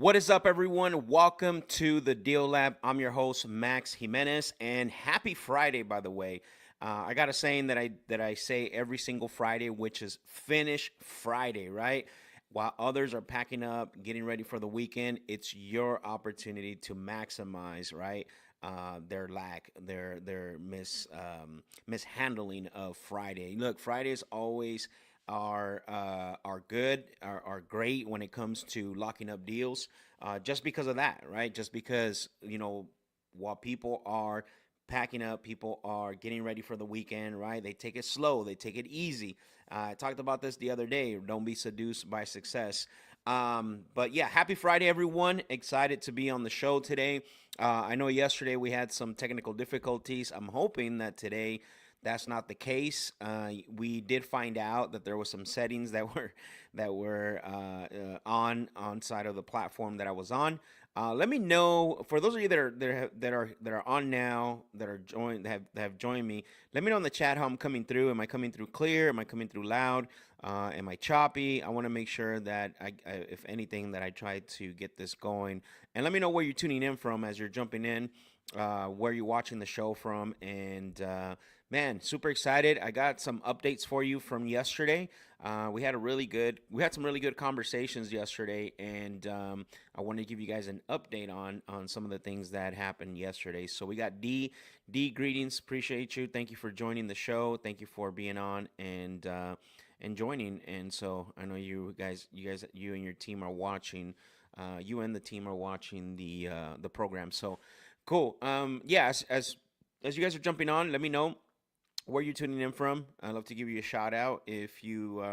What is up, everyone? Welcome to the Deal Lab. I'm your host, Max Jimenez, and happy Friday, by the way. I got a saying that I say every single Friday, which is Finish Friday, right? While others are packing up, getting ready for the weekend, it's your opportunity to maximize, right? Their lack, their mishandling of Friday. Look, Fridays always are good, are great when it comes to locking up deals. Just because of that, right? Just because while people are packing up, people are getting ready for the weekend, right? They take it slow, they take it easy. I talked about this the other day. Don't be seduced by success. But yeah, happy Friday, everyone. Excited to be on the show today. I know yesterday we had some technical difficulties. I'm hoping that today that's not the case. We did find out that there was some settings that were on side of the platform that I was on. Let me know for those of you that are on now that are joined that have joined me. Let me know in the chat how I'm coming through. Am I coming through clear? Am I coming through loud? Am I choppy? I want to make sure that if anything, that I try to get this going. And let me know where you're tuning in from as you're jumping in, where you're watching the show from, and man, super excited. I got some updates for you from yesterday. We had some really good conversations yesterday, and I want to give you guys an update on some of the things that happened yesterday. So we got D, greetings, appreciate you. Thank you for joining the show. Thank you for being on and joining. And so I know you and your team are watching. You and the team are watching the program. So cool. Yeah, as you guys are jumping on, let me know where you're tuning in from. I'd love to give you a shout out if you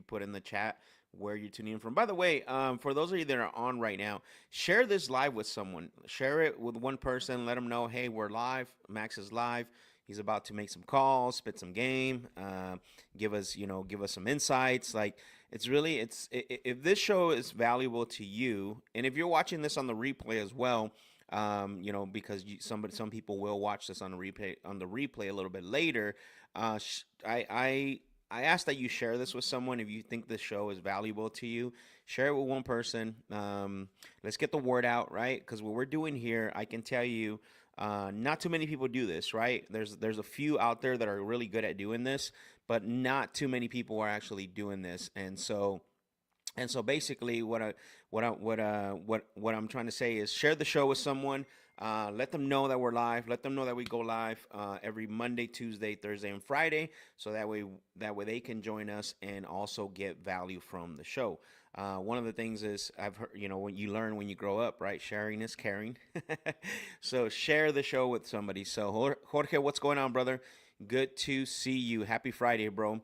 put in the chat where you're tuning in from. By the way, for those of you that are on right now, share this live with someone. Share it with one person. Let them know, hey, we're live. Max is live. He's about to make some calls, spit some game, give us some insights. Like if this show is valuable to you, and if you're watching this on the replay as well, because some people will watch this on the replay a little bit later. I ask that you share this with someone if you think this show is valuable to you. Share it with one person. Let's get the word out, right? Because what we're doing here, I can tell you, not too many people do this, right? There's a few out there that are really good at doing this, but not too many people are actually doing this, and so basically, what I'm trying to say is share the show with someone. Let them know that we're live. Let them know that we go live every Monday, Tuesday, Thursday, and Friday. So that way they can join us and also get value from the show. One of the things is I've heard, when you learn when you grow up, right? Sharing is caring. So share the show with somebody. So Jorge, what's going on, brother? Good to see you. Happy Friday, bro.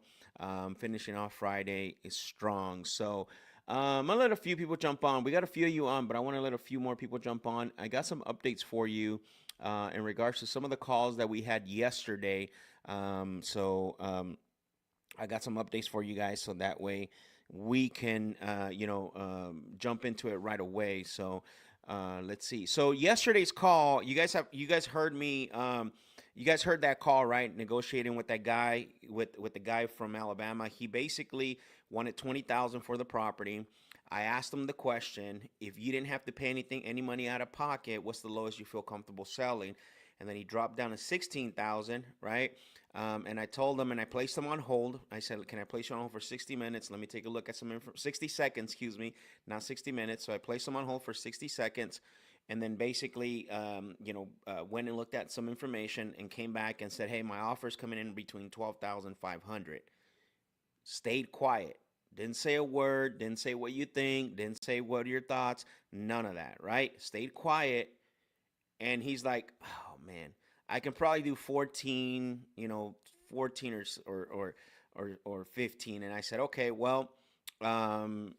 Finishing off Friday is strong. So I'm gonna let a few people jump on. We got a few of you on, but I want to let a few more people jump on. I got some updates for you in regards to some of the calls that we had yesterday. I got some updates for you guys, so that way we can jump into it right away. So let's see. So yesterday's call, you guys heard me. You guys heard that call, right? Negotiating with that guy, with the guy from Alabama. He basically wanted 20,000 for the property. I asked him the question: if you didn't have to pay any money out of pocket, what's the lowest you feel comfortable selling? And then he dropped down to 16,000, right? And I told him, and I placed him on hold. I said, "Can I place you on hold for 60 minutes? Let me take a look at 60 seconds, excuse me, not 60 minutes." So I placed him on hold for 60 seconds, and then basically, went and looked at some information and came back and said, "Hey, my offer's coming in between 12,500." Stayed quiet. Didn't say a word. Didn't say what you think. Didn't say what are your thoughts. None of that, right? Stayed quiet. And he's like, "Oh man, I can probably do 14, 14 or 15." And I said, "Okay, well, um,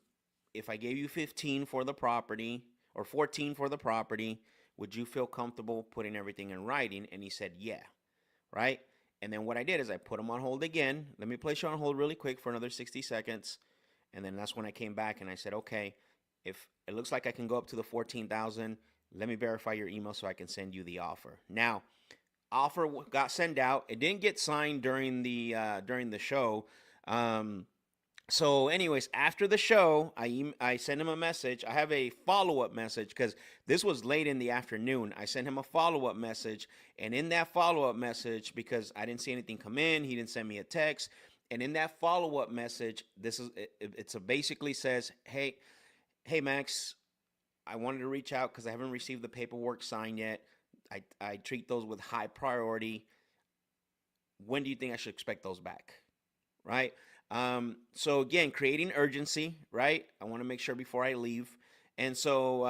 if I gave you 15 for the property or 14 for the property, would you feel comfortable putting everything in writing?" And he said, "Yeah." Right? And then what I did is I put him on hold again. Let me place you on hold really quick for another 60 seconds. And then that's when I came back and I said, "Okay, if it looks like I can go up to the 14,000, let me verify your email so I can send you the offer." Now, offer got sent out. It didn't get signed during the show. Um, So anyways, after the show, I sent him a message. I have a follow-up message because this was late in the afternoon. I sent him a follow-up message, and in that follow-up message, because I didn't see anything come in, he didn't send me a text. And in that follow-up message, it's a basically says, hey Max, I wanted to reach out because I haven't received the paperwork signed yet. I treat those with high priority. When do you think I should expect those back? Right? So again, creating urgency, right? I want to make sure before I leave. And so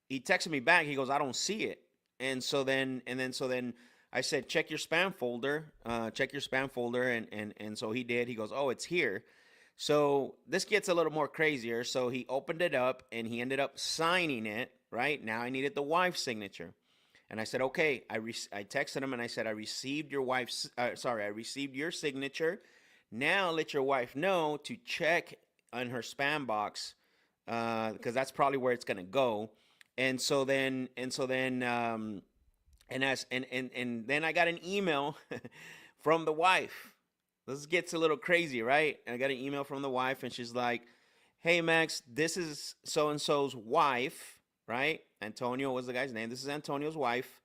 he texted me back. He goes, I don't see it. And so then I said, check your spam folder. Check your spam folder. And so he did. He goes, oh, it's here. So this gets a little more crazier. So he opened it up and he ended up signing it. Right now, I needed the wife's signature. And I said, okay. I texted him and I said, I received your wife's. I received your signature. Now let your wife know to check on her spam box because that's probably where it's gonna go. And then I got an email from the wife. This gets a little crazy, right? And I got an email from the wife, and she's like, "Hey Max, this is so and so's wife, right? Antonio was the guy's name. This is Antonio's wife.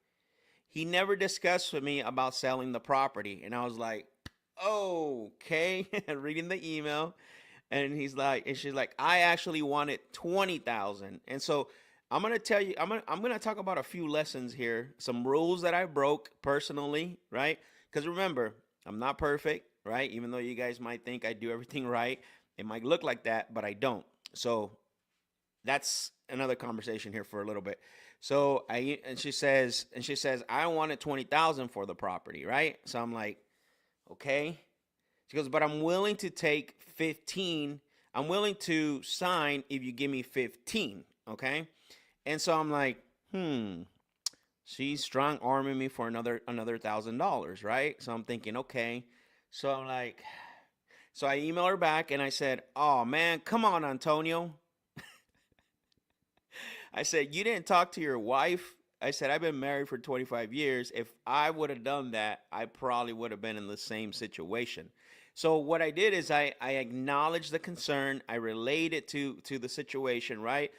He never discussed with me about selling the property." And I was like, okay. Reading the email, and she's like, I actually wanted 20,000. And so I'm gonna tell you, I'm gonna talk about a few lessons here, some rules that I broke personally, right? Because remember, I'm not perfect, right? Even though you guys might think I do everything right, it might look like that, but I don't. So that's another conversation here for a little bit. So she says, I wanted 20,000 for the property, right? So I'm like, okay. She goes, but I'm willing to take 15. I'm willing to sign if you give me 15. Okay. And so I'm like, she's strong arming me for another $1,000, right? So I'm thinking, okay. So I'm like, so I email her back and I said, oh man, come on, Antonio. I said, you didn't talk to your wife. I said, I've been married for 25 years. If I would have done that, I probably would have been in the same situation. So what I did is I acknowledged the concern. I relayed it to the situation, right?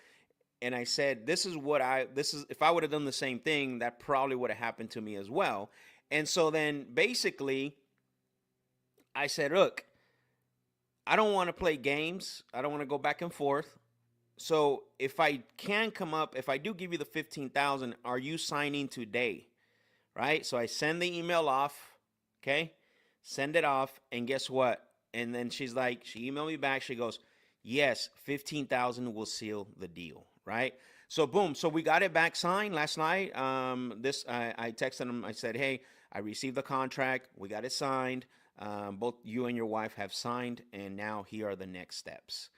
And I said, if I would have done the same thing, that probably would have happened to me as well. And so then basically I said, look, I don't want to play games. I don't want to go back and forth. So if I do give you the 15,000, are you signing today? Right? So I send the email off. Okay. Send it off. And guess what? And then she emailed me back. She goes, yes, 15,000 will seal the deal. Right? So boom. So we got it back signed last night. I texted him. I said, hey, I received the contract. We got it signed. Both you and your wife have signed. And now here are the next steps.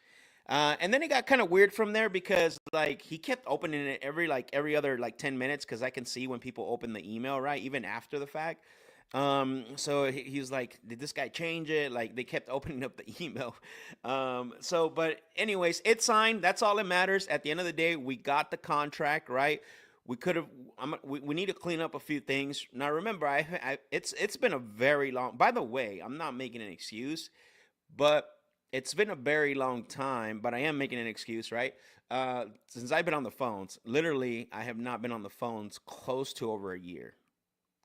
And then it got kind of weird from there because he kept opening it every other 10 minutes because I can see when people open the email, right? Even after the fact. So he was like, did this guy change it? They kept opening up the email. But anyways, it's signed. That's all that matters. At the end of the day, we got the contract, right? We could have. We need to clean up a few things. Now remember, it's been a very long. By the way, I'm not making an excuse, but it's been a very long time, but I am making an excuse, right? Since I've been on the phones, literally, I have not been on the phones close to over a year.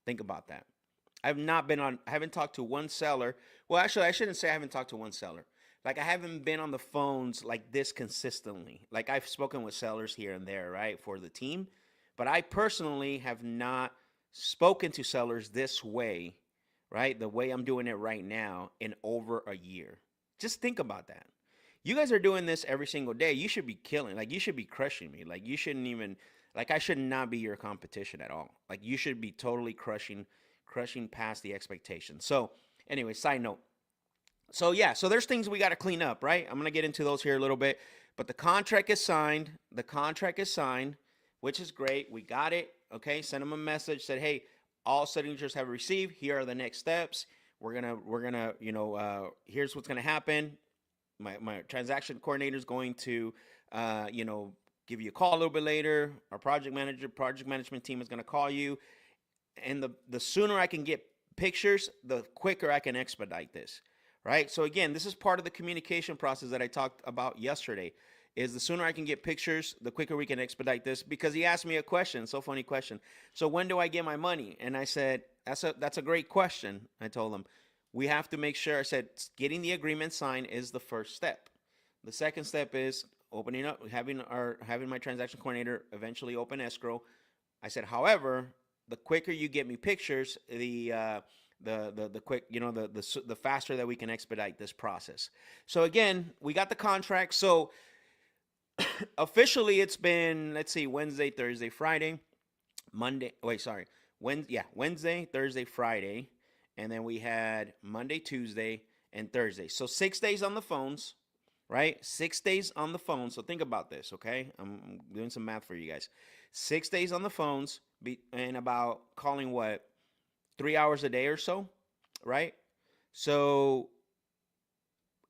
Think about that. I haven't talked to one seller. Well, actually, I shouldn't say I haven't talked to one seller. I haven't been on the phones like this consistently. I've spoken with sellers here and there, right, for the team. But I personally have not spoken to sellers this way, right, the way I'm doing it right now in over a year. Just think about that. You guys are doing this every single day. You should be killing. You should be crushing me. You shouldn't even, I should not be your competition at all. You should be totally crushing past the expectations. So anyway, side note. So yeah, so there's things we got to clean up, right? I'm going to get into those here a little bit. But the contract is signed. Which is great. We got it. Okay, send them a message. Said, hey, all signatures have received. Here are the next steps. We're gonna, here's what's gonna happen. My transaction coordinator is going to, give you a call a little bit later. Our project management team is gonna call you, and the sooner I can get pictures, the quicker I can expedite this. right? So again, this is part of the communication process that I talked about yesterday. Is the sooner I can get pictures, the quicker we can expedite this. Because he asked me a question, so funny question. So when do I get my money? And I said, that's a great question. I told him, we have to make sure. I said, getting the agreement signed is the first step. The second step is opening up, having my transaction coordinator eventually open escrow. I said, however, the quicker you get me pictures, the quick, the faster that we can expedite this process. So again, we got the contract. So officially, it's been, let's see, Wednesday, Thursday, Friday, Monday. Wait, sorry, Wednesday, Thursday, Friday, and then we had Monday, Tuesday, and Thursday. So 6 days on the phones, right? 6 days on the phone. So think about this, okay? I'm doing some math for you guys. 6 days on the phones, and about calling what, 3 hours a day or so, right? So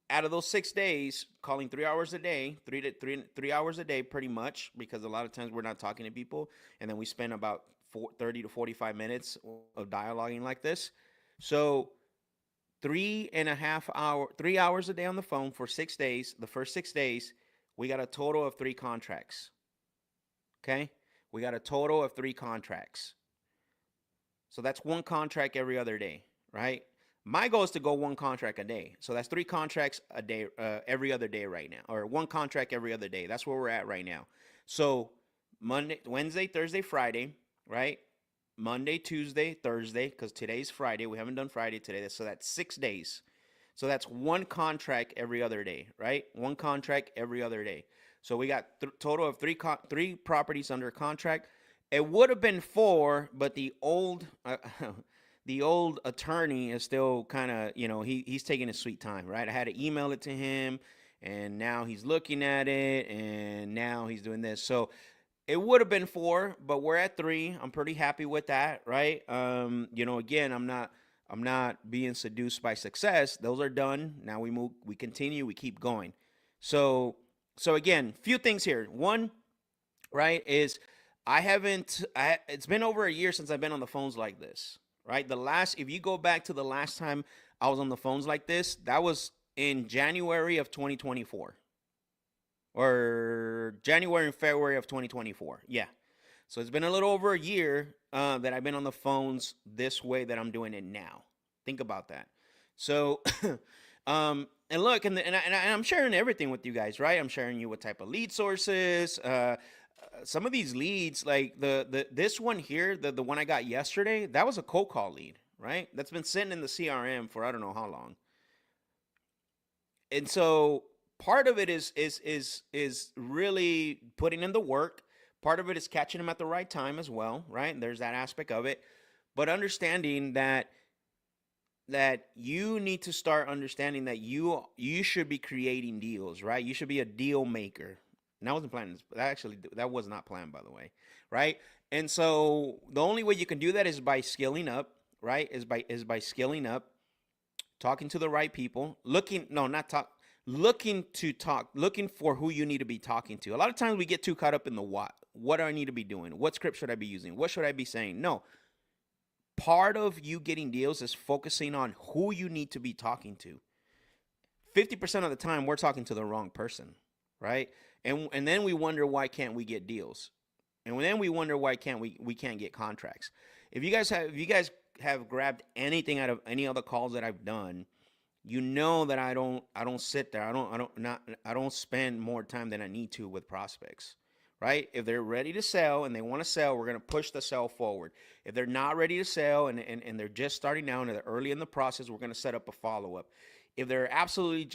out of those 6 days, calling 3 hours a day, 3 hours a day, pretty much, because a lot of times we're not talking to people, and then we spend about 30 to 45 minutes of dialoguing like this. So 3 hours a day on the phone for 6 days. The first 6 days, we got a total of 3 contracts. Okay? We got a total of 3 contracts. So that's 1 contract every other day, right? My goal is to go 1 contract a day. So that's 3 contracts a day, every other day right now, or 1 contract every other day. That's where we're at right now. So Monday, Wednesday, Thursday, Friday, right? Monday, Tuesday, Thursday, because today's Friday. We haven't done Friday today. So that's 6 days. So that's 1 contract every other day, right? 1 contract every other day. So we got total of 3 properties under contract. It would have been 4, but the old attorney is still kind of, he's taking his sweet time, right? I had to email it to him, and now he's looking at it, and now he's doing this. So it would have been 4, but we're at 3. I'm pretty happy with that, right? Again, I'm not being seduced by success. Those are done. Now we move, we continue, we keep going. So again, few things here. One, right, is it's been over a year since I've been on the phones like this, right? If you go back to the last time I was on the phones like this, that was in January of 2024, or January and February of 2024. Yeah. So it's been a little over a year that I've been on the phones this way that I'm doing it now. Think about that. So, and look, and I'm sharing everything with you guys, right? I'm sharing you what type of lead sources, some of these leads, like this one here, the one I got yesterday, that was a cold call lead, right? That's been sitting in the CRM for I don't know how long. And so part of it is really putting in the work. Part of it is catching them at the right time as well, right? And there's that aspect of it. But understanding that you need to start understanding that you should be creating deals, right? You should be a deal maker. And I wasn't planning this. That was not planned, by the way, right? And so the only way you can do that is by skilling up, right? Is by skilling up, talking to the right people, looking for who you need to be talking to. A lot of times we get too caught up in the what. What do I need to be doing? What script should I be using? What should I be saying? No. Part of you getting deals is focusing on who you need to be talking to. 50% of the time, we're talking to the wrong person, right? And then we wonder, why can't we get deals? And then we wonder, why can't we can't get contracts? If you guys have grabbed anything out of any other calls that I've done, you know that I don't sit there. I don't spend more time than I need to with prospects, right? If they're ready to sell and they want to sell, we're going to push the sell forward. If they're not ready to sell and they're just starting out and they're early in the process, we're going to set up a follow-up. If they're absolutely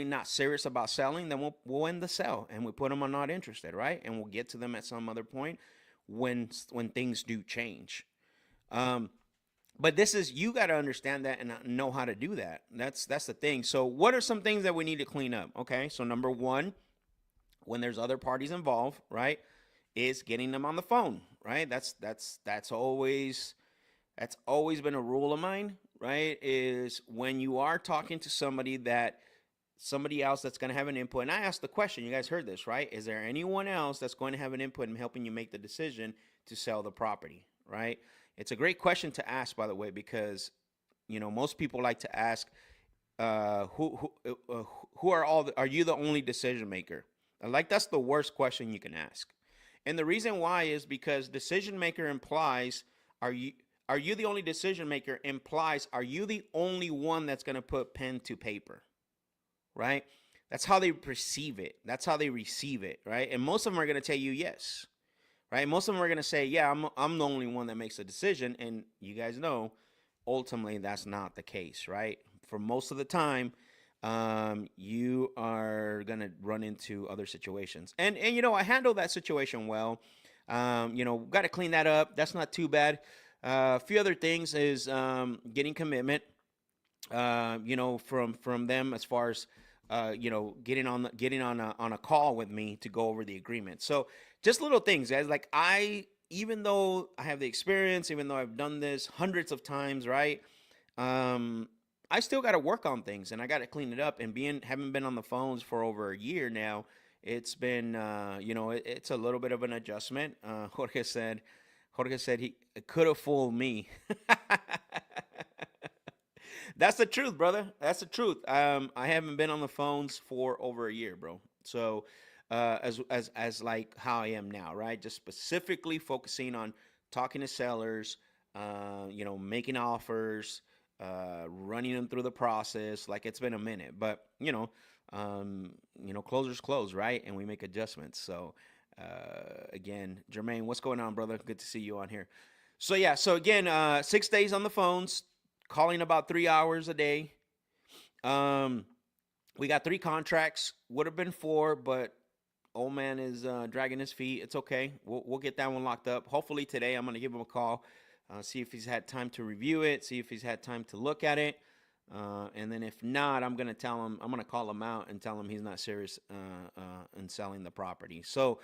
not serious about selling, then we'll end the sell and we put them on not interested, right? And we'll get to them at some other point when things do change. But you got to understand that and know how to do that. That's the thing. So what are some things that we need to clean up? Okay, so number 1, when there's other parties involved, right, is getting them on the phone, right? That's always been a rule of mine, right? Is when you are talking to somebody else that's going to have an input. And I asked the question, you guys heard this, right? Is there anyone else that's going to have an input in helping you make the decision to sell the property, right? It's a great question to ask, by the way, because, most people like to ask, who are all are you the only decision maker? Like that's the worst question you can ask. And the reason why is because decision maker implies are you are you the only decision maker implies are you the only one that's going to put pen to paper, right? That's how they perceive it. That's how they receive it, right? And most of them are going to tell you yes, right? Most of them are going to say, "Yeah, I'm the only one that makes a decision." And you guys know, ultimately, that's not the case, right? For most of the time, you are going to run into other situations. And I handled that situation well. Got to clean that up. That's not too bad. A few other things is getting commitment from them as far as getting on a call with me to go over the agreement. So just little things, guys. Like even though I have the experience, even though I've done this hundreds of times, right? Um, I still got to work on things, and I got to clean it up. And having been on the phones for over a year now, it's been it's a little bit of an adjustment. Jorge said he could have fooled me. That's the truth, brother. That's the truth. I haven't been on the phones for over a year, bro. So, as like how I am now, right? Just specifically focusing on talking to sellers, making offers, running them through the process. Like it's been a minute, but closers close, right? And we make adjustments. So, again, Jermaine, what's going on, brother? Good to see you on here. So yeah, so again, 6 days on the phones, calling about 3 hours a day. Um, we got 3 contracts. Would have been four, but old man is dragging his feet. It's okay. We'll get that one locked up. Hopefully today I'm gonna give him a call, see if he's had time to review it, see if he's had time to look at it, and then if not, I'm gonna tell him. I'm gonna call him out and tell him he's not serious in selling the property. So,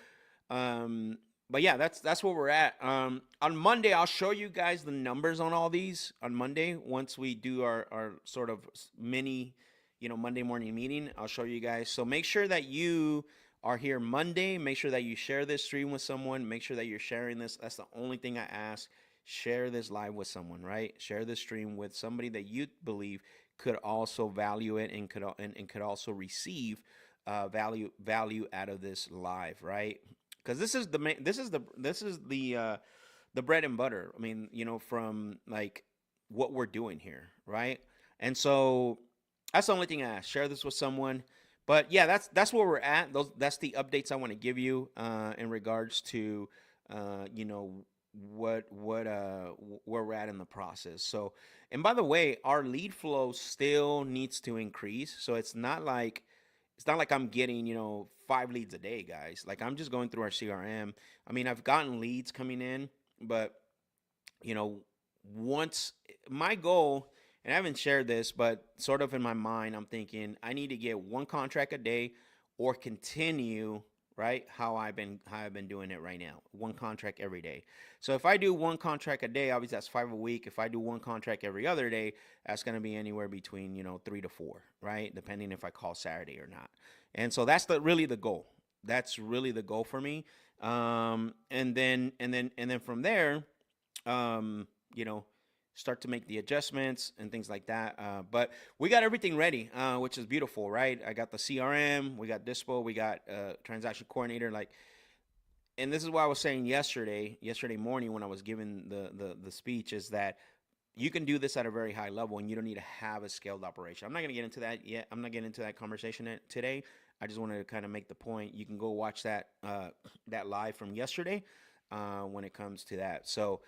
but yeah, that's where we're at. On Monday, I'll show you guys the numbers on all these on Monday. Once we do our sort of mini, Monday morning meeting, I'll show you guys. So make sure that you are here Monday. Make sure that you share this stream with someone. Make sure that you're sharing this. That's the only thing I ask. Share this live with someone, right? Share this stream with somebody that you believe could also value it and could also receive value out of this live, right? Because this is the bread and butter. I mean, from like what we're doing here, right? And so that's the only thing I ask. Share this with someone. But yeah, that's where we're at. That's the updates I want to give you in regards to where we're at in the process. So, and by the way, our lead flow still needs to increase. So it's not like I'm getting, 5 leads a day, guys. Like I'm just going through our CRM. I mean, I've gotten leads coming in, but you know, once my goal, and I haven't shared this, but sort of in my mind, I'm thinking I need to get one contract a day or continue right how I've been doing it right now. One contract every day. So if I do one contract a day, obviously that's 5 a week. If I do one contract every other day, that's going to be anywhere between 3 to 4, right? Depending if I call Saturday or not. And so that's really the goal. That's really the goal for me. And then from there, um, you know, start to make the adjustments and things like that. But we got everything ready, which is beautiful, right? I got the CRM, we got Dispo, we got transaction coordinator, like, and this is what I was saying yesterday morning when I was giving the speech is that you can do this at a very high level and you don't need to have a scaled operation. I'm not going to get into that yet. I'm not getting into that conversation today. I just wanted to kind of make the point. You can go watch that live from yesterday when it comes to that. So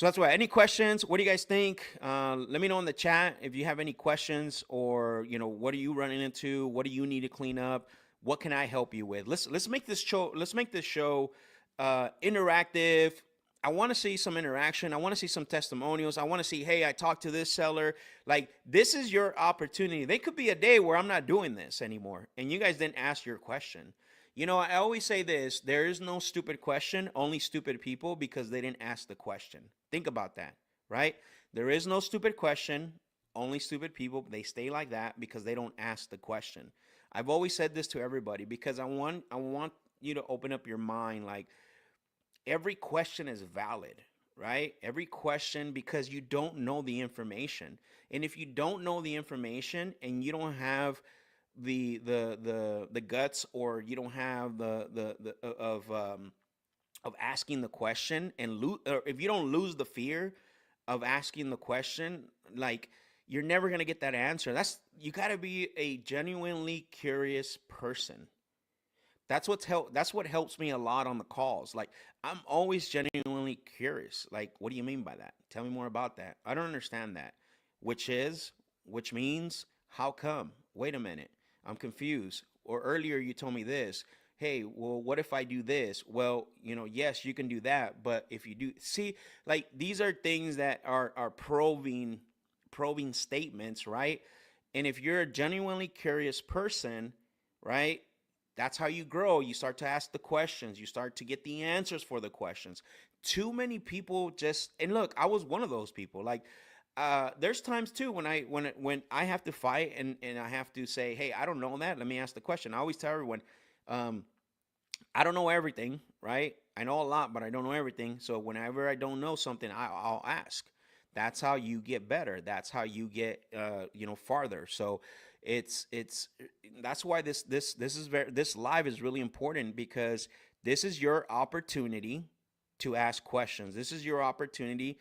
that's why. Any questions? What do you guys think? Let me know in the chat if you have any questions, or what are you running into? What do you need to clean up? What can I help you with? Let's make this show. Let's make this show interactive. I want to see some interaction. I want to see some testimonials. I want to see, hey, I talked to this seller. Like, this is your opportunity. There could be a day where I'm not doing this anymore, and you guys didn't ask your question. I always say this, there is no stupid question, only stupid people because they didn't ask the question. Think about that, right? There is no stupid question, only stupid people. They stay like that because they don't ask the question. I've always said this to everybody because I want you to open up your mind. Like, every question is valid, right? Every question, because you don't know the information. And if you don't know the information and you don't have the guts, or you don't have the of asking the question, and or if you don't lose the fear of asking the question, like, you're never going to get that answer. You got to be a genuinely curious person. That's what helps me a lot on the calls. Like, I'm always genuinely curious. Like, what do you mean by that? Tell me more about that. I don't understand that. Which is, which means, how come? Wait a minute. I'm confused. Or earlier you told me this. Hey, well, what if I do this? Well, yes, you can do that, but if you do, see, like, these are things that are probing statements, right? And if you're a genuinely curious person, right, that's how you grow. You start to ask the questions. You start to get the answers for the questions. Too many people just, and look, I was one of those people. Like, there's times too when I have to fight, and I have to say, hey, I don't know that. Let me ask the question. I always tell everyone, um, I don't know everything, right? I know a lot, but I don't know everything. So whenever I don't know something, I'll ask. That's how you get better. That's how you get, farther. So it's that's why this live is really important, because this is your opportunity to ask questions. This is your opportunity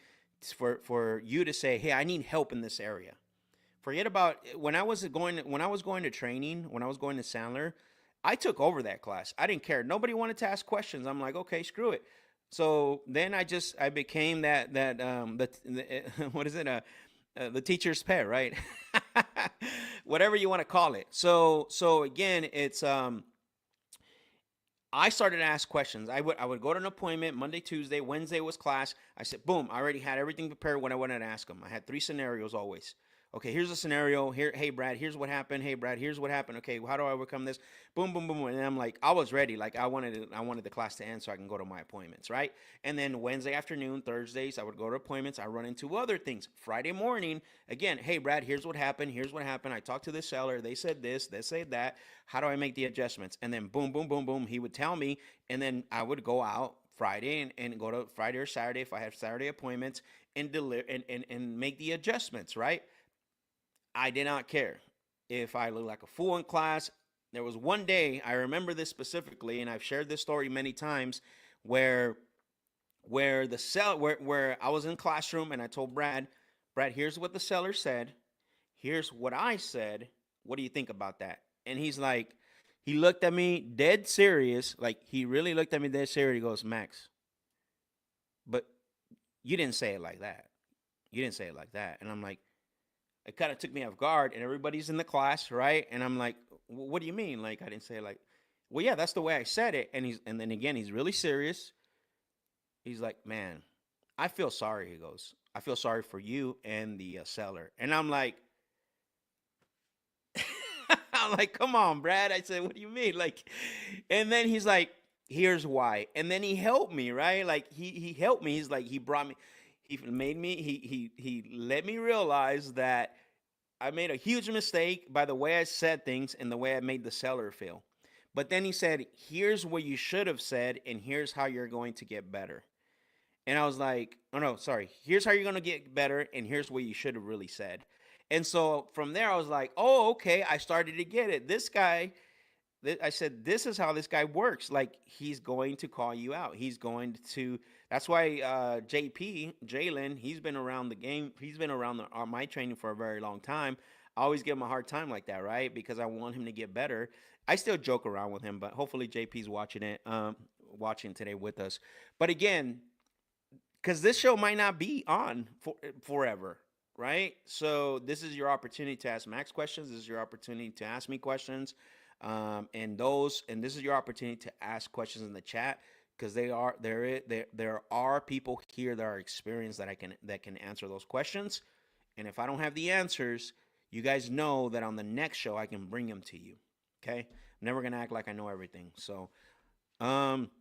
for you to say, hey, I need help in this area. Forget about when I was going to training, when I was going to Sandler, I took over that class. I didn't care. Nobody wanted to ask questions. I'm like, okay, screw it. So then I became the what is it, the teacher's pet, right? Whatever you want to call it. So again, it's I started to ask questions. I would go to an appointment Monday, Tuesday, Wednesday was class. I said, boom, I already had everything prepared when I went and asked them. I had three scenarios always. Okay, here's a scenario. Here, hey Brad, here's what happened. Hey Brad, here's what happened. Okay, how do I overcome this? Boom, boom, boom, and I'm like, I was ready. Like, I wanted the class to end so I can go to my appointments, right? And then Wednesday afternoon, Thursdays, I would go to appointments. I run into other things. Friday morning, again, hey Brad, here's what happened. Here's what happened. I talked to the seller. They said this. They said that. How do I make the adjustments? And then boom, boom, boom, boom. He would tell me, and then I would go out Friday and go to Friday or Saturday if I have Saturday appointments, and deliver and make the adjustments, right? I did not care if I looked like a fool in class. There was one day, I remember this specifically, and I've shared this story many times, where where I was in classroom and I told Brad, here's what the seller said. Here's what I said. What do you think about that? And he's like, he looked at me dead serious, like he really looked at me dead serious. He goes, Max, but you didn't say it like that. You didn't say it like that. And I'm like, it kind of took me off guard, and everybody's in the class, right? And I'm like, what do you mean? Like, I didn't say it like, well, yeah, that's the way I said it. And then again, he's really serious. He's like, man, I feel sorry. He goes, I feel sorry for you and the seller. And I'm like, I'm like, come on, Brad. I said, what do you mean? Like, and then he's like, here's why. And then he helped me, right? Like, he helped me. He's like, he brought me, he made me, he let me realize that I made a huge mistake by the way I said things and the way I made the seller feel. But then he said, here's what you should have said, and here's how you're going to get better. And I was like, oh no, sorry. Here's how you're going to get better, and here's what you should have really said. And so from there, I was like, oh, okay. I started to get it. This guy, I said, this is how this guy works. Like, he's going to call you out. He's going to. That's why JP Jalen, he's been around the game. He's been around my training for a very long time. I always give him a hard time like that, right? Because I want him to get better. I still joke around with him, but hopefully JP's watching it, watching today with us. But again, because this show might not be on forever, right? So this is your opportunity to ask Max questions. This is your opportunity to ask me questions, and this is your opportunity to ask questions in the chat, because there are people here that are experienced that can answer those questions. And if I don't have the answers, you guys know that on the next show I can bring them to you. Okay, I'm never gonna act like I know everything. So, um,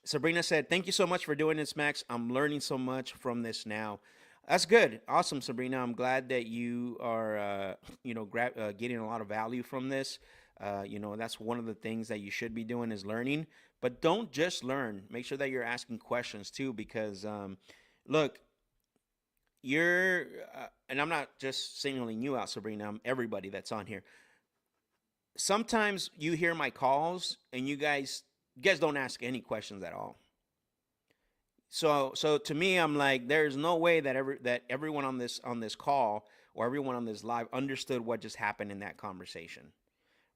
Sabrina said, "Thank you so much for doing this, Max. I'm learning so much from this now." That's good, awesome, Sabrina. I'm glad that you are, getting a lot of value from this. That's one of the things that you should be doing is learning. But don't just learn. Make sure that you're asking questions too, because Look, you're, and I'm not just singling you out, Sabrina. I'm everybody that's on here. Sometimes you hear my calls, and you guys don't ask any questions at all. So to me, I'm like, there's no way that everyone on this call or everyone on this live understood what just happened in that conversation,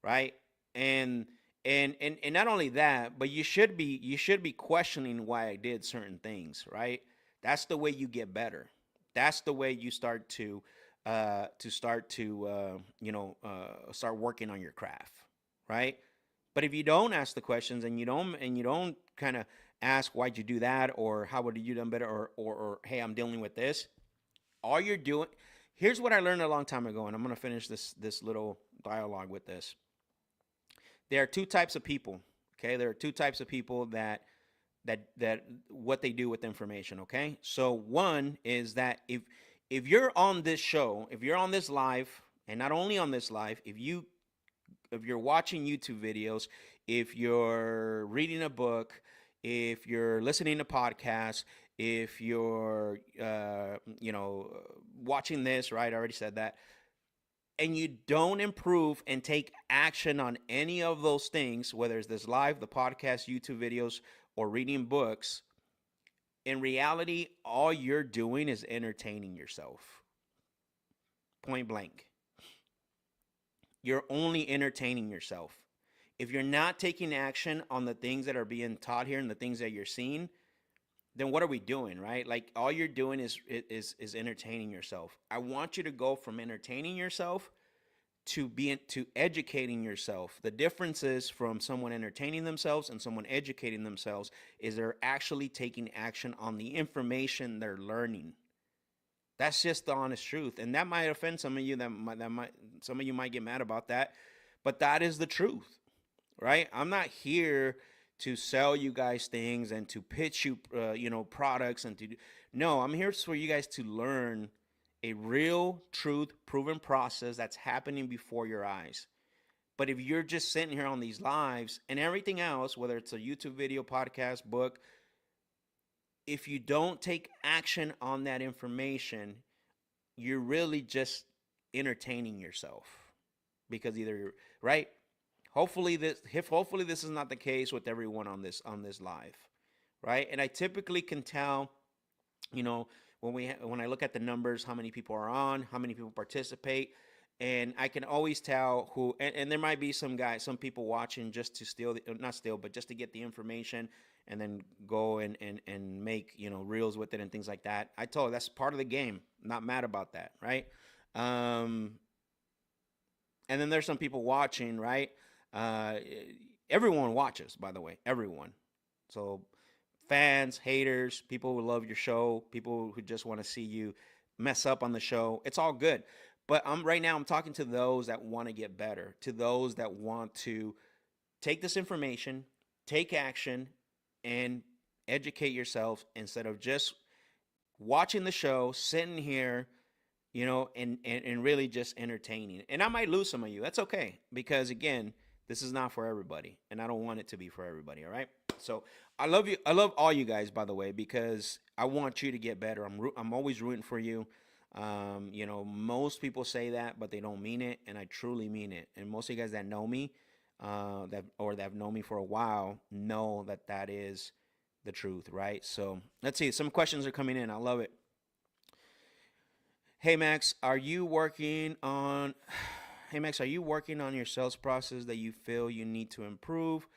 right? And and not only that, but you should be questioning why I did certain things, right? That's the way you get better. That's the way you start working on your craft, right? But if you don't ask the questions, and you don't kind of ask why'd you do that, or how would you done better, or hey, I'm dealing with this, all you're doing. Here's what I learned a long time ago, and I'm gonna finish this little dialogue with this. There are two types of people. Okay, there are two types of people that what they do with information. Okay, so one is that if you're on this show, if you're on this live, and not only on this live, if you're watching YouTube videos, if you're reading a book, if you're listening to podcasts, if you're watching this, right? I already said that, and you don't improve and take action on any of those things, whether it's this live, the podcast, YouTube videos, or reading books, in reality, all you're doing is entertaining yourself. Point blank. You're only entertaining yourself. If you're not taking action on the things that are being taught here and the things that you're seeing, then what are we doing, right? Like, all you're doing is entertaining yourself. I want you to go from entertaining yourself to educating yourself. The difference is from someone entertaining themselves and someone educating themselves is they're actually taking action on the information they're learning. That's just the honest truth, and that might offend some of you. Some of you might get mad about that, but that is the truth, right? I'm not here to sell you guys things and to pitch you, products and no, I'm here for you guys to learn a real, truth, proven process that's happening before your eyes. But if you're just sitting here on these lives and everything else, whether it's a YouTube video, podcast, book, if you don't take action on that information, you're really just entertaining yourself, because either you're right. Hopefully this is not the case with everyone on this live, right? And I typically can tell, you know, when I look at the numbers, how many people are on, how many people participate, and I can always tell who. And there might be some people watching just to steal, not steal, but just to get the information, and then go and make reels with it and things like that. I told you that's part of the game. I'm not mad about that, right? Um, and then there's some people watching, right? Uh, Everyone watches, by the way, everyone. So fans, haters, people who love your show, people who just want to see you mess up on the show. It's all good. But right now I'm talking to those that want to get better, to those that want to take this information, take action, and educate yourself instead of just watching the show, sitting here, and really just entertaining. And I might lose some of you. That's okay, because again, this is not for everybody, and I don't want it to be for everybody. All right. So I love you. I love all you guys, by the way, because I want you to get better. I'm always rooting for you. Most people say that, but they don't mean it, and I truly mean it. And most of you guys that know me, that have known me for a while, know that that is the truth, right? So let's see. Some questions are coming in. I love it. Hey Max, are you working on? Hey Max, are you working on your sales process that you feel you need to improve?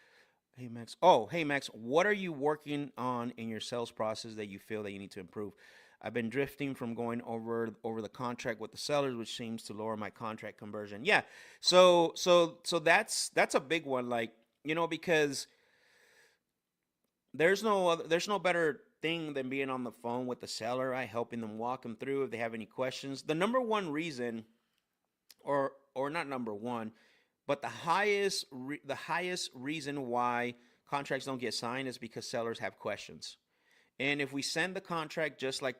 Hey Max. Oh, hey Max, what are you working on in your sales process that you feel that you need to improve? I've been drifting from going over the contract with the sellers, which seems to lower my contract conversion. Yeah. So that's a big one, like, because there's no better thing than being on the phone with the seller, right? Helping them, walk them through if they have any questions. The number one reason, or not number one, but the highest reason why contracts don't get signed is because sellers have questions. And if we send the contract just like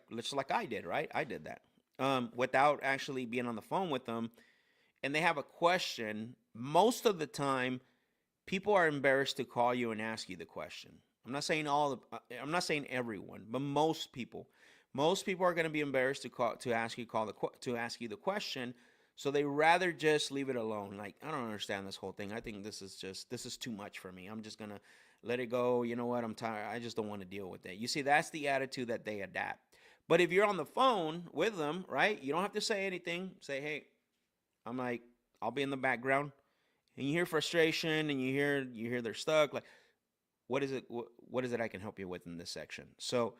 I did, right? I did that, without actually being on the phone with them, and they have a question, most of the time, people are embarrassed to call you and ask you the question. I'm not saying everyone, but most people. Most people are going to be embarrassed to call to ask you to ask you the question, so they rather just leave it alone. Like, I don't understand this whole thing. I think this is too much for me. I'm just gonna let it go. You know what? I'm tired. I just don't want to deal with it. You see, that's the attitude that they adapt. But if you're on the phone with them, right? You don't have to say anything. Say, hey, I'm like, I'll be in the background, and you hear frustration, and you hear they're stuck. Like, what is it? What is it I can help you with in this section? So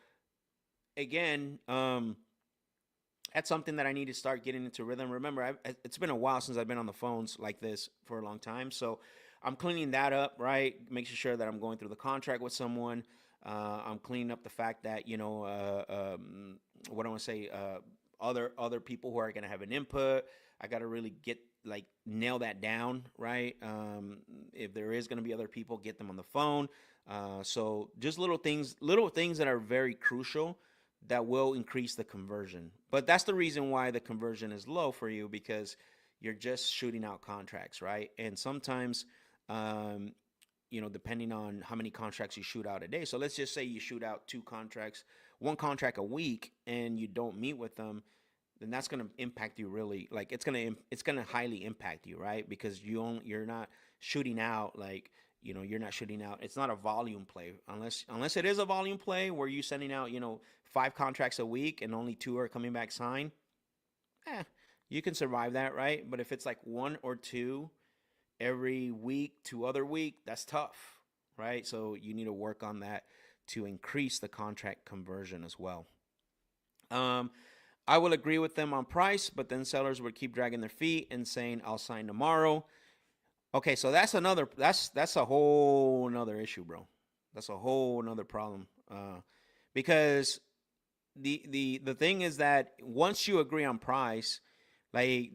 again, that's something that I need to start getting into rhythm. Remember, it's been a while since I've been on the phones like this for a long time, so I'm cleaning that up, right? Making sure that I'm going through the contract with someone. I'm cleaning up the fact that what I want to say, other people who are going to have an input. I got to really get like nail that down, right? If there is going to be other people, get them on the phone. So just little things that are very crucial that will increase the conversion. But that's the reason why the conversion is low for you, because you're just shooting out contracts, right? And sometimes, depending on how many contracts you shoot out a day. So let's just say you shoot out one contract a week, and you don't meet with them, then that's going to impact you really. Like it's going to highly impact you, right? Because you're not shooting out like you're not shooting out. It's not a volume play unless it is a volume play where you're sending out 5 contracts a week and only 2 are coming back signed. You can survive that, right? But if it's like 1 or 2 every week to other week, that's tough, right? So you need to work on that to increase the contract conversion as well. I will agree with them on price, but then sellers would keep dragging their feet and saying, I'll sign tomorrow. Okay, so that's a whole another issue, bro. That's a whole another problem. Because the thing is that once you agree on price, like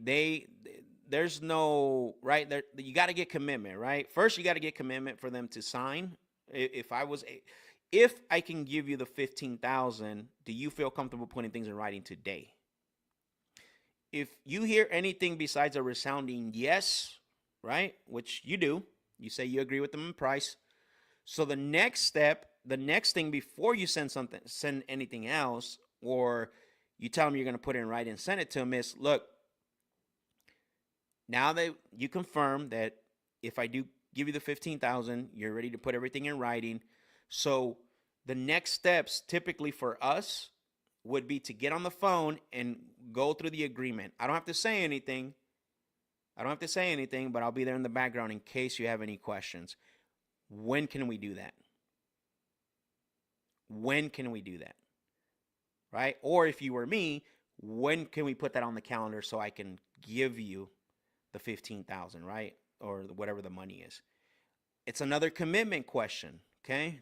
there's no right there. You got to get commitment, right? First, you got to get commitment for them to sign. If I can give you the 15,000, do you feel comfortable putting things in writing today? If you hear anything besides a resounding yes, right, which you do, you say you agree with them in price. So the next thing before you send anything else, or you tell them you're going to put it in writing and send it to them is, look, now that you confirm that if I do give you the 15,000, you're ready to put everything in writing. So the next steps typically for us would be to get on the phone and go through the agreement. I don't have to say anything. But I'll be there in the background in case you have any questions. When can we do that? Right? Or if you were me, when can we put that on the calendar so I can give you the 15,000, right? Or whatever the money is. It's another commitment question, okay?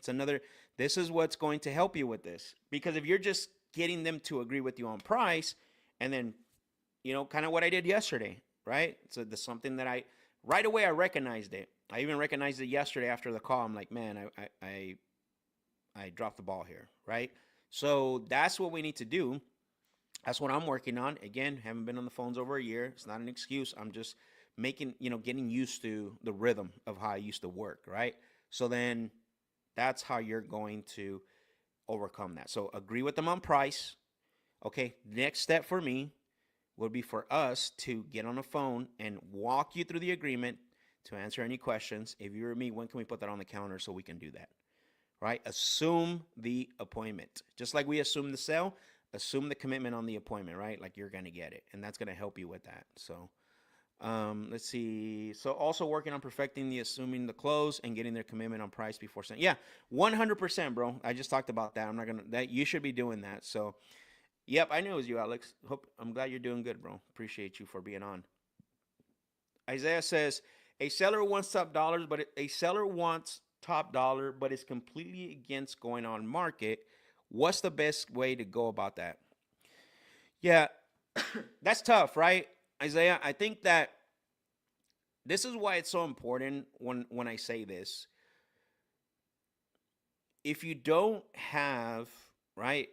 This is what's going to help you with this. Because if you're just getting them to agree with you on price, and then, kind of what I did yesterday, right? So there's something that right away I recognized it. I even recognized it yesterday after the call. I'm like, man, I dropped the ball here, right? So that's what we need to do. That's what I'm working on. Again, haven't been on the phones over a year. It's not an excuse. I'm just getting used to the rhythm of how I used to work, right? So then that's how you're going to overcome that. So agree with them on price. Okay, next step for me would be for us to get on the phone and walk you through the agreement to answer any questions. If you or me, when can we put that on the calendar so we can do that? Right? Assume the appointment. Just like we assume the sale, assume the commitment on the appointment, right? Like you're going to get it. And that's going to help you with that. So let's see. So also working on perfecting the assuming the close and getting their commitment on price before sending. Yeah, 100%, bro. I just talked about that. You should be doing that. So, yep, I knew it was you, Alex. I'm glad you're doing good, bro. Appreciate you for being on. Isaiah says, a seller wants top dollar, but is completely against going on market. What's the best way to go about that? Yeah, that's tough, right, Isaiah? I think that this is why it's so important when I say this. If you don't have, right,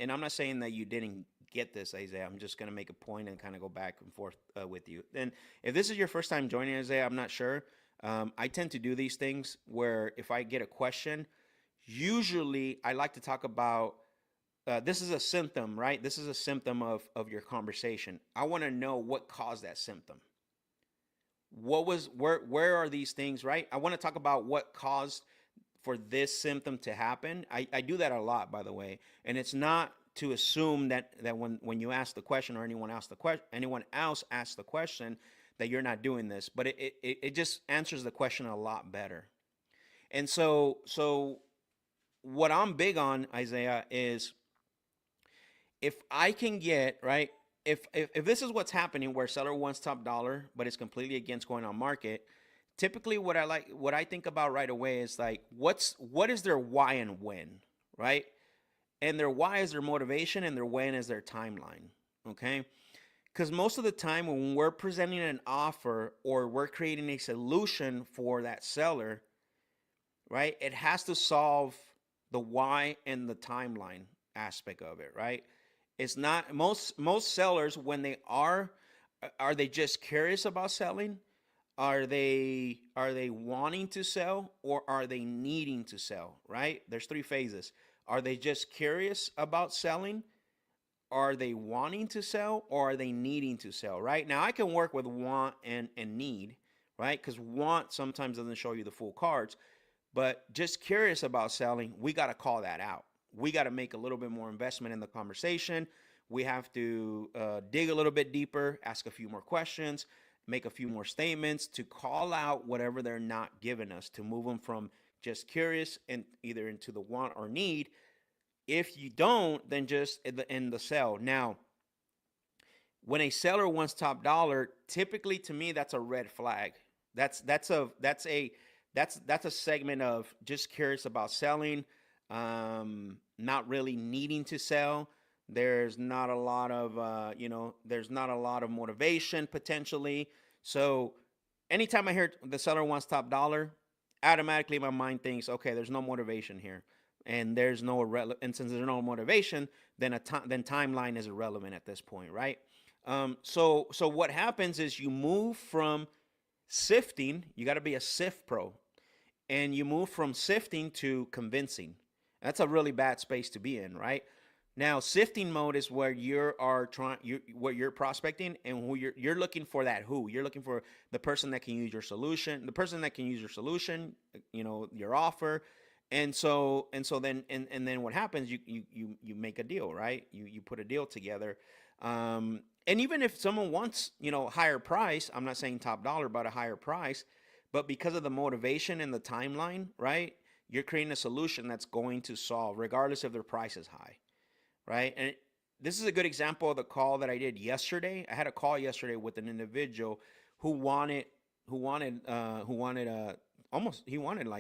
and I'm not saying that you didn't get this, Isaiah. I'm just going to make a point and kind of go back and forth with you. And if this is your first time joining, Isaiah, I'm not sure. I tend to do these things where if I get a question, usually I like to talk about this is a symptom, right? This is a symptom of your conversation. I want to know what caused that symptom. What was where are these things, right? I want to talk about what caused for this symptom to happen. I do that a lot, by the way, and it's not to assume that when you ask the question or anyone else asks the question that you're not doing this, but it just answers the question a lot better. And so what I'm big on, Isaiah, is if I can get right, if this is what's happening where seller wants top dollar, but it's completely against going on market, typically what I think about right away is like what is their why and when, right? And their why is their motivation and their when is their timeline. Okay? Because most of the time when we're presenting an offer or we're creating a solution for that seller, right, it has to solve the why and the timeline aspect of it, right? It's not most sellers when they are they just curious about selling? Are they wanting to sell or are they needing to sell, right? There's three phases. Are they just curious about selling? Are they wanting to sell or are they needing to sell, right? Now I can work with want and need, right? Because want sometimes doesn't show you the full cards, but just curious about selling, we got to call that out. We got to make a little bit more investment in the conversation. We have to dig a little bit deeper, ask a few more questions, make a few more statements to call out whatever they're not giving us, to move them from just curious and either into the want or need. If you don't, then just in the sell. Now, when a seller wants top dollar, typically to me that's a red flag. That's a segment of just curious about selling, not really needing to sell. There's not a lot of there's not a lot of motivation potentially. So anytime I hear the seller wants top dollar, automatically my mind thinks, okay, there's no motivation here, and there's no and since there's no motivation, then then timeline is irrelevant at this point, right? So what happens is you move from sifting. You got to be a sift pro, and you move from sifting to convincing. That's a really bad space to be in, right? Now, sifting mode is where where you're prospecting and who you're looking for that who. You're looking for the person that can use your solution, your offer. And so then what happens, you make a deal, right? You put a deal together. And even if someone wants, higher price, I'm not saying top dollar, but a higher price, but because of the motivation and the timeline, right? You're creating a solution that's going to solve regardless if their price is high, right? And this is a good example of the call that I did yesterday. I had a call yesterday with an individual who wanted like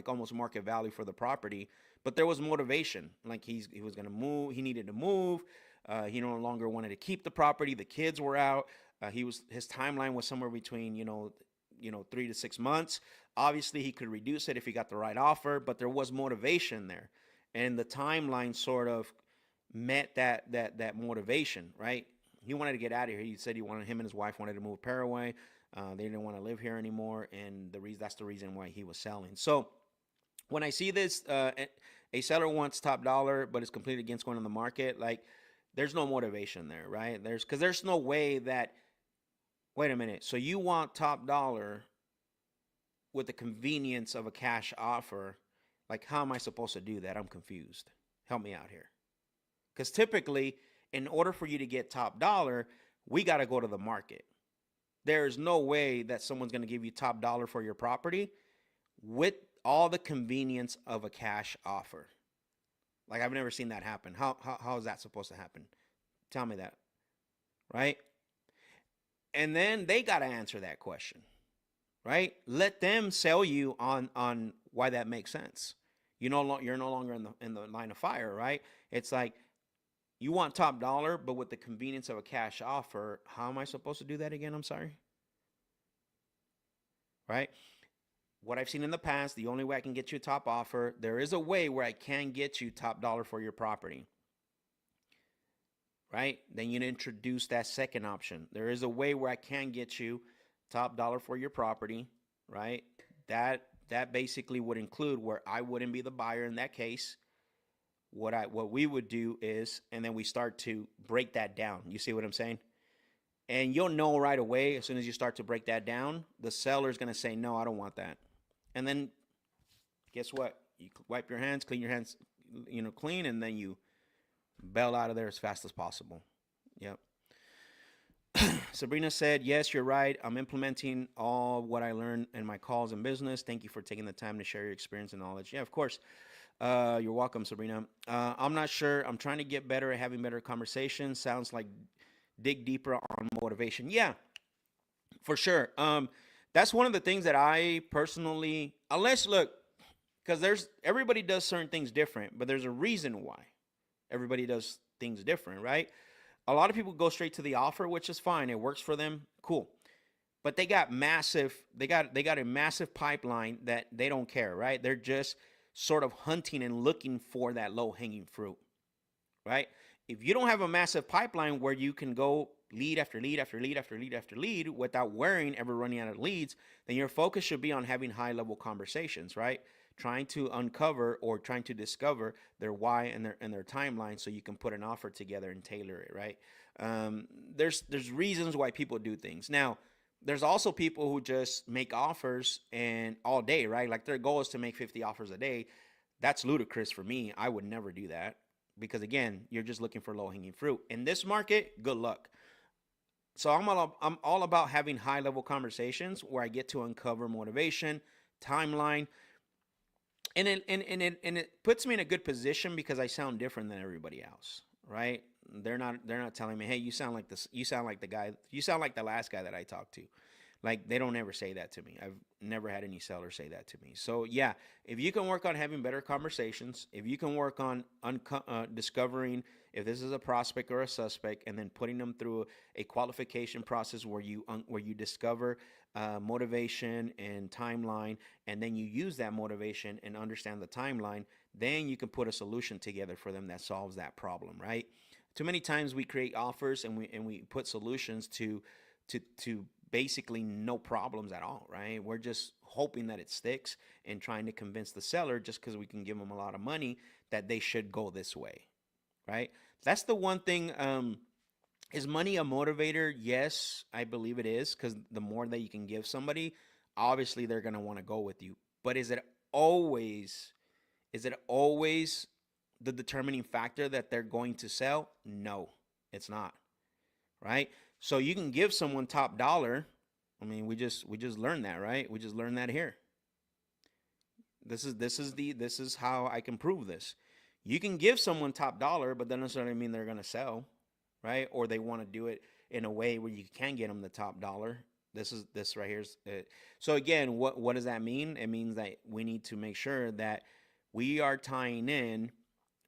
almost market value for the property, but there was motivation. Like he was going to move, he needed to move. He no longer wanted to keep the property. The kids were out. His timeline was somewhere between 3 to 6 months. Obviously, he could reduce it if he got the right offer, but there was motivation there, and the timeline sort of met that motivation, right? He wanted to get out of here. He said him and his wife wanted to move Paraguay. They didn't want to live here anymore, and that's the reason why he was selling. So when I see this, a seller wants top dollar, but it's completely against going on the market, like there's no motivation there, right? Because there's no way that, wait a minute, so you want top dollar with the convenience of a cash offer. Like, how am I supposed to do that? I'm confused. Help me out here. Because typically, in order for you to get top dollar, we got to go to the market. There is no way that someone's going to give you top dollar for your property with all the convenience of a cash offer. Like, I've never seen that happen. How is that supposed to happen? Tell me that, right? And then they got to answer that question, right? Let them sell you on why that makes sense. You're no longer in the line of fire, right? It's like, you want top dollar, but with the convenience of a cash offer. How am I supposed to do that again? I'm sorry. Right? What I've seen in the past, the only way I can get you a top offer, there is a way where I can get you top dollar for your property. Right? Then you introduce that second option. There is a way where I can get you top dollar for your property, right? That basically would include where I wouldn't be the buyer in that case. what we would do is, and then we start to break that down. You see what I'm saying? And you'll know right away as soon as you start to break that down, the seller's going to say, no, I don't want that. And then guess what? You wipe your hands, clean your hands, clean, and then you bail out of there as fast as possible. Yep. Sabrina said, yes, you're right. I'm implementing all what I learned in my calls and business. Thank you for taking the time to share your experience and knowledge. Yeah, of course. You're welcome, Sabrina. I'm not sure. I'm trying to get better at having better conversations. Sounds like dig deeper on motivation. Yeah, for sure. That's one of the things that I personally, unless look, because everybody does certain things different, but there's a reason why everybody does things different, right? A lot of people go straight to the offer, which is fine. It works for them. Cool. But they got a massive pipeline that they don't care, right? They're just sort of hunting and looking for that low-hanging fruit, right? If you don't have a massive pipeline where you can go lead after lead after lead after lead after lead without worrying ever running out of leads, then your focus should be on having high-level conversations, right? Trying to uncover or trying to discover their why and their timeline, so you can put an offer together and tailor it, right? There's reasons why people do things. Now, there's also people who just make offers and all day, right? Like their goal is to make 50 offers a day. That's ludicrous for me. I would never do that because again, you're just looking for low-hanging fruit. In this market, good luck. So I'm all about having high-level conversations where I get to uncover motivation, timeline, and it puts me in a good position because I sound different than everybody else, right? They're not telling me, hey, you sound like this, you sound like the guy, you sound like the last guy that I talked to. Like they don't ever say that to me. I've never had any seller say that to me. So yeah, if you can work on having better conversations, if you can work on discovering if this is a prospect or a suspect, and then putting them through a qualification process where you discover motivation and timeline, and then you use that motivation and understand the timeline, then you can put a solution together for them that solves that problem, right? Too many times we create offers and we put solutions to basically no problems at all, right? We're just hoping that it sticks and trying to convince the seller just because we can give them a lot of money that they should go this way, right? That's the one thing. Is money a motivator? Yes, I believe it is, because the more that you can give somebody, obviously they're going to want to go with you. But is it always the determining factor that they're going to sell? No, it's not, right? So you can give someone top dollar. I mean, we just learned that, right? We just learned that here. This is how I can prove this. You can give someone top dollar, but that doesn't necessarily mean they're going to sell, right? Or they want to do it in a way where you can get them the top dollar. This right here is it. So again, what does that mean? It means that we need to make sure that we are tying in,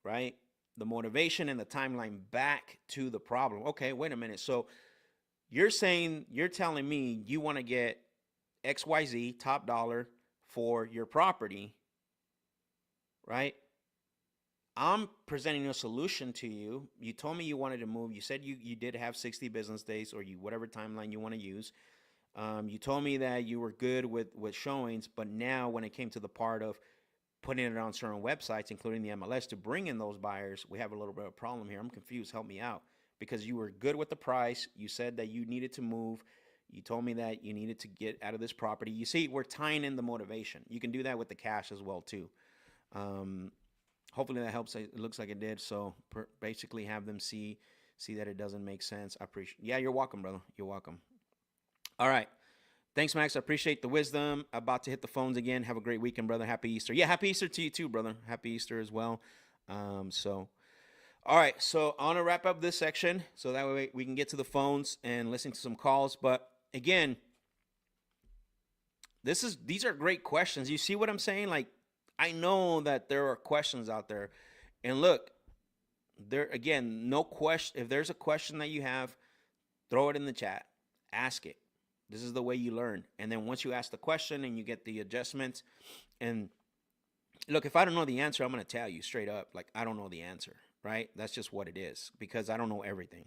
right, the motivation and the timeline back to the problem. Okay, wait a minute. So you're telling me you want to get XYZ top dollar for your property, right? I'm presenting a solution to you. You told me you wanted to move. You said you did have 60 business days, or whatever timeline you want to use. You told me that you were good with showings, but now when it came to the part of putting it on certain websites, including the MLS, to bring in those buyers, we have a little bit of a problem here. I'm confused. Help me out. Because you were good with the price. You said that you needed to move. You told me that you needed to get out of this property. You see, we're tying in the motivation. You can do that with the cash as well, too. Hopefully that helps. It looks like it did. So basically have them see that it doesn't make sense. I appreciate. Yeah, you're welcome, brother. You're welcome. All right. Thanks, Max. I appreciate the wisdom. About to hit the phones again. Have a great weekend, brother. Happy Easter. Yeah, happy Easter to you too, brother. Happy Easter as well. All right. So I want to wrap up this section so that way we can get to the phones and listen to some calls. But again, these are great questions. You see what I'm saying? Like, I know that there are questions out there, and look, no question. If there's a question that you have, throw it in the chat, ask it. This is the way you learn. And then once you ask the question and you get the adjustments, and look, if I don't know the answer, I'm going to tell you straight up, like, I don't know the answer, right? That's just what it is, because I don't know everything,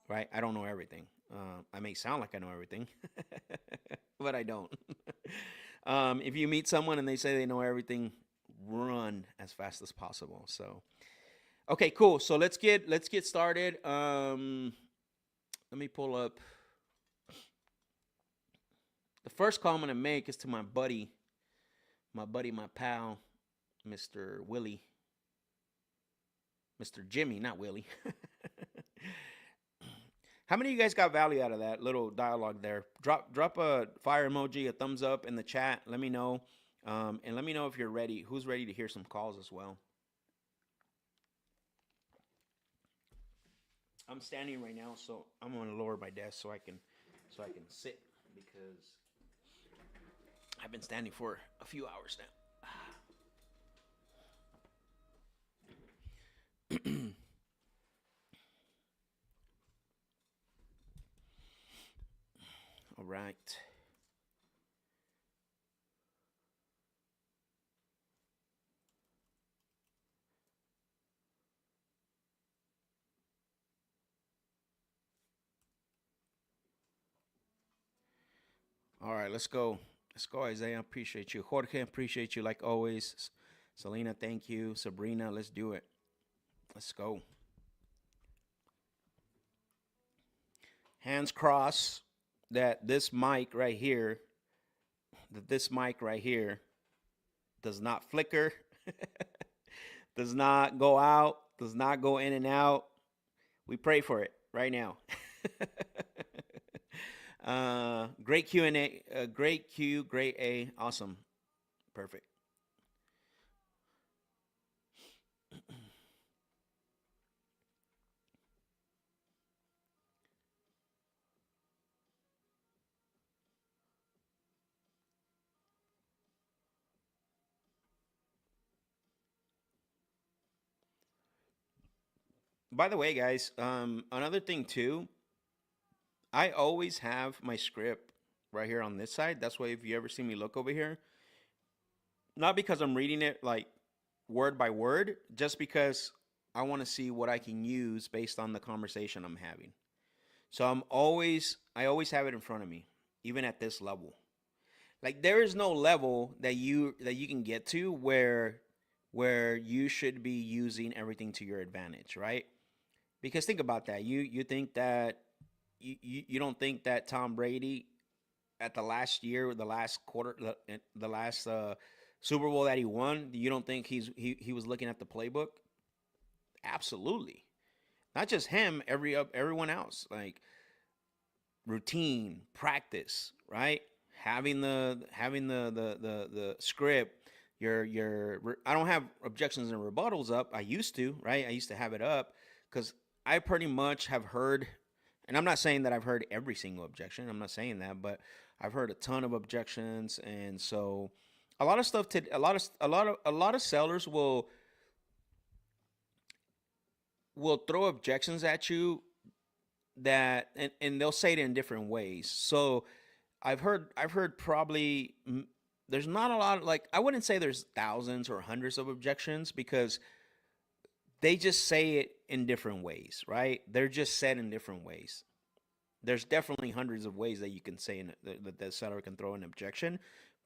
right? I don't know everything. I may sound like I know everything, but I don't. If you meet someone and they say they know everything, run as fast as possible. So okay, cool. So let's get started. Let me pull up. The first call I'm gonna make is to my pal, Mr. Willie, Mr. Jimmy, not Willie. How many of you guys got value out of that little dialogue there? Drop a fire emoji, a thumbs up in the chat. Let me know, and let me know if you're ready. Who's ready to hear some calls as well? I'm standing right now, so I'm gonna lower my desk so I can sit because I've been standing for a few hours now. All right. All right, let's go. Let's go, Isaiah. Appreciate you. Jorge, appreciate you like always. Selena, thank you. Sabrina, let's do it. Let's go. Hands crossed that this mic right here does not flicker, does not go out, does not go in and out. We pray for it right now. Great Q and A, great Q, great A, awesome, perfect. By the way, guys, another thing too, I always have my script right here on this side. That's why if you ever see me look over here, not because I'm reading it like word by word, just because I want to see what I can use based on the conversation I'm having. So I always have it in front of me, even at this level. Like there is no level that you can get to where you should be using everything to your advantage, right? Because think about that. You think that you don't think that Tom Brady at the last year, the last quarter, the last Super Bowl that he won, you don't think he was looking at the playbook? Absolutely. Not just him, everyone else. Like routine, practice, right? Having the script. Your I don't have objections and rebuttals up. I used to, right? I used to have it up because I pretty much have heard, and I'm not saying that I've heard every single objection. I'm not saying that, but I've heard a ton of objections, and so a lot of stuff. A lot of sellers will throw objections at you that and they'll say it in different ways. So I've heard probably there's not a lot of, like, I wouldn't say there's thousands or hundreds of objections because they just say it in different ways, right? They're just said in different ways. There's definitely hundreds of ways that you can say that the seller can throw an objection.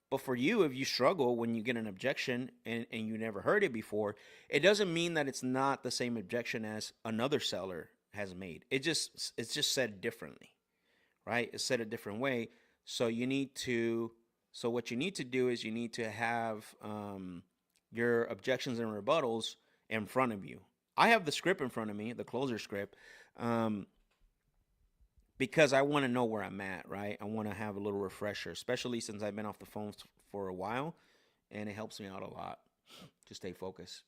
But for you, if you struggle when you get an objection and you never heard it before, it doesn't mean that it's not the same objection as another seller has made. It's just said differently, right? It's said a different way. So you need to. So what you need to do is you need to have your objections and rebuttals in front of you. I have the script in front of me, the closer script, um, because I want to know where I'm at, right? I want to have a little refresher, especially since I've been off the phone for a while, and it helps me out a lot to stay focused.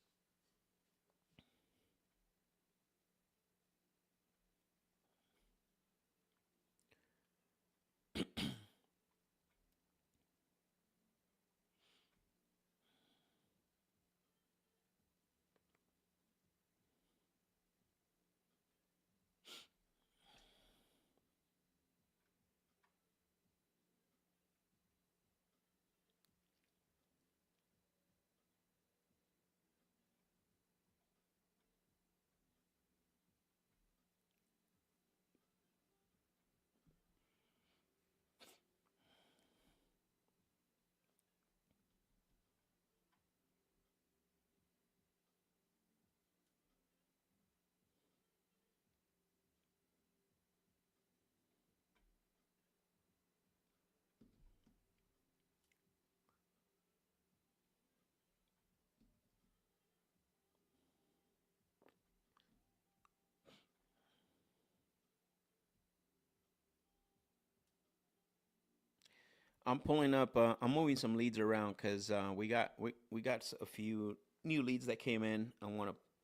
I'm pulling up. I'm moving some leads around because we got a few new leads that came in.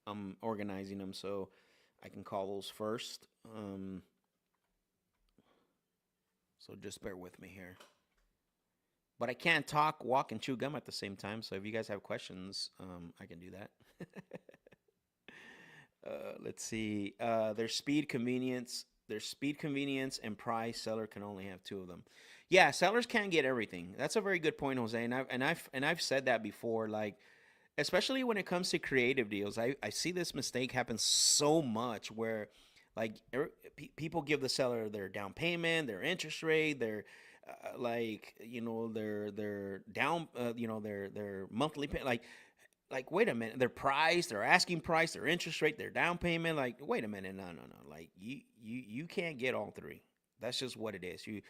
I'm organizing them so I can call those first. So just bear with me here. But I can't talk, walk, and chew gum at the same time. So if you guys have questions, I can do that. Let's see. There's speed, convenience, and price. Seller can only have two of them. Yeah, sellers can't get everything. That's a very good point, Jose. And I've said that before. Like, especially when it comes to creative deals, I see this mistake happen so much where, like, people give the seller their down payment, their interest rate, their like their down their monthly pay, like, wait a minute, their price, their asking price, their interest rate, their down payment. Like, wait a minute, no, no, no. Like, you can't get all three. That's just what it is. You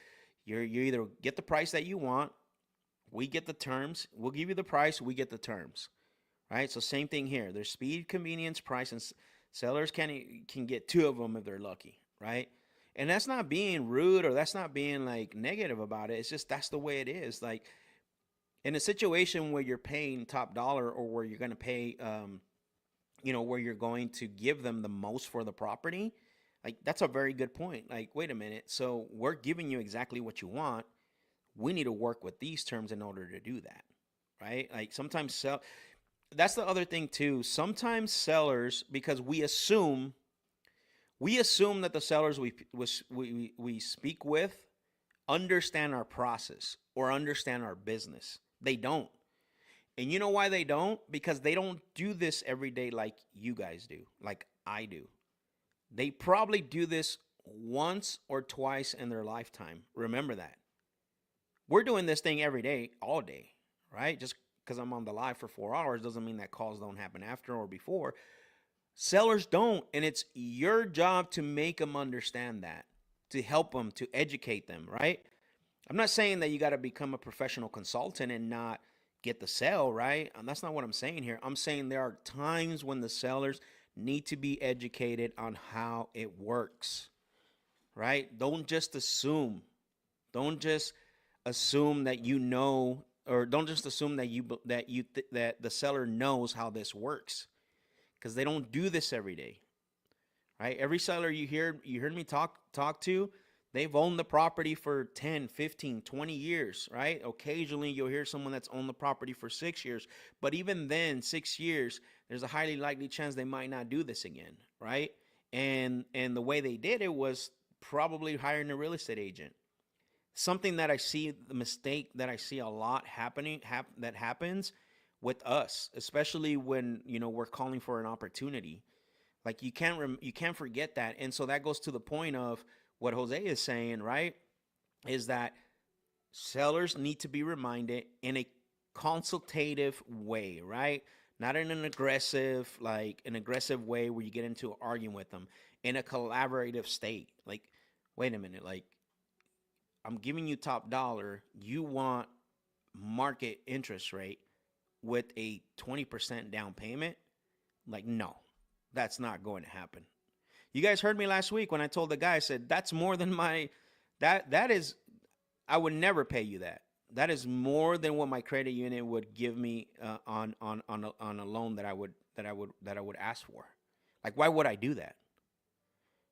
either get the price that you want, we get the terms. We'll give you the price, we get the terms. Right? So same thing here. There's speed, convenience, price, and sellers can get two of them if they're lucky. Right? And that's not being rude or that's not being like negative about it. It's just that's the way it is. Like, in a situation where you're paying top dollar or where you're going to pay, where you're going to give them the most for the property, like, that's a very good point. Like, wait a minute. So we're giving you exactly what you want. We need to work with these terms in order to do that. Right? Like, sometimes that's the other thing too. Sometimes sellers, because we assume that the sellers we speak with understand our process or understand our business. They don't. And you know why they don't? Because they don't do this every day like you guys do, like I do. They probably do this once or twice in their lifetime. Remember that. We're doing this thing every day, all day, right? Just because I'm on the live for 4 hours doesn't mean that calls don't happen after or before. Sellers don't. And it's your job to make them understand that, to help them, to educate them, right? I'm not saying that you got to become a professional consultant and not get the sale, right? And that's not what I'm saying here. I'm saying there are times when the sellers need to be educated on how it works, right? Don't just assume. Don't just assume that you know, or don't just assume that the seller knows how this works, because they don't do this every day, right? Every seller you heard me talk to, they've owned the property for 10, 15, 20 years, right? Occasionally you'll hear someone that's owned the property for 6 years, but even then, 6 years, there's a highly likely chance they might not do this again, right? And the way they did it was probably hiring a real estate agent. Something that I see, the mistake that I see a lot that happens with us, especially when we're calling for an opportunity. Like, you can't forget that. And so that goes to the point of what Jose is saying, right? Is that sellers need to be reminded in a consultative way, right? Not in an aggressive way where you get into arguing with them. In a collaborative state. Like, wait a minute, like, I'm giving you top dollar. You want market interest rate with a 20% down payment? Like, no, that's not going to happen. You guys heard me last week when I told the guy, I said, that's more than that is, I would never pay you that. That is more than what my credit union would give me on a loan that I would ask for. Like, why would I do that?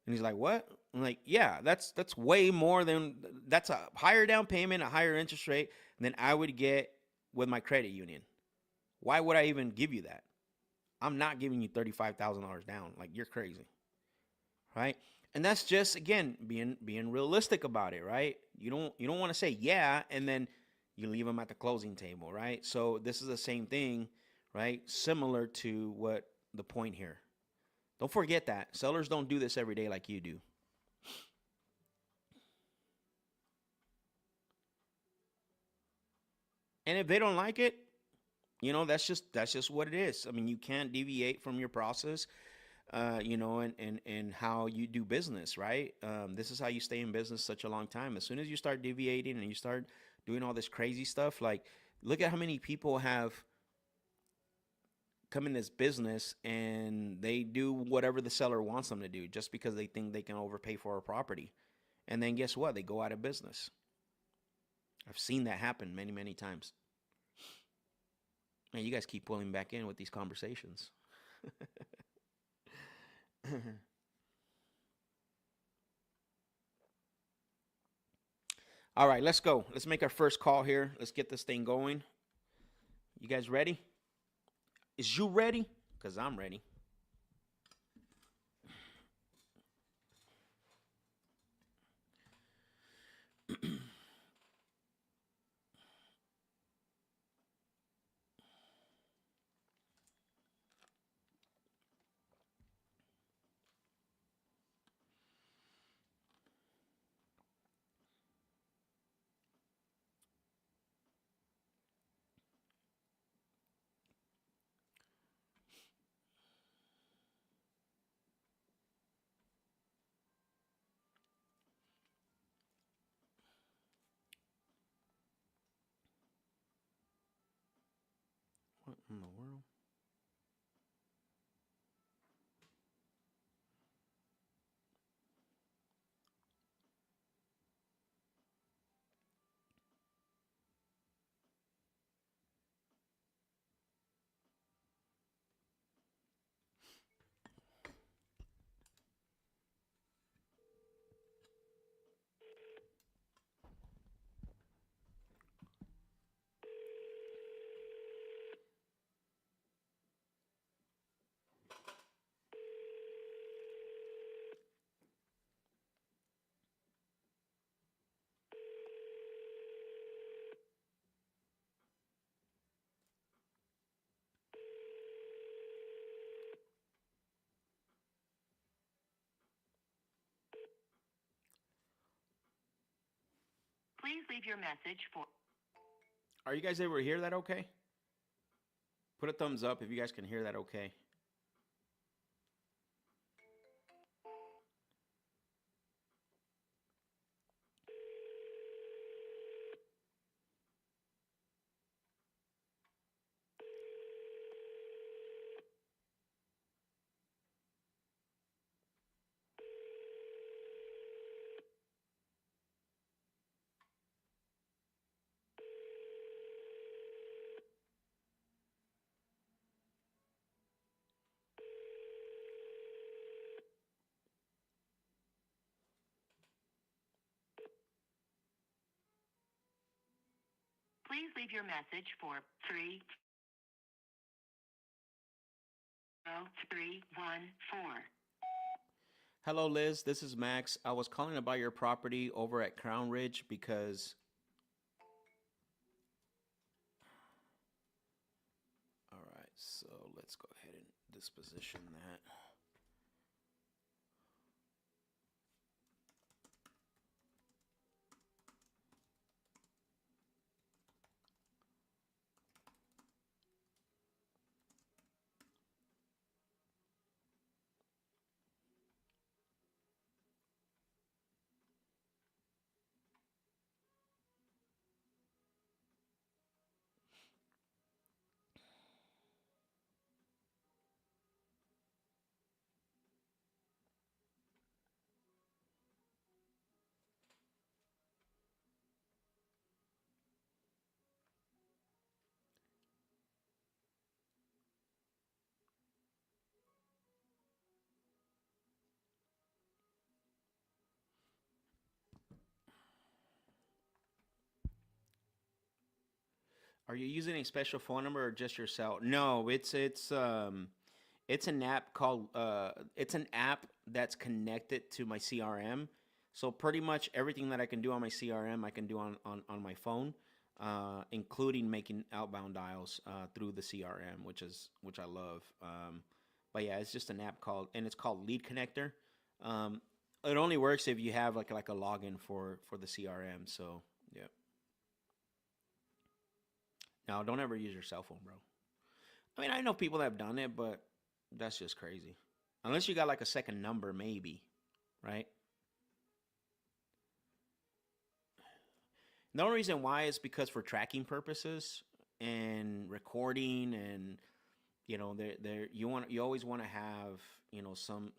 And he's like, what? I'm like, yeah, that's way more that's a higher down payment, a higher interest rate than I would get with my credit union. Why would I even give you that? I'm not giving you $35,000 down. Like, you're crazy. Right? And that's just, again, being realistic about it, right? You don't want to say yeah and then you leave them at the closing table, right? So this is the same thing, right? Similar to what the point here. Don't forget that sellers don't do this every day like you do. And if they don't like it, that's just what it is. I mean, you can't deviate from your process, and how you do business, right? This is how you stay in business such a long time. As soon as you start deviating and you start doing all this crazy stuff, like, look at how many people have come in this business and they do whatever the seller wants them to do just because they think they can overpay for a property. And then guess what? They go out of business. I've seen that happen many, many times. Man, you guys keep pulling back in with these conversations. All right, let's go. Let's make our first call here. Let's get this thing going. You guys ready? Is you ready? Because I'm ready. What in the world? Please leave your message for. Are you guys able to hear that okay? Put a thumbs up if you guys can hear that okay. Please leave your message for 30314. Hello, Liz. This is Max. I was calling about your property over at Crown Ridge because. All right, so let's go ahead and disposition that. Are you using a special phone number or just your cell? No, it's an app called it's an app that's connected to my CRM. So pretty much everything that I can do on my CRM, I can do on my phone, including making outbound dials through the CRM, which I love. But yeah, it's just an app called and it's called Lead Connector. Um, it only works if you have like a login for the CRM. So yeah. Now don't ever use your cell phone, bro. I mean, I know people that have done it, but that's just crazy. Unless you got like a second number, maybe, right? The only reason why is because for tracking purposes and recording, and there you always want to have some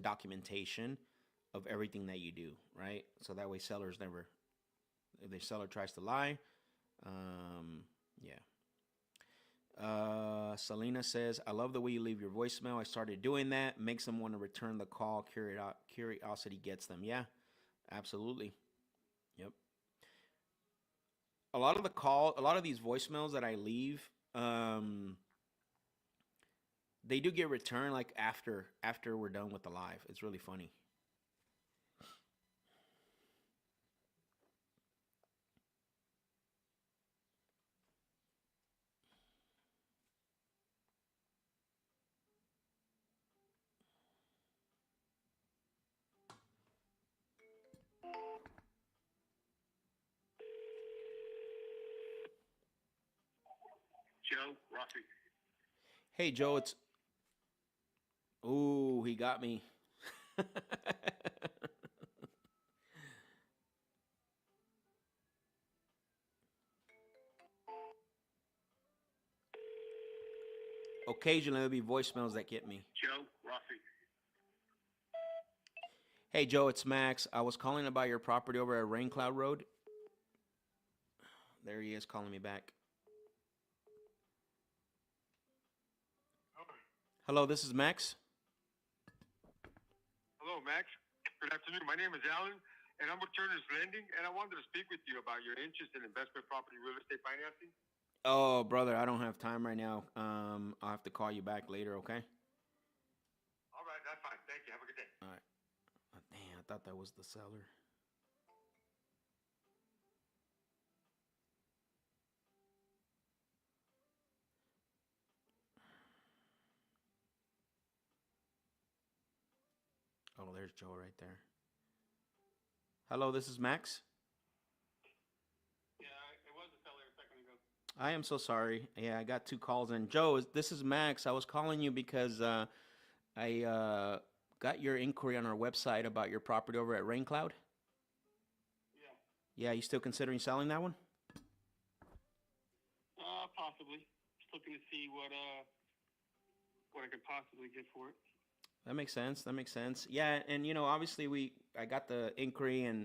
documentation of everything that you do, right? So that way sellers if the seller tries to lie. Yeah. Selena says, I love the way you leave your voicemail. I started doing that. Makes them want to return the call. Curiosity gets them. Yeah, absolutely. Yep. A lot of these voicemails that I leave, they do get returned like after we're done with the live. It's really funny. Joe, Rossi. Hey Joe, it's ooh, he got me. Occasionally there'll be voicemails that get me. Joe, Rossi. Hey Joe, it's Max. I was calling about your property over at Rain Cloud Road. There he is calling me back. Hello, this is Max. Hello, Max. Good afternoon. My name is Alan, and I'm with Turner's Lending, and I wanted to speak with you about your interest in investment property real estate financing. Oh, brother, I don't have time right now. I'll have to call you back later, okay? All right, that's fine. Thank you. Have a good day. All right. Oh, damn, I thought that was the seller. Oh, there's Joe right there. Hello, this is Max. Yeah, it was a seller a second ago. I am so sorry. Yeah, I got two calls in. Joe, this is Max. I was calling you because I got your inquiry on our website about your property over at Rain Cloud. Yeah. Yeah, you still considering selling that one? Possibly. Just looking to see what I could possibly get for it. That makes sense. That makes sense. Yeah, and obviously I got the inquiry, and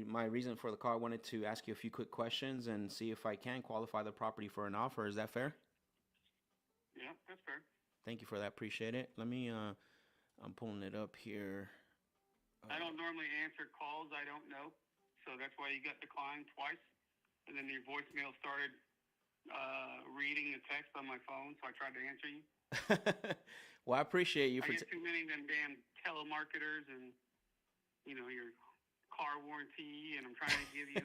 my reason for the call, I wanted to ask you a few quick questions and see if I can qualify the property for an offer. Is that fair? Yeah, that's fair. Thank you for that. Appreciate it. Let me I'm pulling it up here. I don't normally answer calls I don't know, so that's why you got declined twice, and then your voicemail started reading the text on my phone, so I tried to answer you. Well, I appreciate you I for get too many of them damn telemarketers and your car warranty, and I'm trying to give you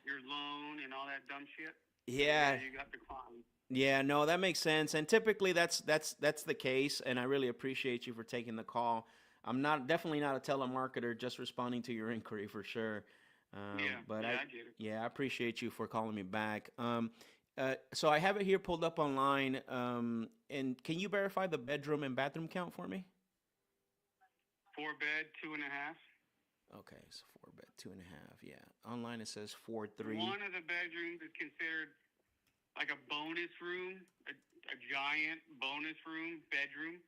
your loan and all that dumb shit. Yeah. You got declined. Yeah, no, that makes sense. And typically that's the case, and I really appreciate you for taking the call. I'm definitely not a telemarketer, just responding to your inquiry for sure. But I get it. yeah, I appreciate you for calling me back. So I have it here pulled up online. And can you verify the bedroom and bathroom count for me? 4-bed, 2.5. Okay, so 4-bed, 2.5. Yeah, online it says 4-3. One of the bedrooms is considered like a bonus room, a giant bonus room bedroom,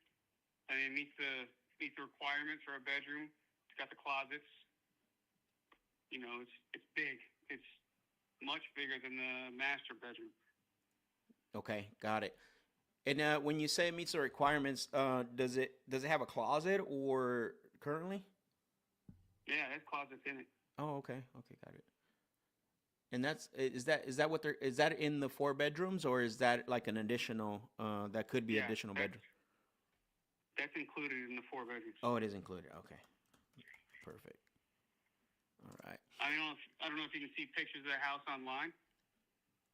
and it meets the requirements for a bedroom. It's got the closets. It's big. It's much bigger than the master bedroom. Okay, got it. And when you say it meets the requirements, does it have a closet or currently? Yeah, there's closets in it. Oh, okay, got it. And is that what is that in the 4 bedrooms, or is that like an additional that could be additional bedroom? That's included in the 4 bedrooms. Oh, it is included. Okay, perfect. All right. I don't know if you can see pictures of the house online.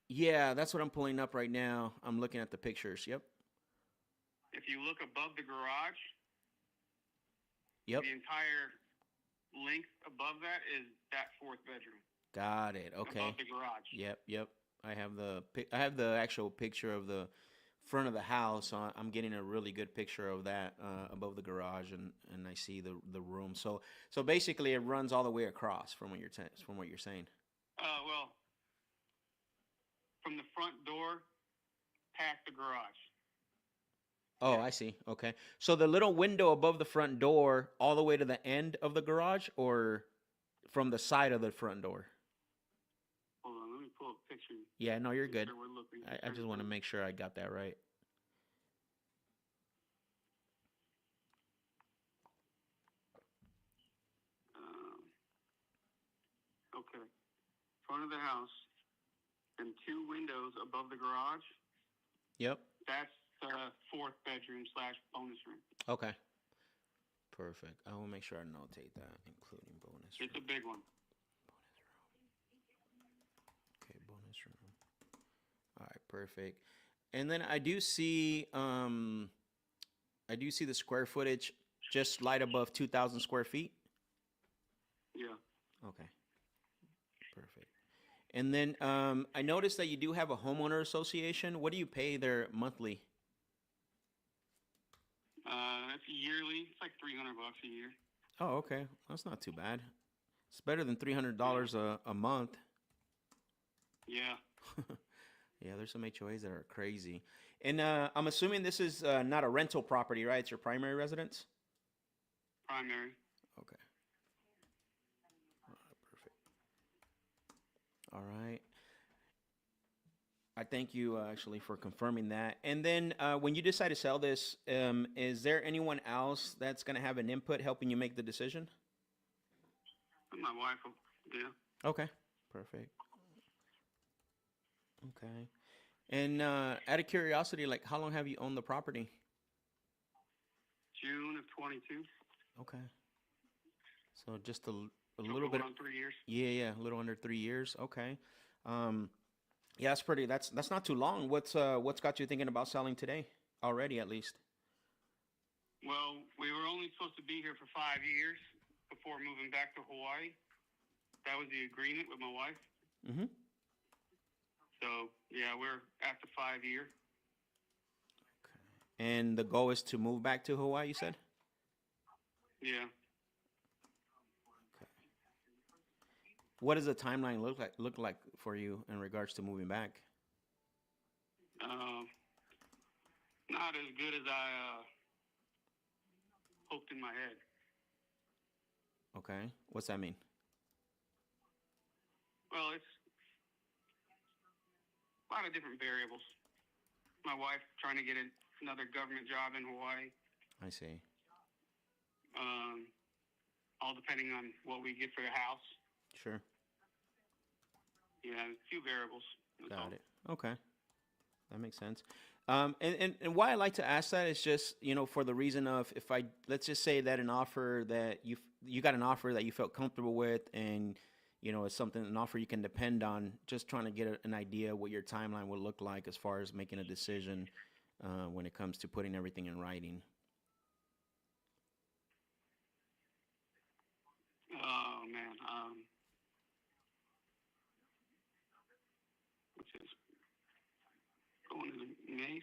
Yeah, that's what I'm pulling up right now. I'm looking at the pictures. Yep. If you look above the garage, Yep. the entire length above that is that 4th bedroom. Got it. Okay. Above the garage. Yep. I have the actual picture of the front of the house. So I'm getting a really good picture of that above the garage, and I see the room. So basically, it runs all the way across from what you're saying. Well, from the front door past the garage. Oh, I see. Okay. So the little window above the front door, all the way to the end of the garage, or from the side of the front door? picture. Yeah, no, you're Make good. sure we're looking. I just want to make sure I got that right. Okay. Front of the house and 2 windows above the garage. Yep. That's the 4th bedroom / bonus room. Okay. Perfect. I will make sure I notate that, including bonus room. It's a big one. Okay, bonus room. All right, perfect. And then I do see the square footage just light above 2,000 square feet. Yeah. Okay. Perfect. And then I noticed that you do have a homeowner association. What do you pay there monthly? That's yearly. It's like $300 a year. Oh, okay. That's not too bad. It's better than $300 a month. Yeah. Yeah, there's some HOAs that are crazy. And I'm assuming this is not a rental property, right? It's your primary residence? Primary. Okay. All right, perfect. All right. I thank you actually for confirming that. And then when you decide to sell this, is there anyone else that's going to have an input helping you make the decision? My wife will. Yeah. Okay. Perfect. Okay. And out of curiosity, like how long have you owned the property? June of 22. Okay. So just a So little bit. on 3 years. Yeah, a little under 3 years. Okay. Yeah, that's pretty. That's not too long. What's got you thinking about selling today already, at least? Well, we were only supposed to be here for 5 years before moving back to Hawaii. That was the agreement with my wife. Mm-hmm. So yeah, we're at the 5 year. And the goal is to move back to Hawaii, you said? Yeah. Okay. What does the timeline look like for you in regards to moving back? Not as good as I hoped in my head. Okay. What's that mean? Well, it's a lot of different variables. My wife trying to get another government job in Hawaii. I see. All depending on what we get for the house. Sure. Yeah, a few variables. Got it. Okay. That makes sense. And why I like to ask that is just, for the reason of let's just say that an offer that you got an offer that you felt comfortable with and, it's an offer you can depend on, just trying to get an idea what your timeline would look like as far as making a decision when it comes to putting everything in writing. Oh, man. What's this? Going into May?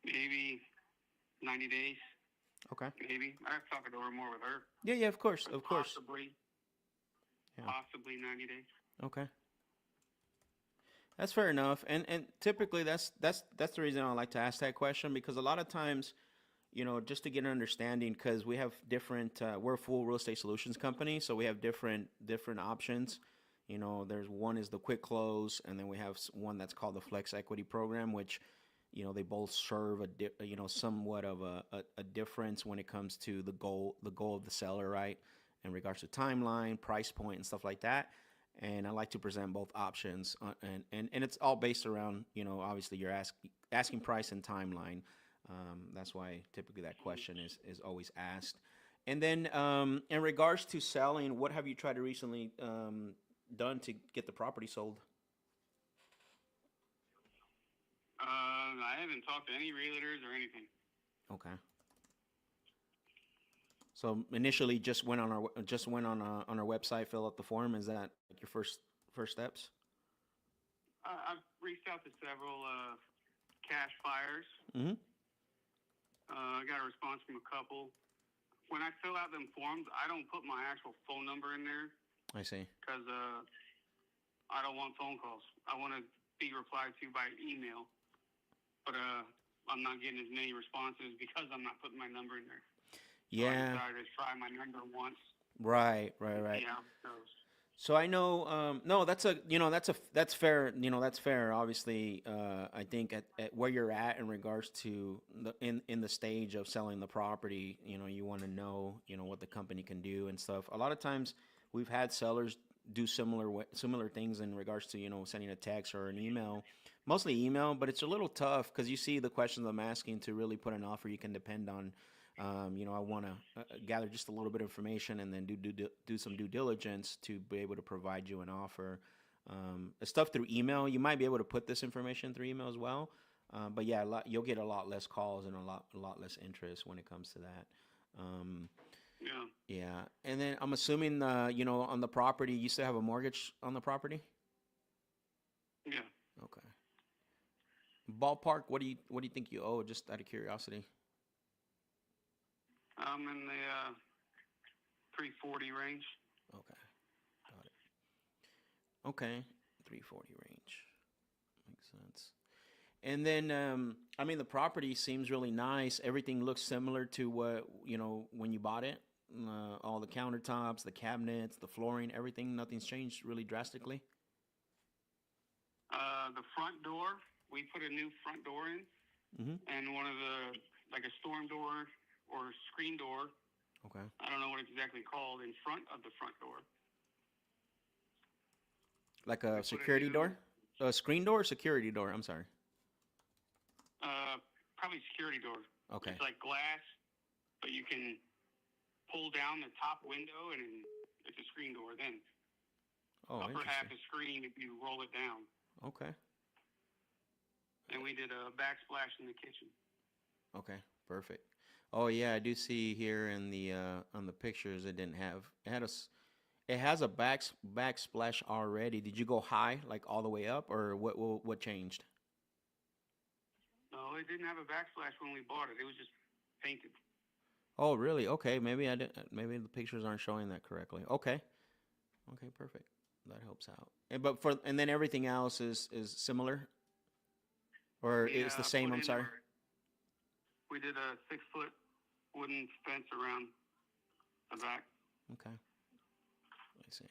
Maybe 90 days. Okay. Maybe. I have to talk it over more with her. Yeah, of course. Possibly. Yeah. Possibly 90 days. Okay. That's fair enough. And typically that's the reason I like to ask that question, because a lot of times, just to get an understanding, because we have different, we're a full real estate solutions company, so we have different options. There's one is the quick close, and then we have one that's called the flex equity program, which, they both serve somewhat of a difference when it comes to the goal of the seller, right? In regards to timeline, price point, and stuff like that. And I like to present both options, and it's all based around, obviously your asking price and timeline. That's why typically that question is always asked. And then in regards to selling, what have you tried to recently done to get the property sold? I haven't talked to any realtors or anything. Okay. So initially, just went on our website, fill out the form. Is that like your first steps? I've reached out to several cash buyers. Mm-hmm. I got a response from a couple. When I fill out them forms, I don't put my actual phone number in there. I see. Because I don't want phone calls. I want to be replied to by email. But I'm not getting as many responses because I'm not putting my number in there. Yeah. So I decided to try my number once. Right. Yeah. So. So I know, no, that's fair. That's fair. Obviously, I think at where you're at in regards to in the stage of selling the property, you want to know, what the company can do and stuff. A lot of times, we've had sellers do similar things in regards to sending a text or an email, mostly email, but it's a little tough because you see the questions I'm asking to really put an offer you can depend on. I want to gather just a little bit of information and then do some due diligence to be able to provide you an offer. Stuff through email, you might be able to put this information through email as well. But yeah, you'll get a lot less calls and a lot less interest when it comes to that. Um, Yeah. yeah, and then I'm assuming, on the property, you still have a mortgage on the property. Yeah. Okay. Ballpark, what do you think you owe? Just out of curiosity. I'm in the 340 range. Okay, got it. Okay, 340 range. Makes sense. And then, I mean, the property seems really nice. Everything looks similar to what, when you bought it. All the countertops, the cabinets, the flooring, everything. Nothing's changed really drastically. The front door, we put a new front door in, Mm-hmm. and one of the, like a storm door or screen door, Okay. I don't know what it's exactly called, in front of the front door. Like We a put a security new, door? A screen door or security door? I'm sorry. probably security door. Okay. It's like glass, but you can pull down the top window, and it's a screen door. Then Oh, upper half interesting. is screen if you roll it down. Okay. And we did a backsplash in the kitchen. Okay. Perfect. Oh yeah, I do see here in the on the pictures it has a backsplash already. Did you go high, like all the way up, or what changed? No, it didn't have a backsplash when we bought it. It was just painted. Oh, really? Okay, maybe I didn't. Maybe the pictures aren't showing that correctly. Okay. Okay, perfect. That helps out. And then everything else is similar, or We is the same? put I'm in sorry. we did a 6-foot wooden fence around the back. Okay, I see.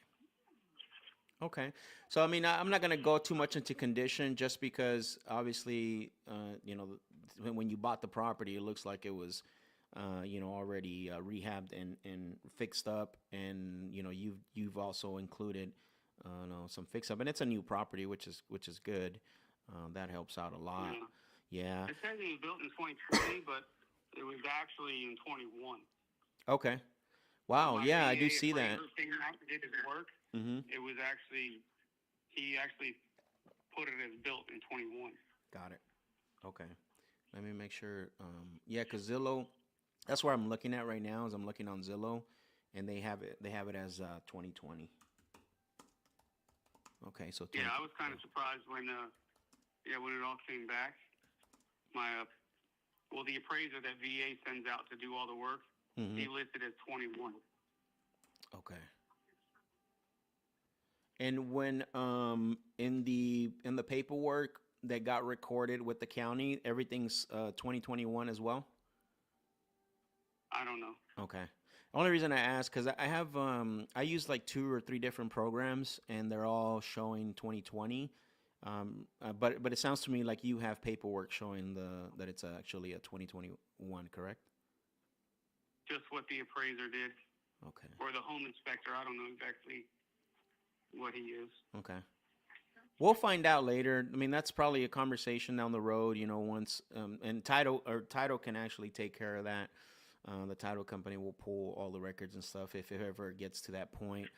Okay, so I mean, I'm not gonna go too much into condition, just because obviously, when you bought the property, it looks like it was, already rehabbed and fixed up, and you've also included, some fix up, and it's a new property, which is good. That helps out a lot. Yeah. Yeah. It says it was built in 2020, but it was actually in 21. Okay. When Wow. my Yeah, I do VA see that. appraiser came out and did his work, Mm-hmm. it was actually, he actually put it as built in 21. Got it. Okay. Let me make sure. Yeah, because Zillow, that's where I'm looking at right now. Is I'm looking on Zillow, and they have it as 2020. Okay, so Yeah, 20. I was kind of surprised when it all came back. My, the appraiser that VA sends out to do all the work, Mm-hmm. he listed as 21. Okay. And when in the paperwork that got recorded with the county, everything's 2021 as well. I don't know. Okay. Only reason I ask, because I have I use like two or three different programs, and they're all showing 2020. But it sounds to me like you have paperwork showing that it's actually a 2021, correct? Just what the appraiser did, Okay. or the home inspector. I don't know exactly what he is. Okay. We'll find out later. I mean, that's probably a conversation down the road, once and title can actually take care of that. The title company will pull all the records and stuff if it ever gets to that point.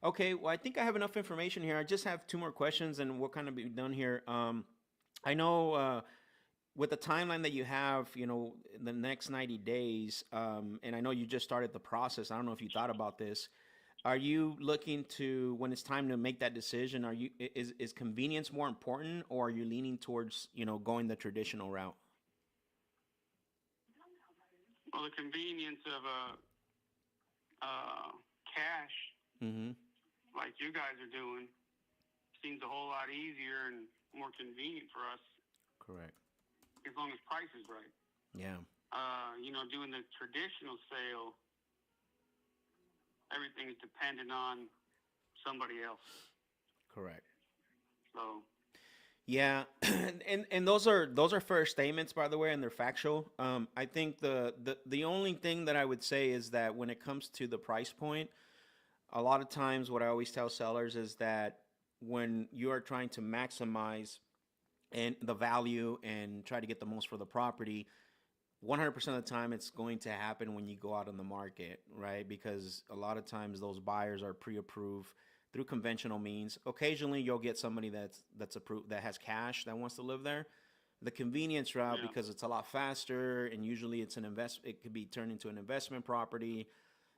Okay, well, I think I have enough information here. I just have two more questions, and we'll kind of be done here. I know with the timeline that you have, the next 90 days, and I know you just started the process. I don't know if you thought about this. Are you looking to, when it's time to make that decision, is convenience more important, or are you leaning towards, going the traditional route? Well, the convenience of cash, Mm-hmm. like you guys are doing, seems a whole lot easier and more convenient for us Correct. as long as price is right. Yeah. Doing the traditional sale, everything is dependent on somebody else. Correct. So Yeah, and those are fair statements, by the way, and they're factual. I think the only thing that I would say is that when it comes to the price point, a lot of times what I always tell sellers is that when you are trying to maximize and the value and try to get the most for the property, 100% of the time it's going to happen when you go out on the market, right? Because a lot of times those buyers are pre-approved through conventional means. Occasionally you'll get somebody that's approved, that has cash, that wants to live there. The convenience route, yeah, because it's a lot faster and usually it's an invest, it could be turned into an investment property.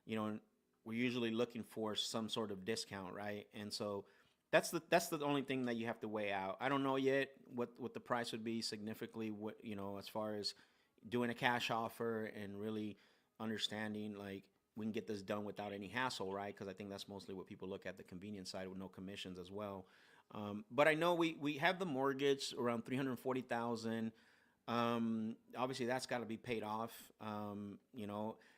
You know, we're usually looking for some sort of discount, right? And so that's the only thing that you have to weigh out. I don't know yet what the price would be significantly, what, as far as doing a cash offer and really understanding like we can get this done without any hassle, right? Because I think that's mostly what people look at, the convenience side with no commissions as well. But I know we have the mortgage around 340,000. Obviously that's got to be paid off.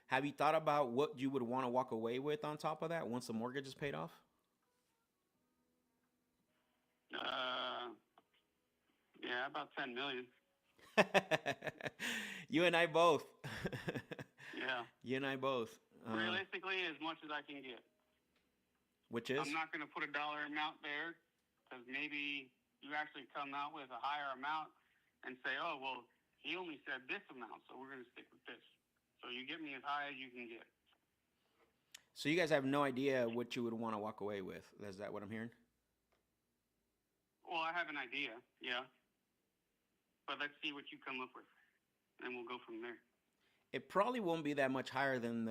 Have you thought about what you would want to walk away with on top of that once the mortgage is paid off? uh, yeah, about 10 million. You and I both. Yeah, You and I both. realistically, as much as I can get. Which is? I'm not going to put a dollar amount there because maybe you actually come out with a higher amount and say, oh, well, he only said this amount, so we're going to stick with this. So you get me as high as you can get. So you guys have no idea what you would want to walk away with. Is that what I'm hearing? Well, I have an idea, yeah. But let's see what you come up with, and we'll go from there. It probably won't be that much higher than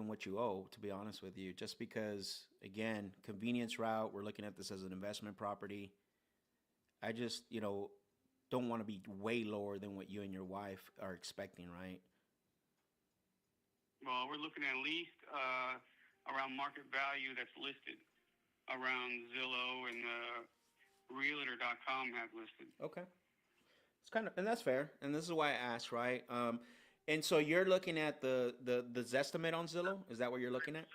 what you owe, to be honest with you. Just because, again, convenience route. We're looking at this as an investment property. I just, don't want to be way lower than what you and your wife are expecting, right? Well, we're looking at least around market value that's listed around Zillow and Realtor.com has listed. Okay. It's kind of, and that's fair. And this is why I asked, right? And so you're looking at the Zestimate on Zillow. Is that what you're looking at?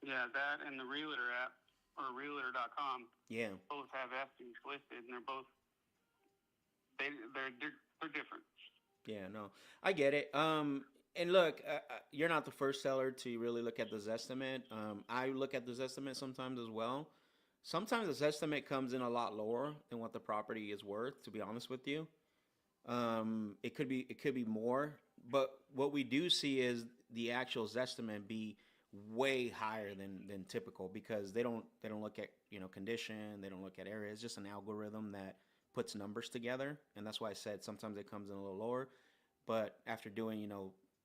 Yeah, that and the Realtor app or Realtor.com Yeah. both have estimates listed, and they're both they're different. Yeah. No, I get it. And look, you're not the first seller to really look at the Zestimate. I look at the Zestimate sometimes as well. Sometimes the Zestimate comes in a lot lower than what the property is worth. To be honest with you. It could be more, but what we do see is the actual estimate be way higher than typical because they don't look at condition, they don't look at area. It's just an algorithm that puts numbers together, and that's why I said sometimes it comes in a little lower, but after doing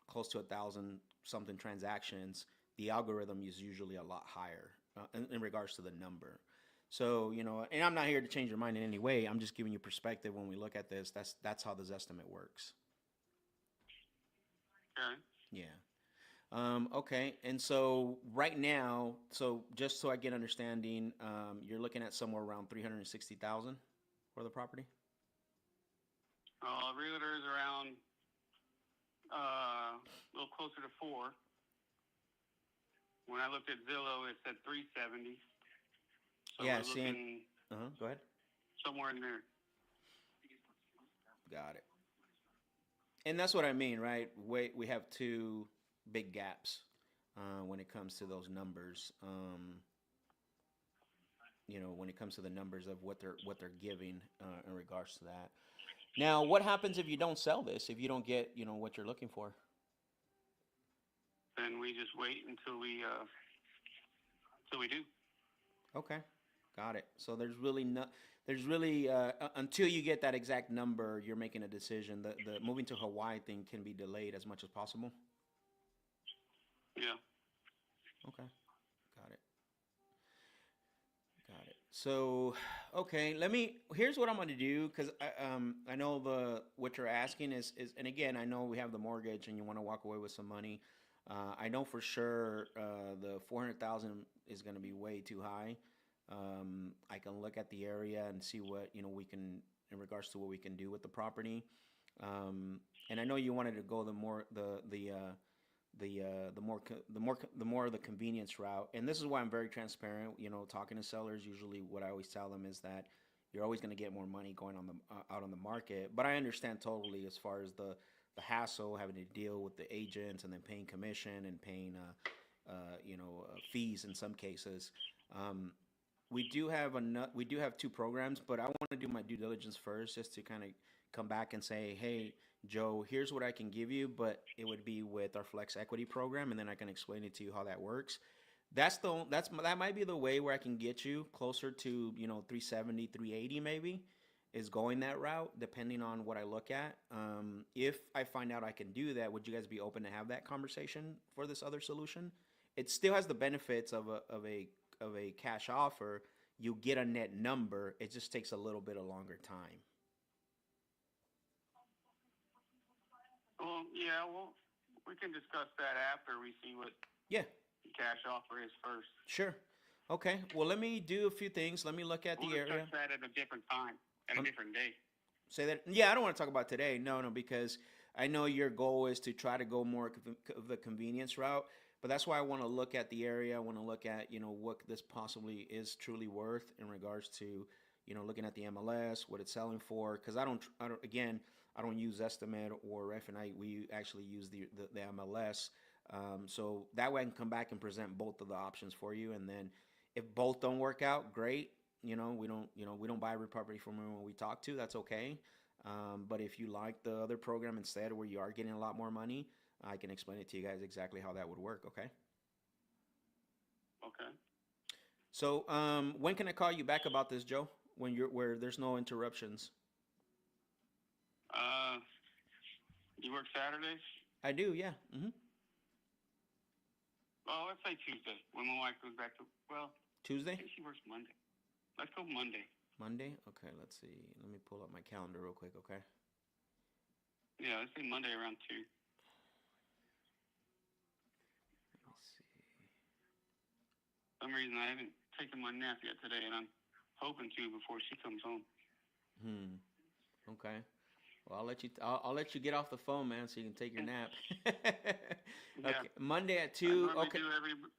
close to 1,000 something transactions, the algorithm is usually a lot higher in regards to the number. So, and I'm not here to change your mind in any way. I'm just giving you perspective when we look at this. That's how this estimate works. Okay. Yeah. Okay. And so right now, so just so I get understanding, you're looking at somewhere around 360,000 for the property. Realtor is around a little closer to 4. When I looked at Zillow, it said 370. So Yeah. we're looking Go ahead. somewhere in there. Got it. And that's what I mean, right? We have two big gaps when it comes to those numbers. When it comes to the numbers of what they're giving in regards to that. Now, what happens if you don't sell this? If you don't get what you're looking for? Then we just wait until we do. Okay, got it. So there's really until you get that exact number, you're making a decision. The moving to Hawaii thing can be delayed as much as possible. Yeah. Okay, got it. Got it. So, okay, here's what I'm going to do because I know what you're asking is, and again, I know we have the mortgage and you want to walk away with some money. I know for sure the 400,000 is going to be way too high. I can look at the area and see what we can in regards to what we can do with the property. And I know you wanted to go the more the convenience route. And this is why I'm very transparent. Talking to sellers, usually what I always tell them is that you're always going to get more money going on the out on the market. But I understand totally as far as the hassle having to deal with the agents and then paying commission and paying fees in some cases. Um, we do have two programs, but I want to do my due diligence first just to kind of come back and say, hey, Joe, here's what I can give you, but it would be with our flex equity program, and then I can explain it to you how that works. That might be the way where I can get you closer to 370, 380 maybe, is going that route depending on what I look at. If I find out I can do that, would you guys be open to have that conversation for this other solution? It still has the benefits of a cash offer. You get a net number. It just takes a little bit of longer time. Well, yeah, well, we can discuss that after we see what Yeah, the cash offer is first. sure. Okay. Well, let me do a few things. Let me look at We'll the area. discuss that at a different time, at a different day. Say that. Yeah, I don't want to talk about today. No, because I know your goal is to try to go more of the convenience route. But that's why I want to look at the area. I want to look at what this possibly is truly worth in regards to looking at the MLS, what it's selling for. Because I don't use estimate or F&I. We actually use the MLS. So that way I can come back and present both of the options for you. And then if both don't work out, great. We don't buy every property from everyone we talk to. That's okay. But if you like the other program instead, where you are getting a lot more money, I can explain it to you guys exactly how that would work. Okay. Okay. So when can I call you back about this, Joe? Where there's no interruptions. You work Saturdays? I do. Yeah. Well, let's say Tuesday, when my wife goes back to, well, I Tuesday. think she works Monday. Let's go Monday. Monday. Okay. Let's see. Let me pull up my calendar real quick. Okay. Yeah, let's say Monday around 2. Let's see. For some reason, I haven't taken my nap yet today, and I'm hoping to before she comes home. Okay. Well, I'll let you get off the phone, man, so you can take your nap. Okay. Yeah. Monday at I 2. normally Okay. do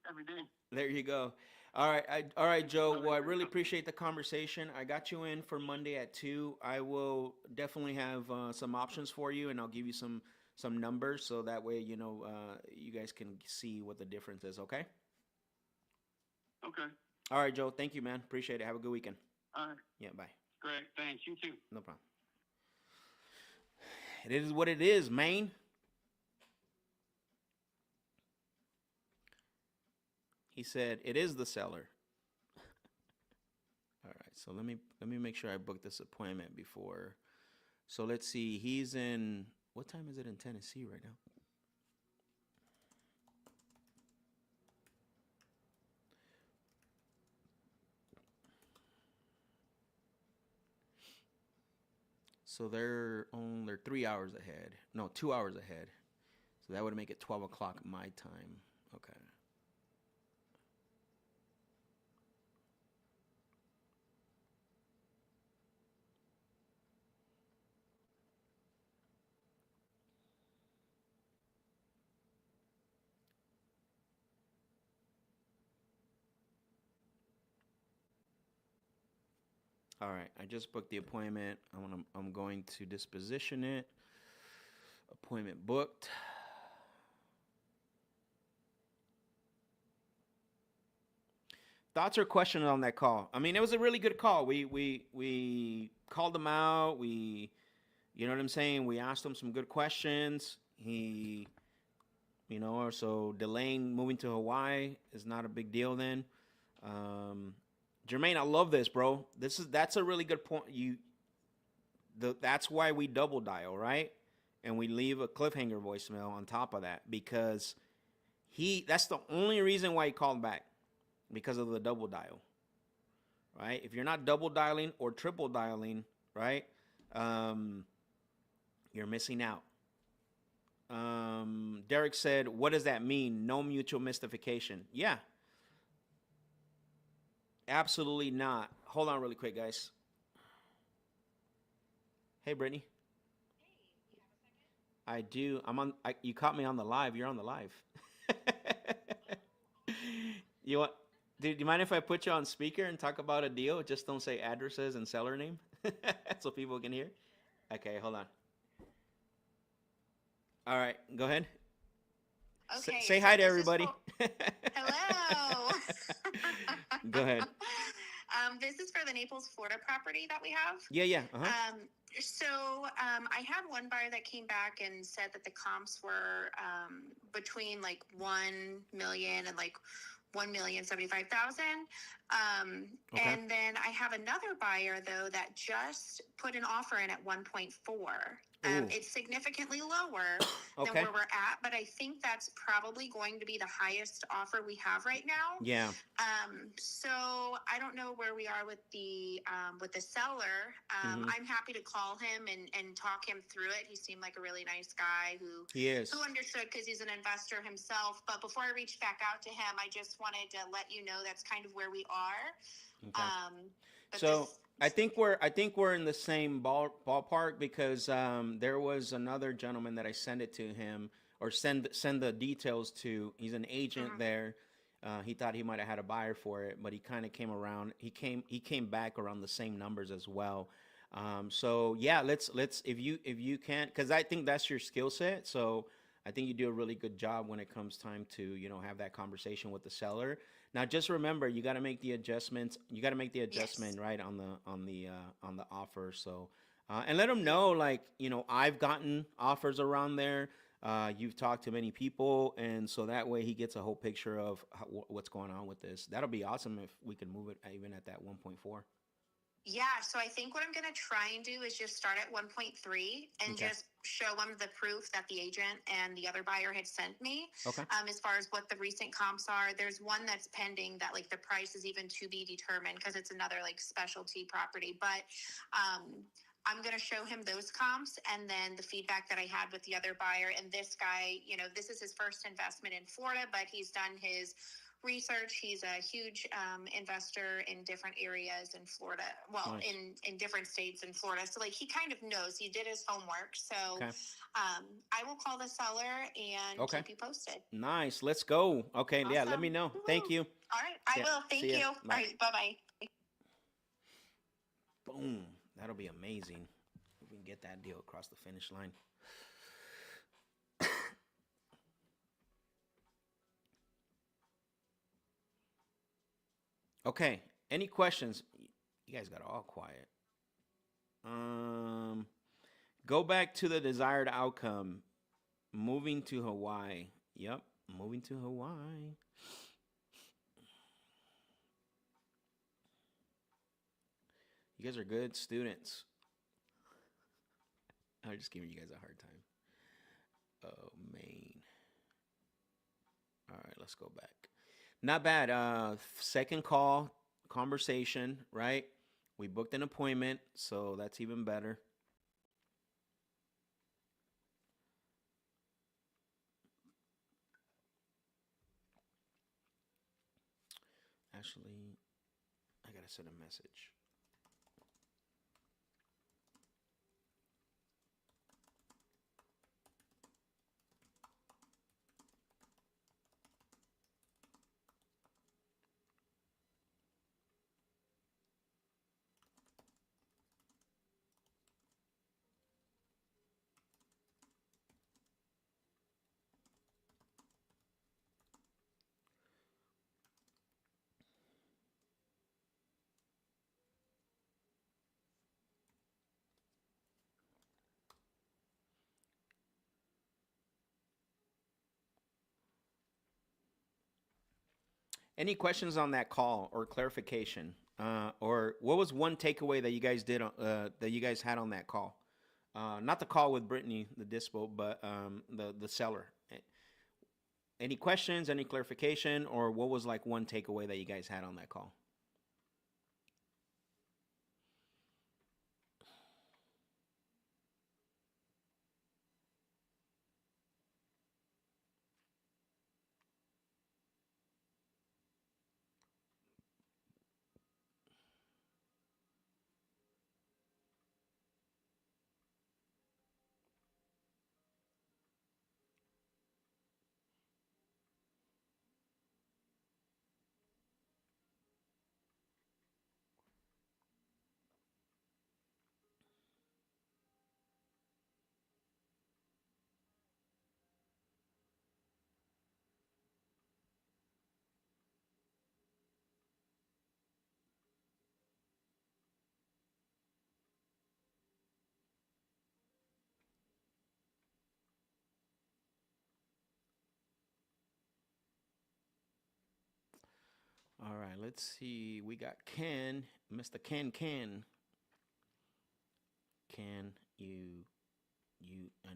every day. There you go. All right. All right, Joe. Well, I really appreciate the conversation. I got you in for Monday at 2. I will definitely have some options for you, and I'll give you some numbers so that way you guys can see what the difference is. Okay. Okay. All right, Joe. Thank you, man. Appreciate it. Have a good weekend. All right. Yeah. Bye. Great. Thanks. You too. No problem. It is what it is, man. He said it is the seller. All right, so let me make sure I book this appointment before. So let's see. He's in, what time is it in Tennessee right now? So they're 3 hours ahead. No, 2 hours ahead. So that would make it 12 o'clock my time. Okay. All right, I just booked the appointment. I'm going to disposition it. Appointment booked. Thoughts or questions on that call? I mean, it was a really good call. We called him out. You know what I'm saying? We asked him some good questions. He, so delaying moving to Hawaii is not a big deal then. Jermaine, I love this, bro. That's a really good point. That's why we double dial, right? And we leave a cliffhanger voicemail on top of that, because that's the only reason why he called back, because of the double dial, right? If you're not double dialing or triple dialing, right, you're missing out. Derek said, what does that mean? No mutual mystification. Yeah. Absolutely not. Hold on really quick, guys. Hey, Brittany. I do. You caught me on the live. You're on the live. You want? Do you mind if I put you on speaker and talk about a deal? Just don't say addresses and seller name, so people can hear. Okay, hold on. All right, go ahead. Okay, Say so hi to this is everybody. for hello. Go ahead. This is for the Naples, Florida property that we have. Yeah, yeah. Uh-huh. I had one buyer that came back and said that the comps were between like 1 million and like 1,075,000. Okay. And then I have another buyer though that just put an offer in at 1.4. Ooh. It's significantly lower than Okay. where we're at, but I think that's probably going to be the highest offer we have right now. Yeah. So I don't know where we are with the seller. I'm happy to call him and talk him through it. He seemed like a really nice guy He is. who understood because he's an investor himself. But before I reached back out to him, I just wanted to let you know that's kind of where we are. Okay. But So I think we're in the same ballpark because there was another gentleman that I sent it to him or send the details to. He's an agent there. He thought he might have had a buyer for it, but he kind of came around. He came back around the same numbers as well. So yeah, let's if you can, because I think that's your skill set. So I think you do a really good job when it comes time to have that conversation with the seller. Now, just remember, you got to make the adjustments. You got to make the adjustment right on the offer. So, and let them know, like I've gotten offers around there. You've talked to many people, and so that way he gets a whole picture of what's going on with this. That'll be awesome if we can move it even at that 1.4. Yeah, so I think what I'm going to try and do is just start at 1.3 and Okay. just show them the proof that the agent and the other buyer had sent me. Okay. As far as what the recent comps are, there's one that's pending that like the price is even to be determined because it's another like specialty property. But I'm going to show him those comps and then the feedback that I had with the other buyer. And this guy, this is his first investment in Florida, but he's done his research. He's a huge investor in different areas in Florida. Well, Nice. in different states in Florida. So like he kind of knows. He did his homework. So Okay. I will call the seller and Okay. keep you posted. Nice. Let's go. Okay. Yeah. Let me Awesome. know. Woo-hoo. Thank you. All right. I Yeah. will. Thank See ya. you. Bye. All right. Bye-bye. Boom. That'll be amazing if we can get that deal across the finish line. Okay. Any questions? You guys got all quiet. Go back to the desired outcome. Moving to Hawaii. Yep. Moving to Hawaii. You guys are good students. I'm just giving you guys a hard time. Oh, Maine. All right, let's go back. Not bad. Second call conversation, right? We booked an appointment, so that's even better. Actually, I gotta send a message. Any questions on that call or clarification? Or what was one takeaway that you guys did that you guys had on that call? Not the call with Brittany, the dispo, but the seller. Any questions? Any clarification? Or what was like one takeaway that you guys had on that call? All right, let's see. We got Ken, Mr. Ken. Ken, I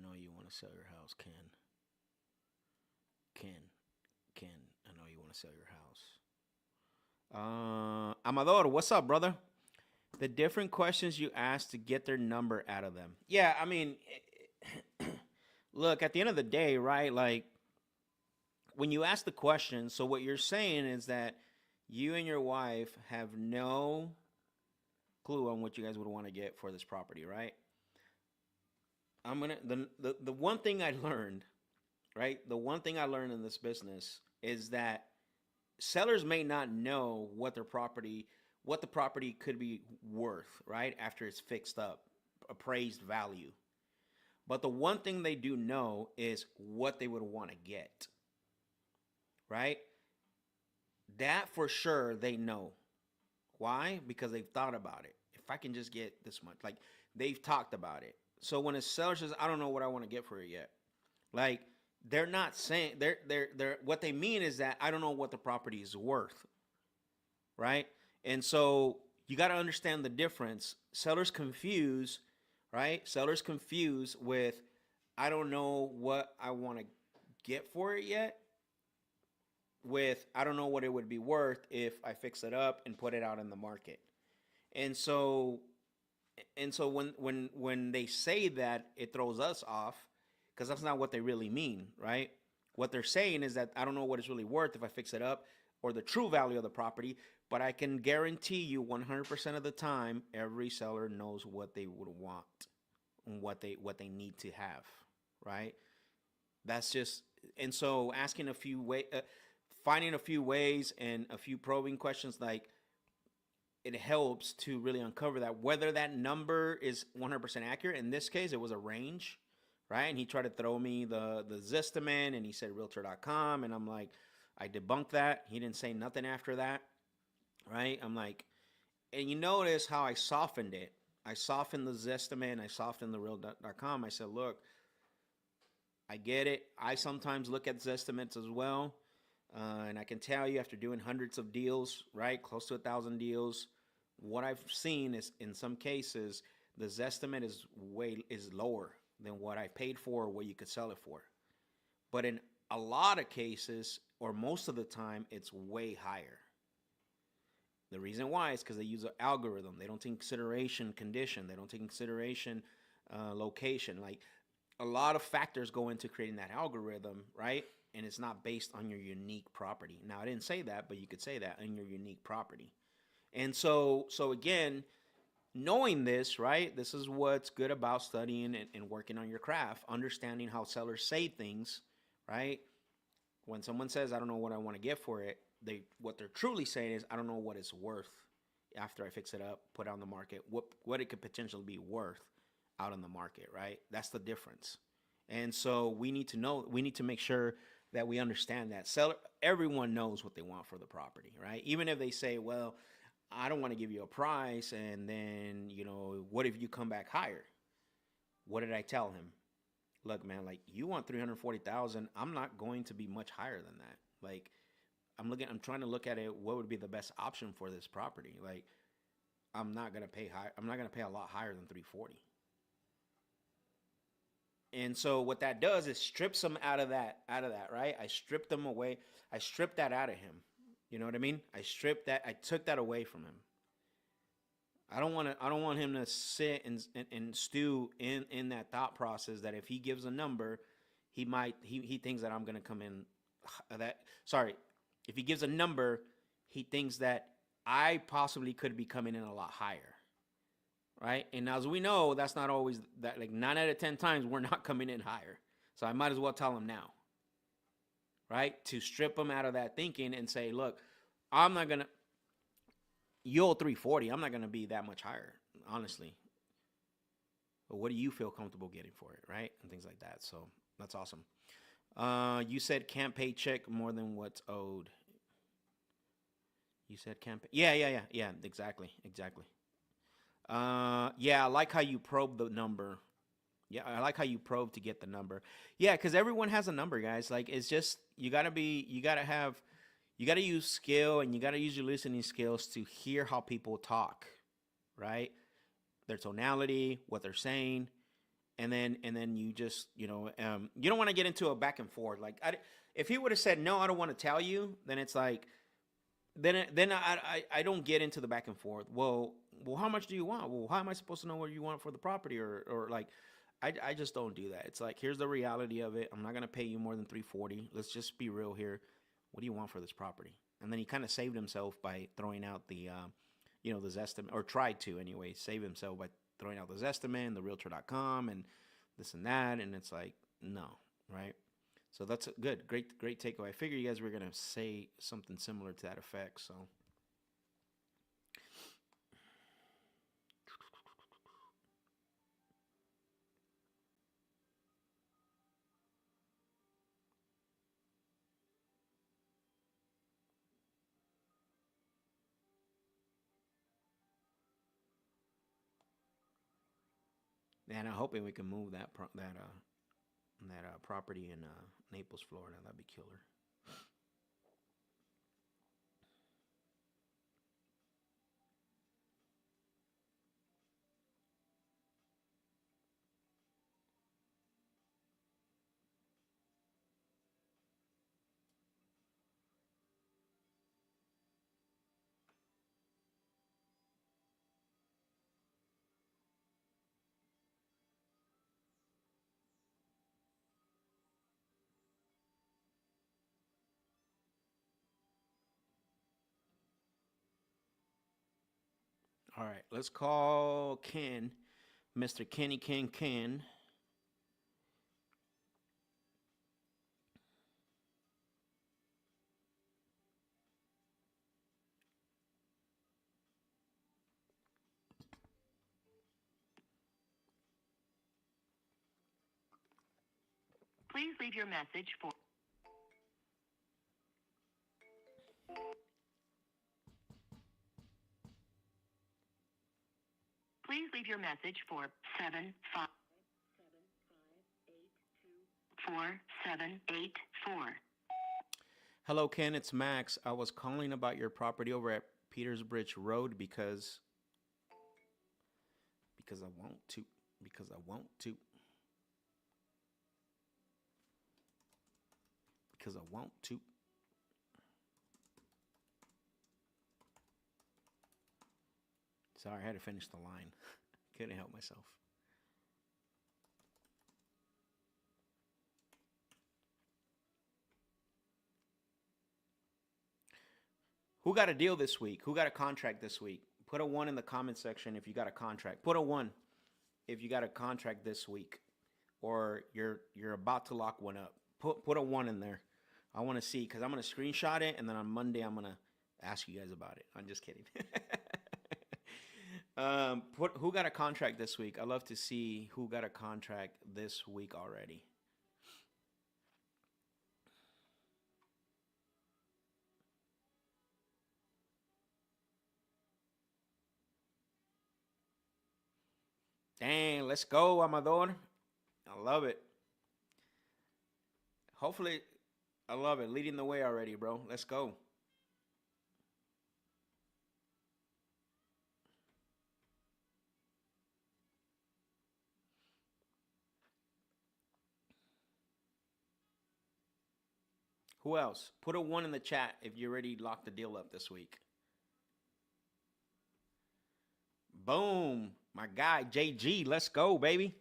know you want to sell your house, Ken. Ken, I know you want to sell your house. Amador, what's up, brother? The different questions you ask to get their number out of them. Yeah, I mean, look, at the end of the day, right? Like, when you ask the question, so what you're saying is that you and your wife have no clue on what you guys would want to get for this property, right? I'm gonna the one thing I learned, right? The one thing I learned in this business is that sellers may not know what the property could be worth, right? After it's fixed up, appraised value. But the one thing they do know is what they would want to get, right? That for sure they know. Why? Because they've thought about it. If I can just get this much, like they've talked about it. So when a seller says, "I don't know what I want to get for it yet," like they're not saying they're what they mean is that I don't know what the property is worth, right? And so you got to understand the difference. Sellers confuse, right? Sellers confuse with I don't know what I want to get for it yet with I don't know what it would be worth if I fix it up and put it out in the market. And so when they say that, it throws us off because that's not what they really mean, right? What they're saying is that I don't know what it's really worth if I fix it up or the true value of the property, but I can guarantee you 100% of the time every seller knows what they would want and what they need to have, right? That's just and so asking finding a few ways and a few probing questions like it helps to really uncover that whether that number is 100% accurate. In this case, it was a range, right? And he tried to throw me the Zestimate and he said realtor.com. And I'm like, I debunked that. He didn't say nothing after that, right? I'm like, and you notice how I softened it. I softened the Zestimate and I softened the real.com. I said, look, I get it. I sometimes look at Zestimates as well. And I can tell you after doing hundreds of deals, right, close to 1,000 deals, what I've seen is in some cases the Zestimate is lower than what I paid for or what you could sell it for. But in a lot of cases, or most of the time, it's way higher. The reason why is because they use an algorithm. They don't take consideration condition. They don't take consideration location. Like a lot of factors go into creating that algorithm, right? And it's not based on your unique property. Now, I didn't say that, but you could say that on your unique property. And so again, knowing this, right, this is what's good about studying and working on your craft, understanding how sellers say things, right? When someone says, I don't know what I want to get for it, what they're truly saying is, I don't know what it's worth after I fix it up, put it on the market, what it could potentially be worth out on the market, right? That's the difference. And so we need to make sure that we understand that everyone knows what they want for the property, right? Even if they say, well, I don't want to give you a price, and then, what if you come back higher? What did I tell him? Look, man, like you want 340,000, I'm not going to be much higher than that. Like I'm trying to look at it, what would be the best option for this property? Like I'm not going to pay a lot higher than 340. And so what that does is strips them out of that, right? I stripped them away. I stripped that out of him. You know what I mean? I took that away from him. I don't want him to sit and stew in that thought process that if he gives a number, he thinks that I'm going to come in if he gives a number, he thinks that I possibly could be coming in a lot higher. Right? And as we know, that's not always that. Like 9 out of 10 times, we're not coming in higher. So I might as well tell him now, right? To strip him out of that thinking and say, look, you'll 340. I'm not going to be that much higher, honestly. But what do you feel comfortable getting for it, right? And things like that. So that's awesome. You said can't pay check more than what's owed. You said can't pay. Yeah, exactly. Yeah, I like how you probe the number. Yeah, I like how you probe to get the number. Yeah, because everyone has a number, guys. Like it's just you gotta you got to use skill and you got to use your listening skills to hear how people talk, right? Their tonality, what they're saying, and then you just you don't want to get into a back and forth. Like if he would have said no, I don't want to tell you, then it's like then I don't get into the back and forth. Well, how much do you want? Well, how am I supposed to know what you want for the property or like I just don't do that. It's like here's the reality of it. I'm not gonna pay you more than 340. Let's just be real here. What do you want for this property? And then he kind of saved himself by throwing out the the Zestimate, or tried to anyway, save himself by throwing out the Zestimate and the Realtor.com and this and that, and it's like no, right? So that's a great takeaway. I figure you guys were gonna say something similar to that effect. So and I'm hoping we can move that property in Naples, Florida. That'd be killer. All right, let's call Ken, Mr. Kenny Ken. Please leave your message for. Please leave your message for 754784. Hello, Ken. It's Max. I was calling about your property over at Petersbridge Road because I want to. Because I want to. Because I want to. Sorry, I had to finish the line. Couldn't help myself. Who got a deal this week? Who got a contract this week? Put a 1 in the comment section if you got a contract. Put a 1 if you got a contract this week, or you're about to lock one up. Put a 1 in there. I want to see, because I'm going to screenshot it, and then on Monday I'm going to ask you guys about it. I'm just kidding. Who got a contract this week? I'd love to see who got a contract this week already. Dang, let's go, Amador. I love it. Hopefully, I love it. Leading the way already, bro. Let's go. Who else? Put a 1 in the chat if you already locked the deal up this week. Boom. My guy, JG. Let's go, baby.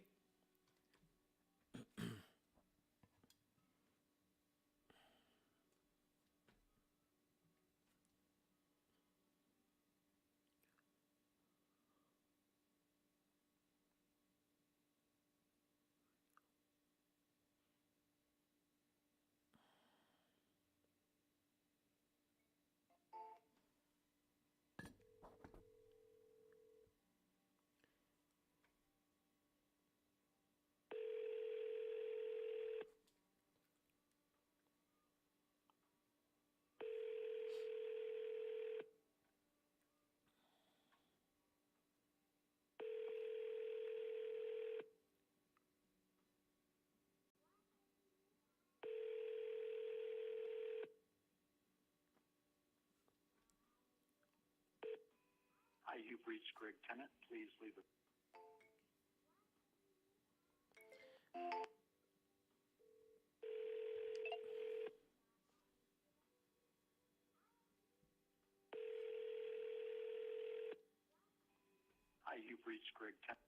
you've reached Greg Tennant. Please leave a... Hi, you've reached Greg Tennant.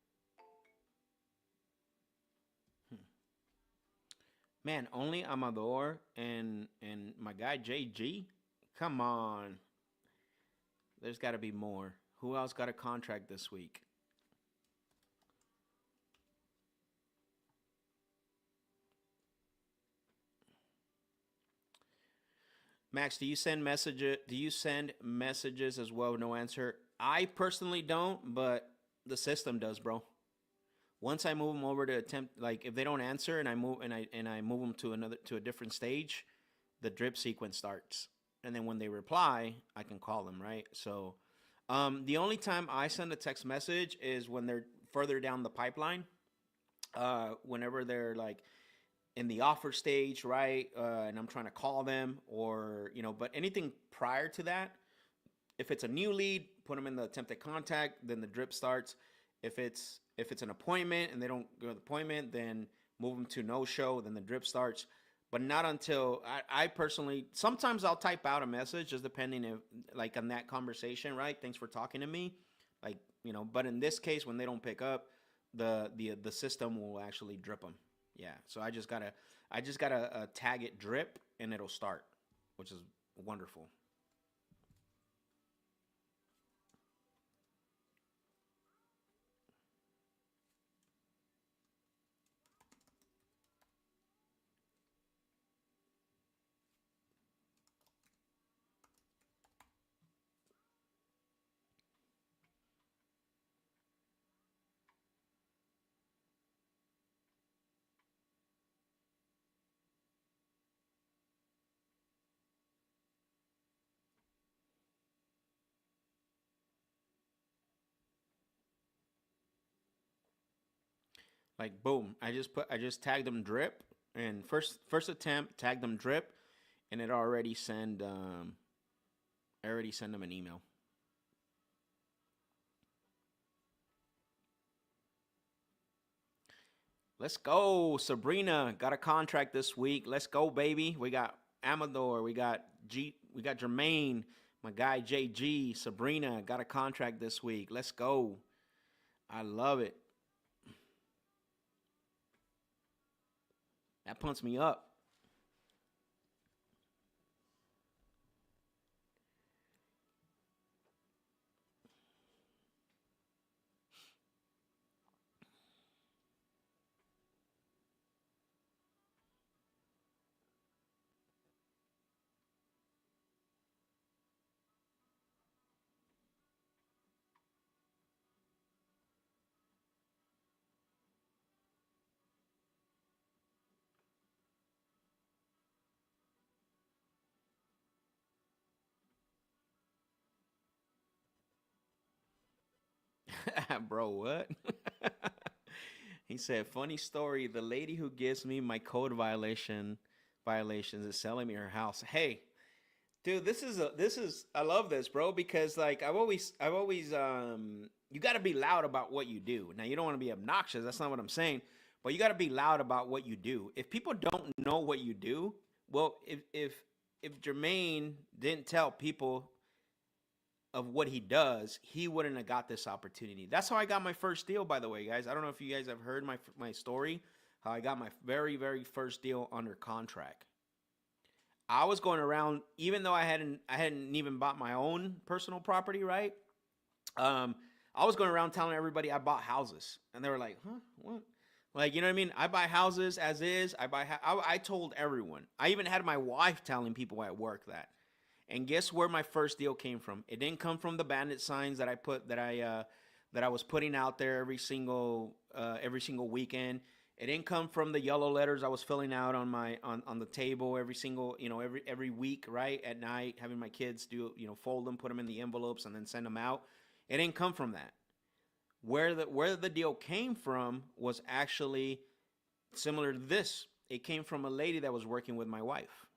Man, only Amador and my guy JG. Come on, there's got to be more. Who else got a contract this week? Max, do you send messages? Do you send messages as well? No answer. I personally don't, but the system does, bro. Once I move them over to attempt, like if they don't answer and I move them to a different stage, the drip sequence starts, and then when they reply, I can call them, right? So, the only time I send a text message is when they're further down the pipeline. Whenever they're like in the offer stage, right? And I'm trying to call them, or but anything prior to that, if it's a new lead, put them in the attempted contact, then the drip starts. If it's an appointment and they don't go to the appointment, then move them to no show, then the drip starts. But not until I personally, sometimes I'll type out a message, just depending if like on that conversation, right? Thanks for talking to me, like But in this case, when they don't pick up, the system will actually drip them. Yeah, so I just gotta tag it drip and it'll start, which is wonderful. Like boom, I just tagged them drip, and first attempt tagged them drip, and it already I already send them an email. Let's go, Sabrina got a contract this week. Let's go, baby. We got Amador, we got Jermaine, my guy JG. Sabrina got a contract this week. Let's go. I love it. That pumps me up. Bro, what? He said, funny story. The lady who gives me my code violations is selling me her house. Hey, dude, this is I love this, bro, because like I've always you got to be loud about what you do. Now, you don't want to be obnoxious. That's not what I'm saying. But you got to be loud about what you do. If people don't know what you do, well, if Jermaine didn't tell people of what he does, he wouldn't have got this opportunity. That's how I got my first deal, by the way, guys. I don't know if you guys have heard my story, how I got my very, very first deal under contract. I was going around, even though I hadn't even bought my own personal property, right? I was going around telling everybody I bought houses, and they were like, "Huh, what?" Like, you know what I mean? I buy houses as is. I told everyone. I even had my wife telling people at work that. And guess where my first deal came from? It didn't come from the bandit signs that I was putting out there every single weekend. It didn't come from the yellow letters I was filling out on the table every single every week, right, at night, having my kids do fold them, put them in the envelopes, and then send them out. It didn't come from that. Where the deal came from was actually similar to this. It came from a lady that was working with my wife.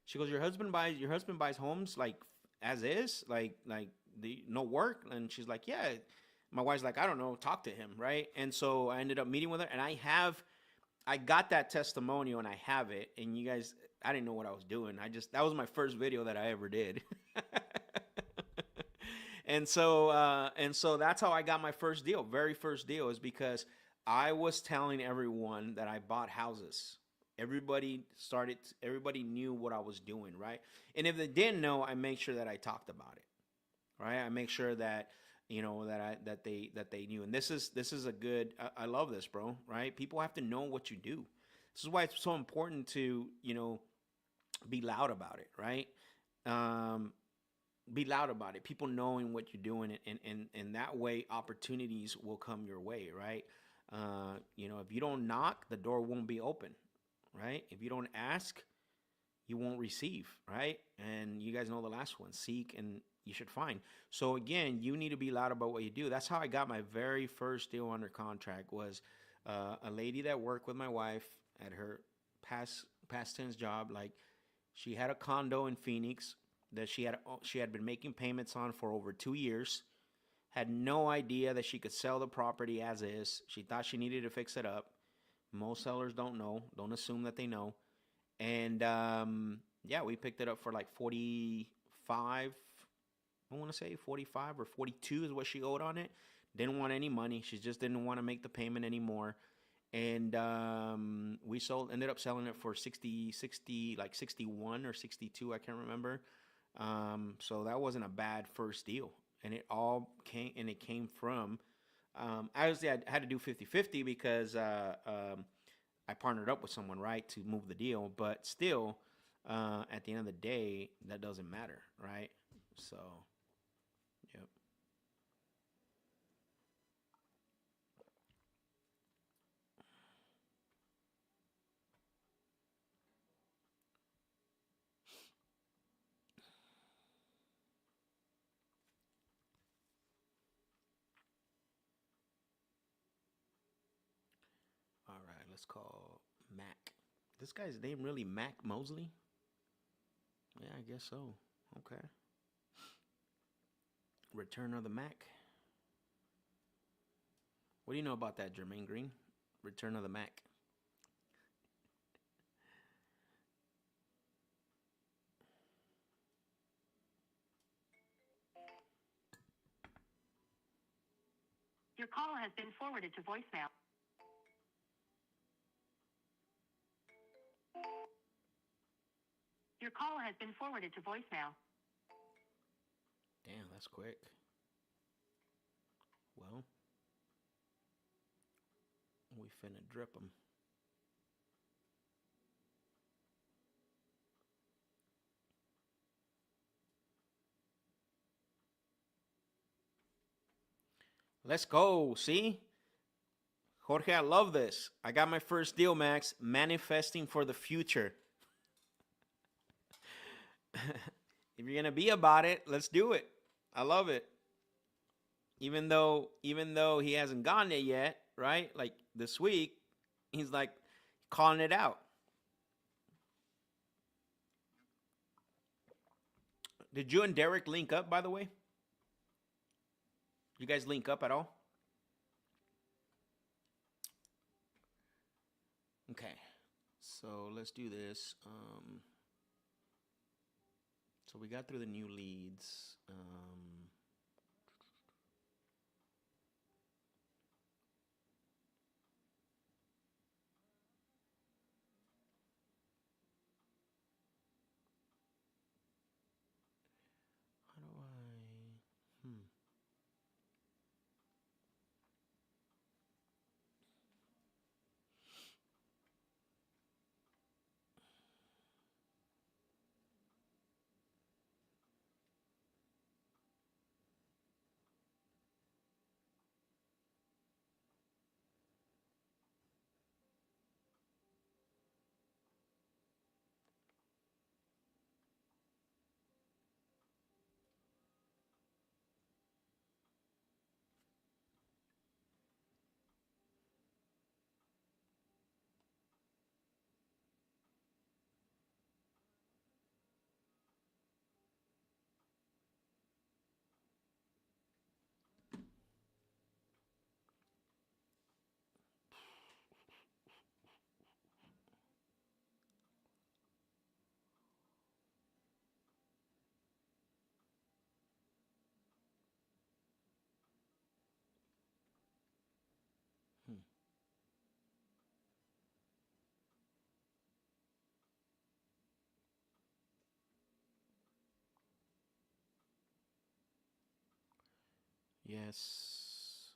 She goes, your husband buys homes like as is, like no work? And she's like, yeah. My wife's like, I don't know, talk to him, right? And so I ended up meeting with her, and I got that testimonial, and I have it. And you guys, I didn't know what I was doing. That was my first video that I ever did. And so that's how I got my first deal. Very first deal is because I was telling everyone that I bought houses. Everybody knew what I was doing, right? And if they didn't know, I make sure that I talked about it, right? I make sure that that they knew. And this is a good. I love this, bro. Right? People have to know what you do. This is why it's so important to be loud about it, right? Um, be loud about it. People knowing what you're doing, and that way opportunities will come your way, right? If you don't knock, the door won't be open, right? If you don't ask, you won't receive, right? And you guys know the last one: seek and you should find. So again, you need to be loud about what you do. That's how I got my very first deal under contract. Was a lady that worked with my wife at her past tense job. Like, she had a condo in Phoenix that she had been making payments on for over 2 years. Had no idea that she could sell the property as is. She thought she needed to fix it up. Most sellers don't know. Don't assume that they know. And yeah, we picked it up for like 45. I want to say 45 or 42 is what she owed on it. Didn't want any money. She just didn't want to make the payment anymore. And we ended up selling it for 60, like 61 or 62. I can't remember. So that wasn't a bad first deal. And it came from, obviously I had to do 50-50 because I partnered up with someone, right, to move the deal. But still, at the end of the day, that doesn't matter, right? So, yep. All right, let's call Mac. This guy's name really Mac Mosley? Yeah, I guess so. Okay. Return of the Mac. What do you know about that, Jermaine Green? Return of the Mac. Your call has been forwarded to voicemail. Your call has been forwarded to voicemail. Damn, that's quick. Well, we finna drip him. Let's go. See? Jorge, I love this. I got my first deal, Max. Manifesting for the future. If you're gonna be about it, let's do it. I love it. Even though he hasn't gotten it yet, right? Like this week, he's like calling it out. Did you and Derek link up, by the way? You guys link up at all? Okay. So let's do this. So we got through the new leads. How do I? Yes.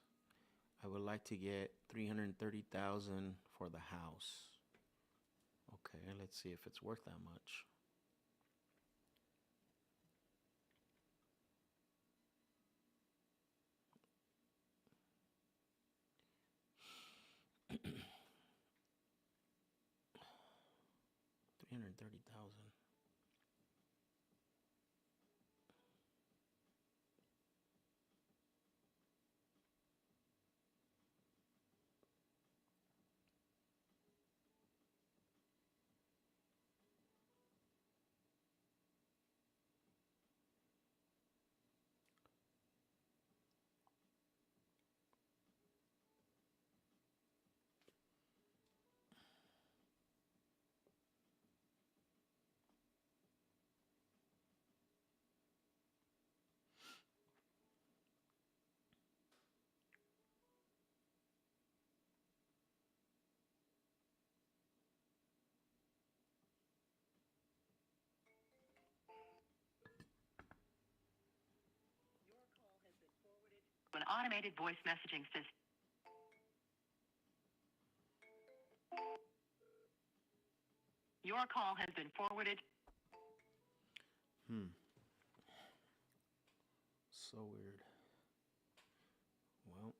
I would like to get 330,000 for the house. Okay, let's see if it's worth that much. $330,000. An automated voice messaging system. Your call has been forwarded. So weird. Well,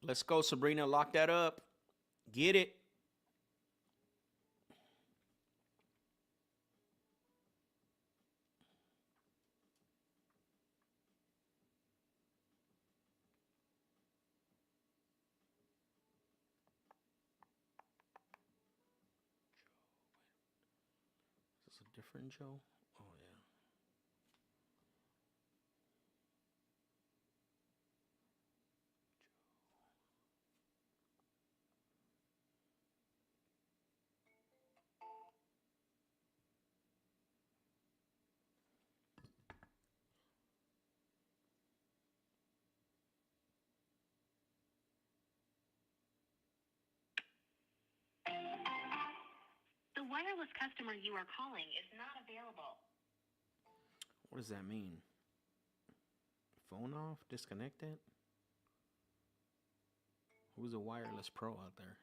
let's go, Sabrina. Lock that up. Get it. Is this a different Joe? Oh, yeah. The wireless customer you are calling is not available. What does that mean? Phone off? Disconnected? Who's a wireless pro out there?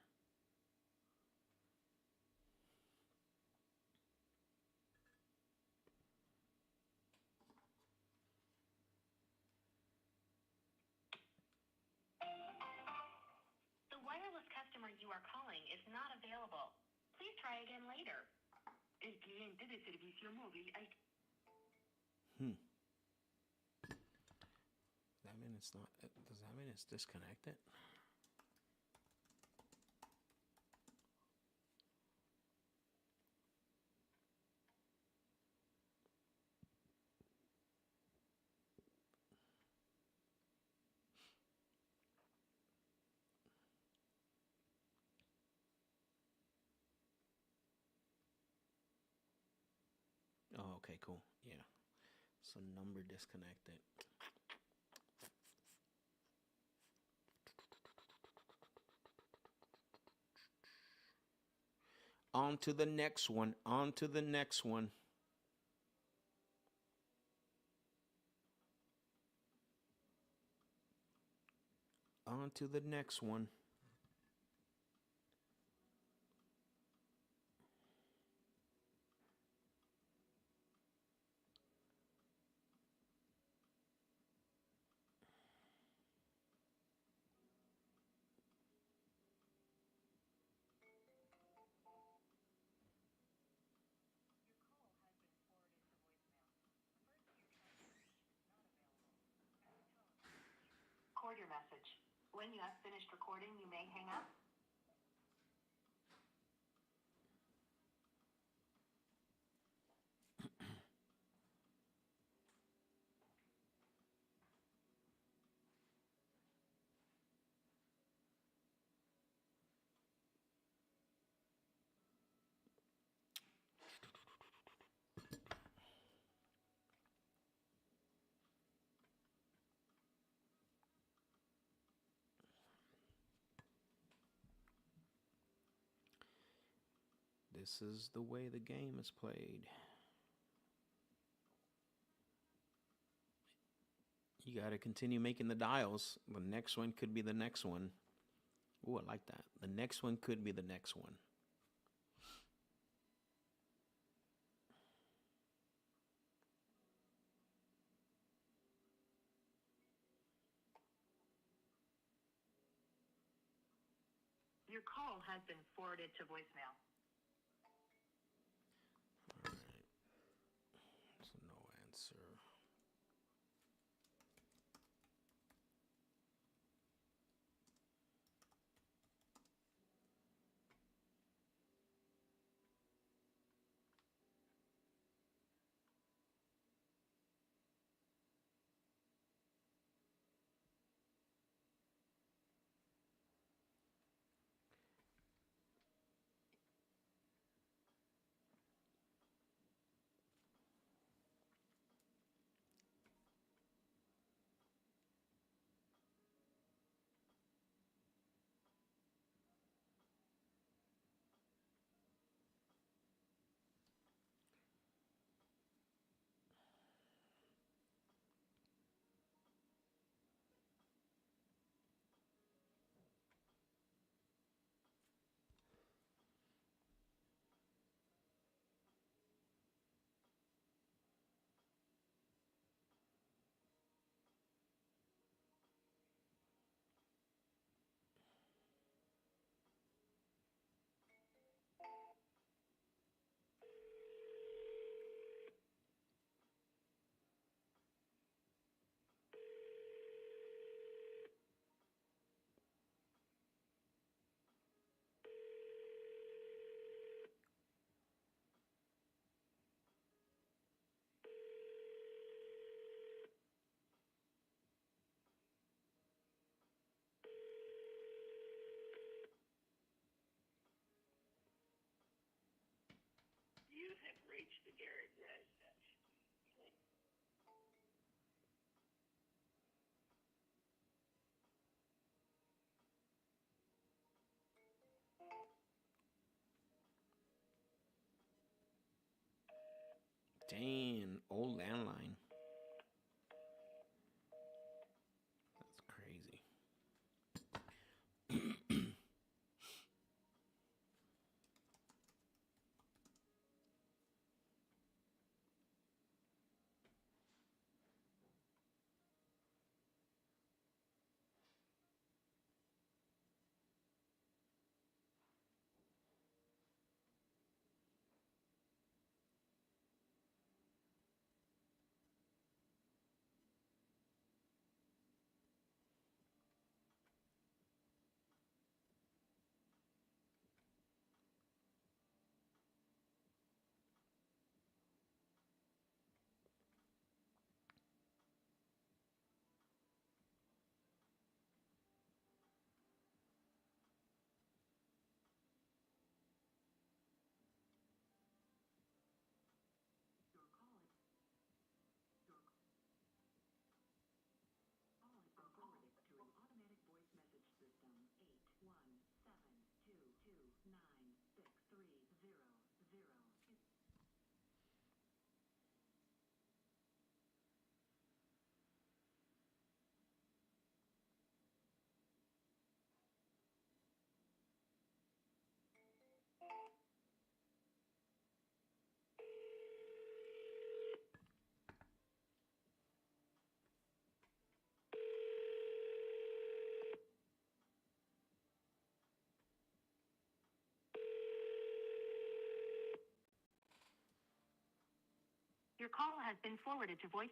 The wireless customer you are calling is not available. Please try again later. El cliente de servicio móvil al That mean it's not. Does that mean it's disconnected? Oh, okay, cool. Yeah. So number disconnected. On to the next one. On to the next one. On to the next one. record your message. When you have finished recording, you may hang up. This is the way the game is played. You got to continue making the dials. The next one could be the next one. Ooh, I like that. The next one could be the next one. Your call has been forwarded to voicemail. All right. So no answer. You have reached the Garrett residence. Dang, old landline. That's crazy. Your call has been forwarded to voice.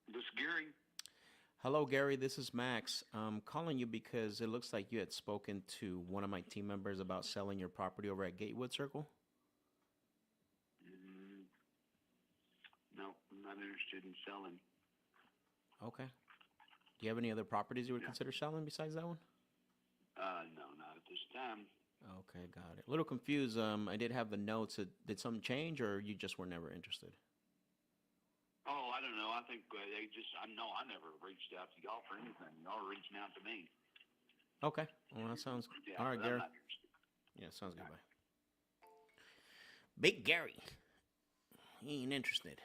This is Gary. Hello, Gary. This is Max. I'm calling you because it looks like you had spoken to one of my team members about selling your property over at Gatewood Circle. No, I'm not interested in selling. Okay. Do you have any other properties you would consider selling besides that one? No, not at this time. Okay, got it. A little confused. I did have the notes. Did something change, or you just were never interested? Oh, I don't know. I think they just. I know I never reached out to y'all for anything. Y'all are reaching out to me. Okay. Well, that sounds Yeah, all right, but I'm Gary. not interested. Yeah, sounds good. Bye. Big Gary. He ain't interested.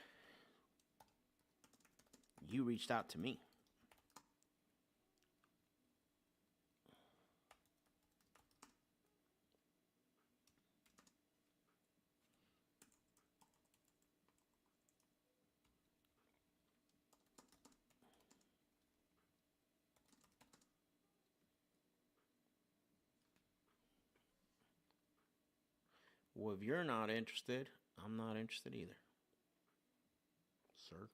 You reached out to me. Well, if you're not interested, I'm not interested either, sir.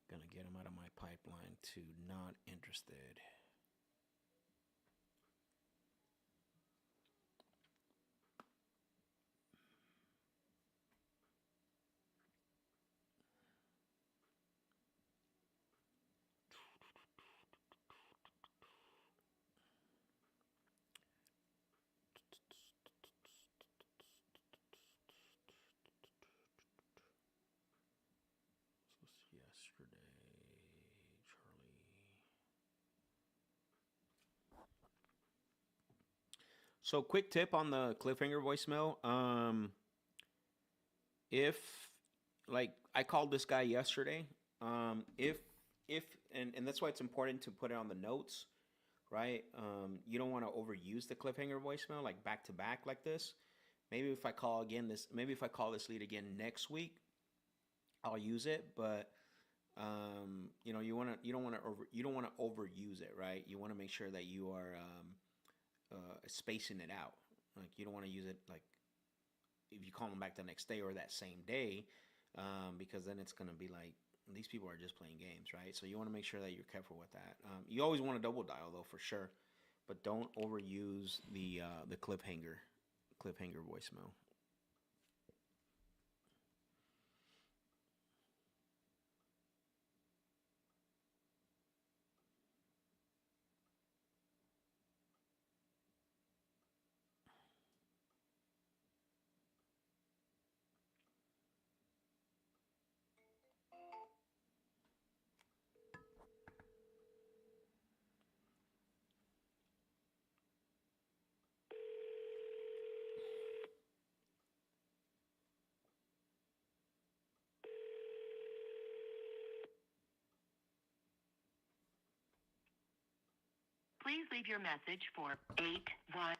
Gonna get him out of my pipeline to not interested. This was yesterday, Charlie. So, quick tip on the cliffhanger voicemail. If like I called this guy yesterday, if and that's why it's important to put it on the notes, right? You don't want to overuse the cliffhanger voicemail like back to back like this. Maybe if I call this lead again next week, I'll use it. But you don't want to overuse it, right? You want to make sure that you are spacing it out. Like you don't want to use it like if you call them back the next day or that same day, because then it's gonna be like these people are just playing games, right? So you want to make sure that you're careful with that. You always want to double dial though, for sure, but don't overuse the cliffhanger voicemail. Please leave your message for 81.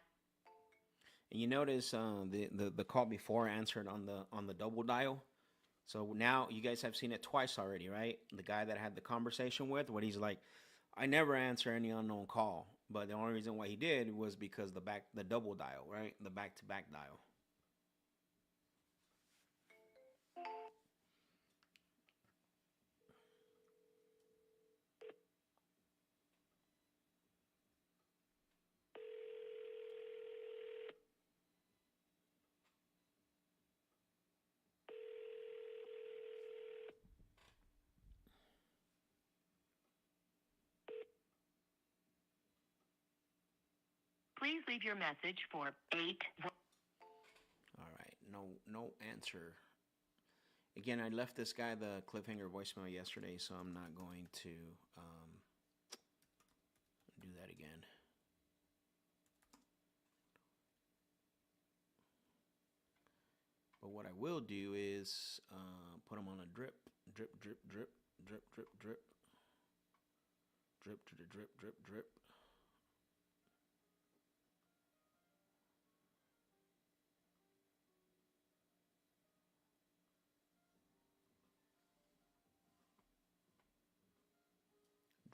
And you notice the call before answered on the double dial. So now you guys have seen it twice already, right? The guy that I had the conversation with, what he's like, I never answer any unknown call, but the only reason why he did was because the double dial, right? The back to back dial. Please leave your message for 81. All right, no answer. Again, I left this guy the cliffhanger voicemail yesterday, so I'm not going to do that again. But what I will do is put him on a drip, drip, drip, drip, drip, drip, drip, drip to the drip, drip, drip.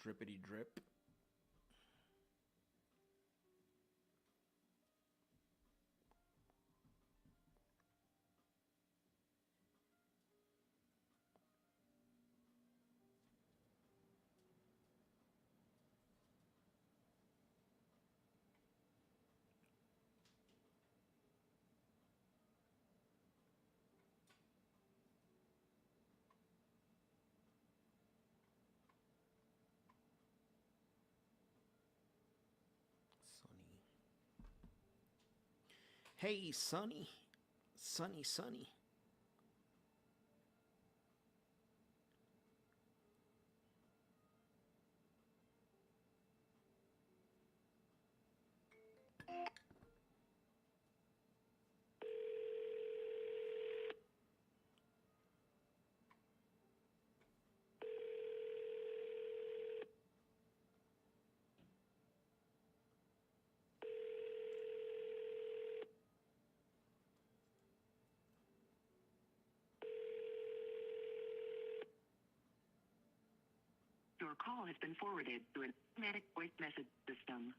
Drippity drip. Hey, Sonny. Sonny. Your call has been forwarded to an automatic voice message system.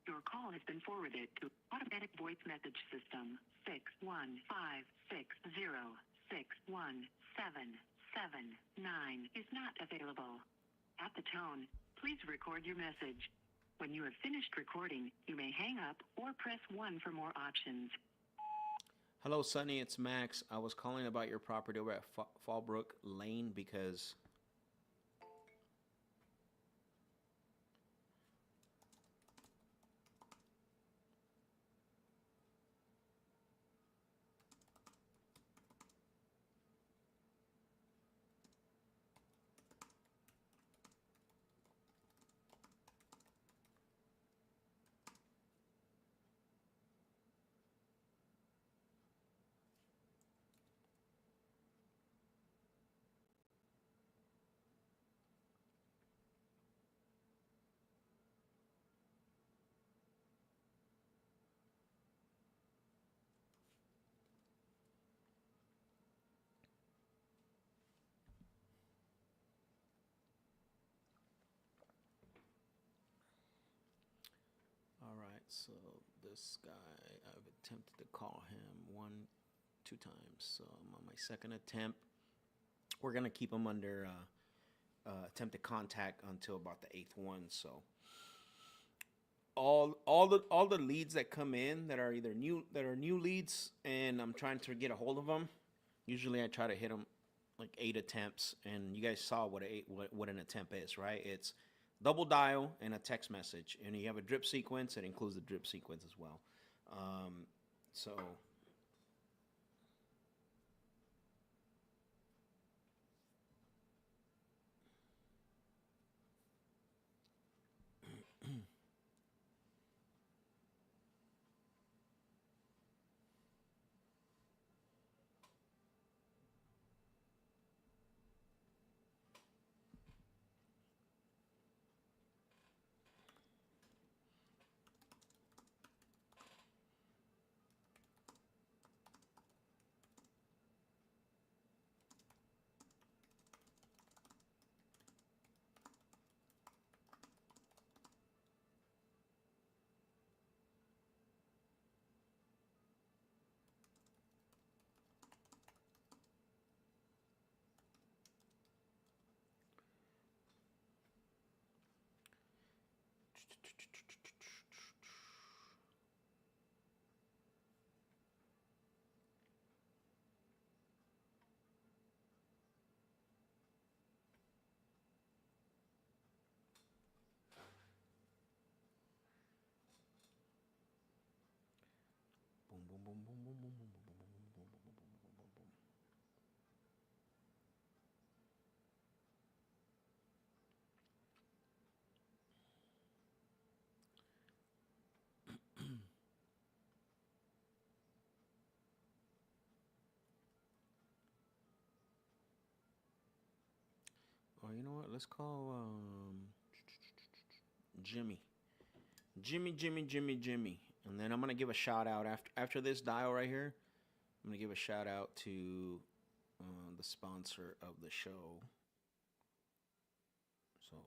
Your call has been forwarded to automatic voice message system. 61560617779 is not available. At the tone, please record your message. When you have finished recording, you may hang up or press 1 for more options. Hello, Sonny. It's Max. I was calling about your property over at Fallbrook Lane because all right, so this guy, I've attempted to call him 2 times. So I'm on my second attempt. We're gonna keep him under attempted contact until about the 8th one. So all the leads that come in that are either new leads, and I'm trying to get a hold of them. Usually I try to hit them like 8 attempts, and you guys saw what an attempt is, right? It's double dial and a text message, and you have a drip sequence. It includes the drip sequence as well. So boom, boom, boom, boom, boom, boom, boom, boom, boom, boom, boom, boom, boom, boom, boom, boom. Oh, you know what? Let's call Jimmy. Jimmy. And then I'm gonna give a shout out after this dial right here. I'm gonna give a shout out to the sponsor of the show. So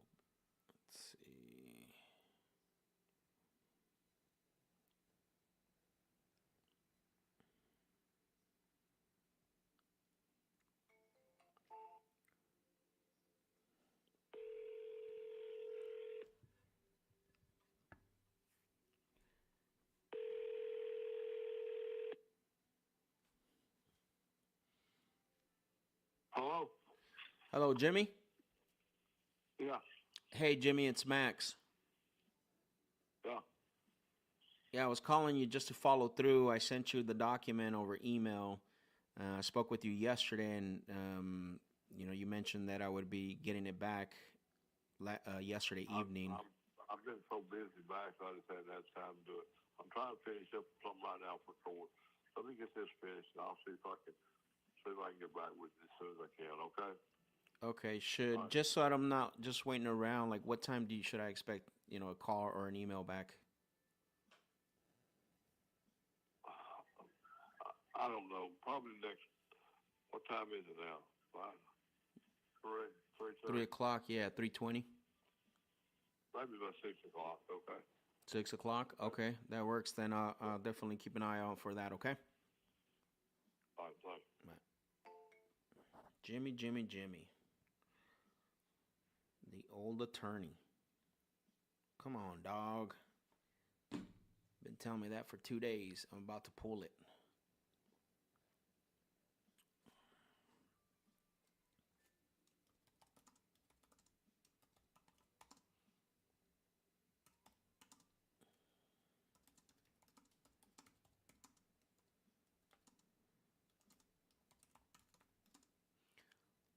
Hello? Hello, Jimmy. Yeah, Hey, Jimmy, it's Max. yeah. Yeah, I was calling you just to follow through. I sent you the document over email. I spoke with you yesterday, and you mentioned that I would be getting it back yesterday evening. I've been so busy back, so I just hadn't had time to do it. I'm trying to finish up something right now for court. Let me get this finished, and I'll see if I can get back with you as soon as I can. Okay? Okay, All right. just so that I'm not just waiting around. Like, what time should I expect? A call or an email back? I don't know. Probably next. What time is it now? 5, 3, 3:30. 3 o'clock. Yeah, 3:20. Maybe about 6 o'clock. Okay. 6 o'clock. Okay, that works. Then I'll definitely keep an eye out for that. Okay. All right. Thanks. Right. Jimmy, Jimmy, Jimmy, the old attorney. Come on, dog. Been telling me that for 2 days. I'm about to pull it.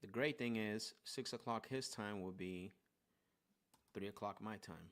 The great thing is, 6 o'clock his time will be 3 o'clock my time.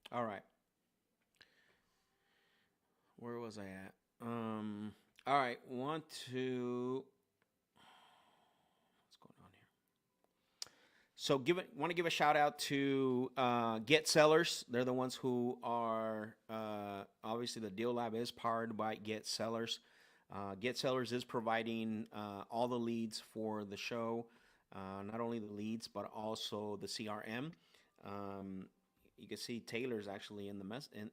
All right. Where was I at? All right. What's going on here? So want to give a shout out to Get Sellers. They're the ones who are obviously the Deal Lab is powered by Get Sellers. Get Sellers is providing all the leads for the show, not only the leads but also the CRM. You can see Taylor's actually in the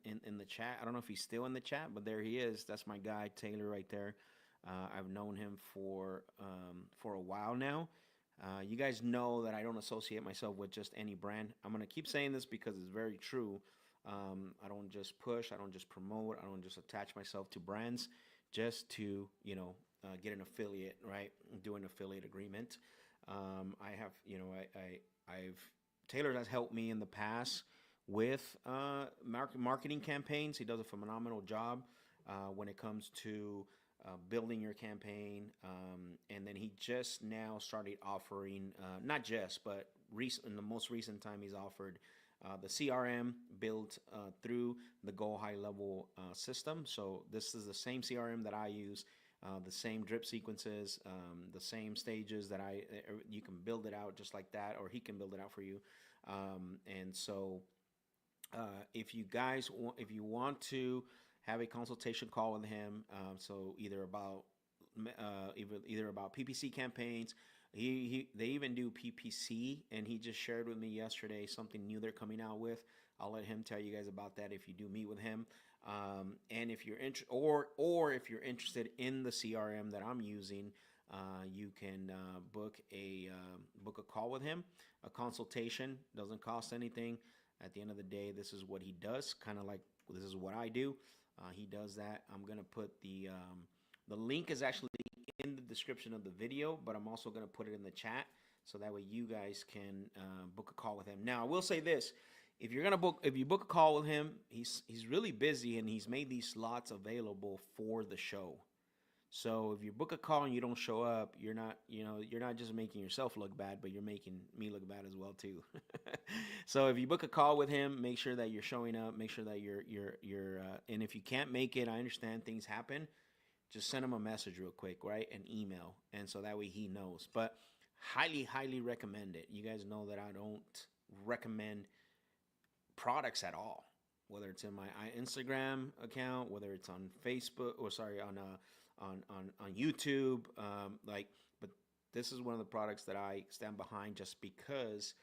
in the chat. I don't know if he's still in the chat, but there he is. That's my guy Taylor right there. I've known him for a while now. You guys know that I don't associate myself with just any brand. I'm gonna keep saying this because it's very true. I don't just push. I don't just promote. I don't just attach myself to brands just to get an affiliate, right? Do an affiliate agreement. I have I've Taylor has helped me in the past with marketing campaigns. He does a phenomenal job when it comes to building your campaign. And then he just now started offering, not just, but in the most recent time, he's offered the CRM built through the Go High Level system. So this is the same CRM that I use. The same drip sequences, the same stages that you can build it out just like that, or he can build it out for you. And so if you guys if you want to have a consultation call with him, so either about PPC campaigns, they even do PPC, and he just shared with me yesterday something new they're coming out with. I'll let him tell you guys about that if you do meet with him. And if you're or if you're interested in the CRM that I'm using, you can book a call with him. A consultation doesn't cost anything. At the end of the day, this is what he does. Kind of like this is what I do. He does that. I'm gonna put the link is actually in the description of the video, but I'm also gonna put it in the chat so that way you guys can book a call with him. Now, I will say this: if you book a call with him, he's really busy and he's made these slots available for the show. So if you book a call and you don't show up, you're not just making yourself look bad, but you're making me look bad as well too. So if you book a call with him, make sure that you're showing up. Make sure that and if you can't make it, I understand things happen. Just send him a message real quick, right? An email, and so that way he knows. But highly recommend it. You guys know that I don't recommend products at all, whether it's in my Instagram account, whether it's on Facebook, or sorry, on YouTube. But this is one of the products that I stand behind, just because,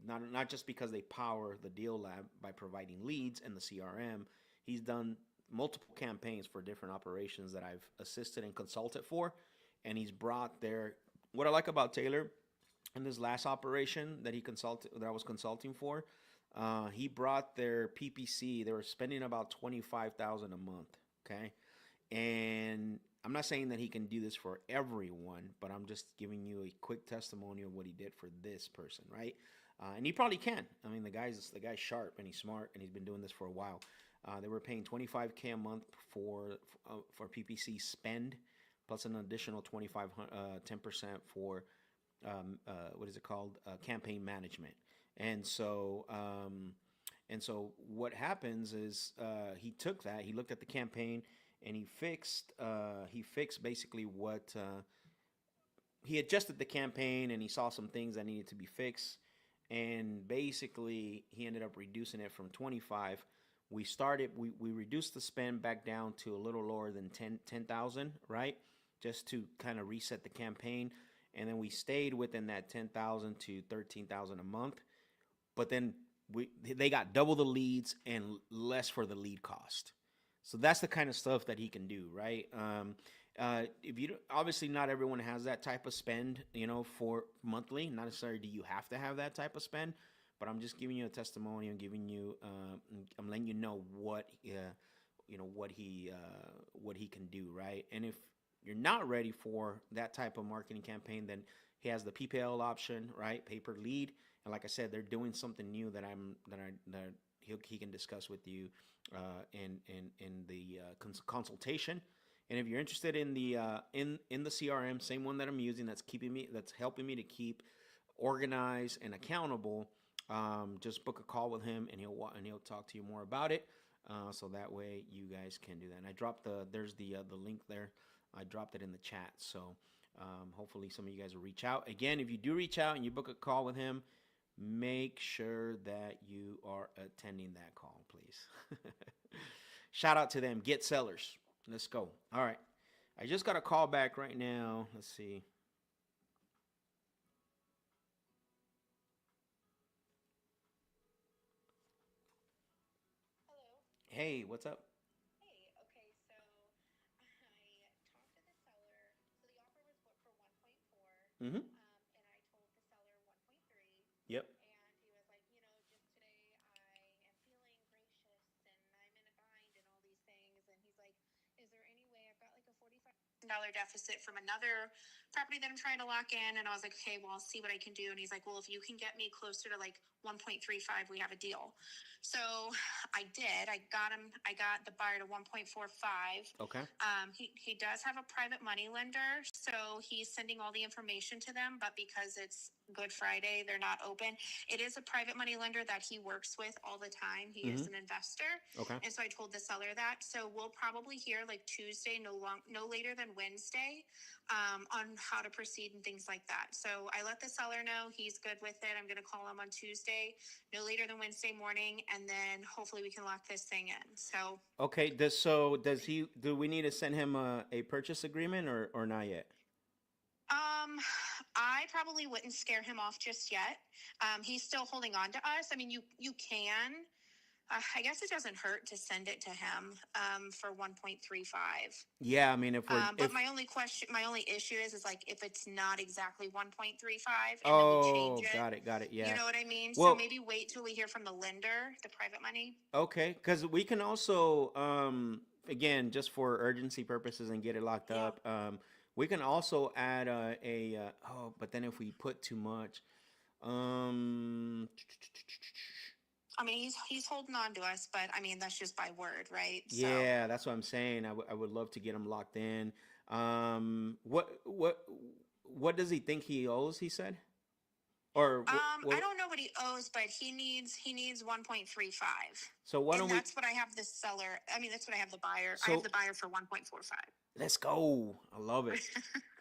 not just because they power the Deal Lab by providing leads and the CRM. He's done multiple campaigns for different operations that I've assisted and consulted for, and he's brought their. What I like about Taylor, in this last operation that I was consulting for, he brought their PPC. They were spending about $25,000 a month. Okay, and I'm not saying that he can do this for everyone, but I'm just giving you a quick testimony of what he did for this person, right? And he probably can. I mean, the guy's sharp and he's smart and he's been doing this for a while. They were paying $25K a month for PPC spend, plus an additional 10% for what is it called? Campaign management. And so what happens is he took that, he looked at the campaign, and he fixed basically what he adjusted the campaign, and he saw some things that needed to be fixed, and basically he ended up reducing it from 25. We reduced the spend back down to a little lower than 10,000, right? Just to kind of reset the campaign. And then we stayed within that 10,000 to 13,000 a month. But then they got double the leads and less for the lead cost. So that's the kind of stuff that he can do, right? If you obviously not everyone has that type of spend, for monthly. Not necessarily do you have to have that type of spend, but I'm just giving you a testimony. I'm I'm letting you know what what he can do, right? And if you're not ready for that type of marketing campaign, then he has the PPL option, right? Pay per lead. And like I said, they're doing something new that he can discuss with you in the consultation. And if you're interested in the CRM, same one that I'm using, that's helping me to keep organized and accountable, just book a call with him, and he'll talk to you more about it. So that way you guys can do that. And I dropped there's the link there. I dropped it in the chat. So hopefully some of you guys will reach out. Again, if you do reach out and you book a call with him, make sure that you are attending that call, please. Shout out to them. Get sellers. Let's go. All right. I just got a call back right now. Let's see. Hello. Hey, what's up? Hey, okay, so I talked to the seller. So the offer was put for 1.4. Mm-hmm. And I told the seller 1.3. Yep. And he was like, just today I am feeling gracious and I'm in a bind and all these things. And he's like, is there any way I've got like a $45,000 deficit from another property that I'm trying to lock in? And I was like, okay, well, I'll see what I can do. And he's like, well, if you can get me closer to like 1.35, we have a deal. So I did. I got the buyer to 1.45. Okay. He does have a private money lender, so he's sending all the information to them, but because it's Good Friday, they're not open. It is a private money lender that he works with all the time. He is an investor. Okay. And so I told the seller that. So we'll probably hear like Tuesday, no later than Wednesday, on how to proceed and things like that. So I let the seller know he's good with it. I'm going to call him on Tuesday, no later than Wednesday morning, and then hopefully we can lock this thing in. So Okay. Do we need to send him a purchase agreement or not yet? I probably wouldn't scare him off just yet. He's still holding on to us. I mean, you can. I guess it doesn't hurt to send it to him for 1.35. Yeah, I mean, But my only issue is like if it's not exactly 1.35 and then oh, we change it. got it. Yeah. You know what I mean? Well, So maybe wait till we hear from the lender, the private money. okay, because we can also, again, just for urgency purposes and get it locked Yeah. up, we can also add but then if we put too much, I mean, he's holding on to us, but I mean, that's just by word, right? So, Yeah, that's what I'm saying. I would love to get him locked in. What does he think he owes? He said, or I what? don't know what he owes, but he needs 1.35, So why and don't we? that's what I have the seller. I mean, that's what I have the buyer. I have So the buyer for 1.45. let's go. I love it.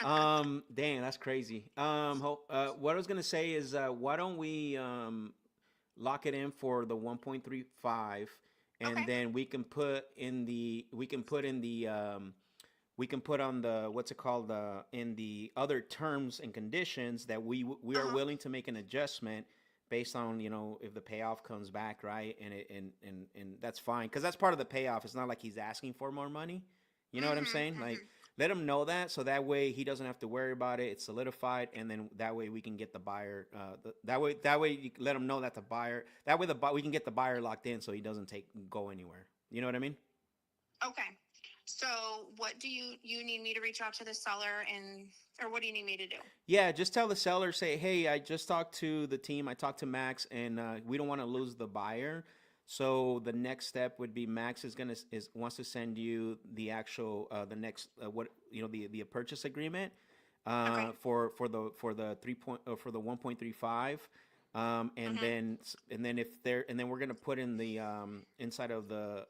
Dang, that's crazy. What I was gonna say is, why don't we lock it in for the 1.35, and Okay. then we can put on the what's it called, in the other terms and conditions that we are Uh-huh. willing to make an adjustment based on, if the payoff comes back right, and that's fine, because that's part of the payoff. It's not like he's asking for more money. You know what I'm saying? Like, Mm-hmm. let him know that, so that way he doesn't have to worry about it. It's solidified, and then that way we can get the buyer. That way you let him know that the buyer. That way we can get the buyer locked in, so he doesn't go anywhere. You know what I mean? Okay. So, what do you need me to reach out to the seller, or what do you need me to do? Yeah, just tell the seller, say, hey, I just talked to the team. I talked to Max, and we don't want to lose the buyer. So the next step would be Max wants to send you the actual the next what the purchase agreement Okay. for the 1.35, Mm-hmm. and then we're gonna put in the inside of the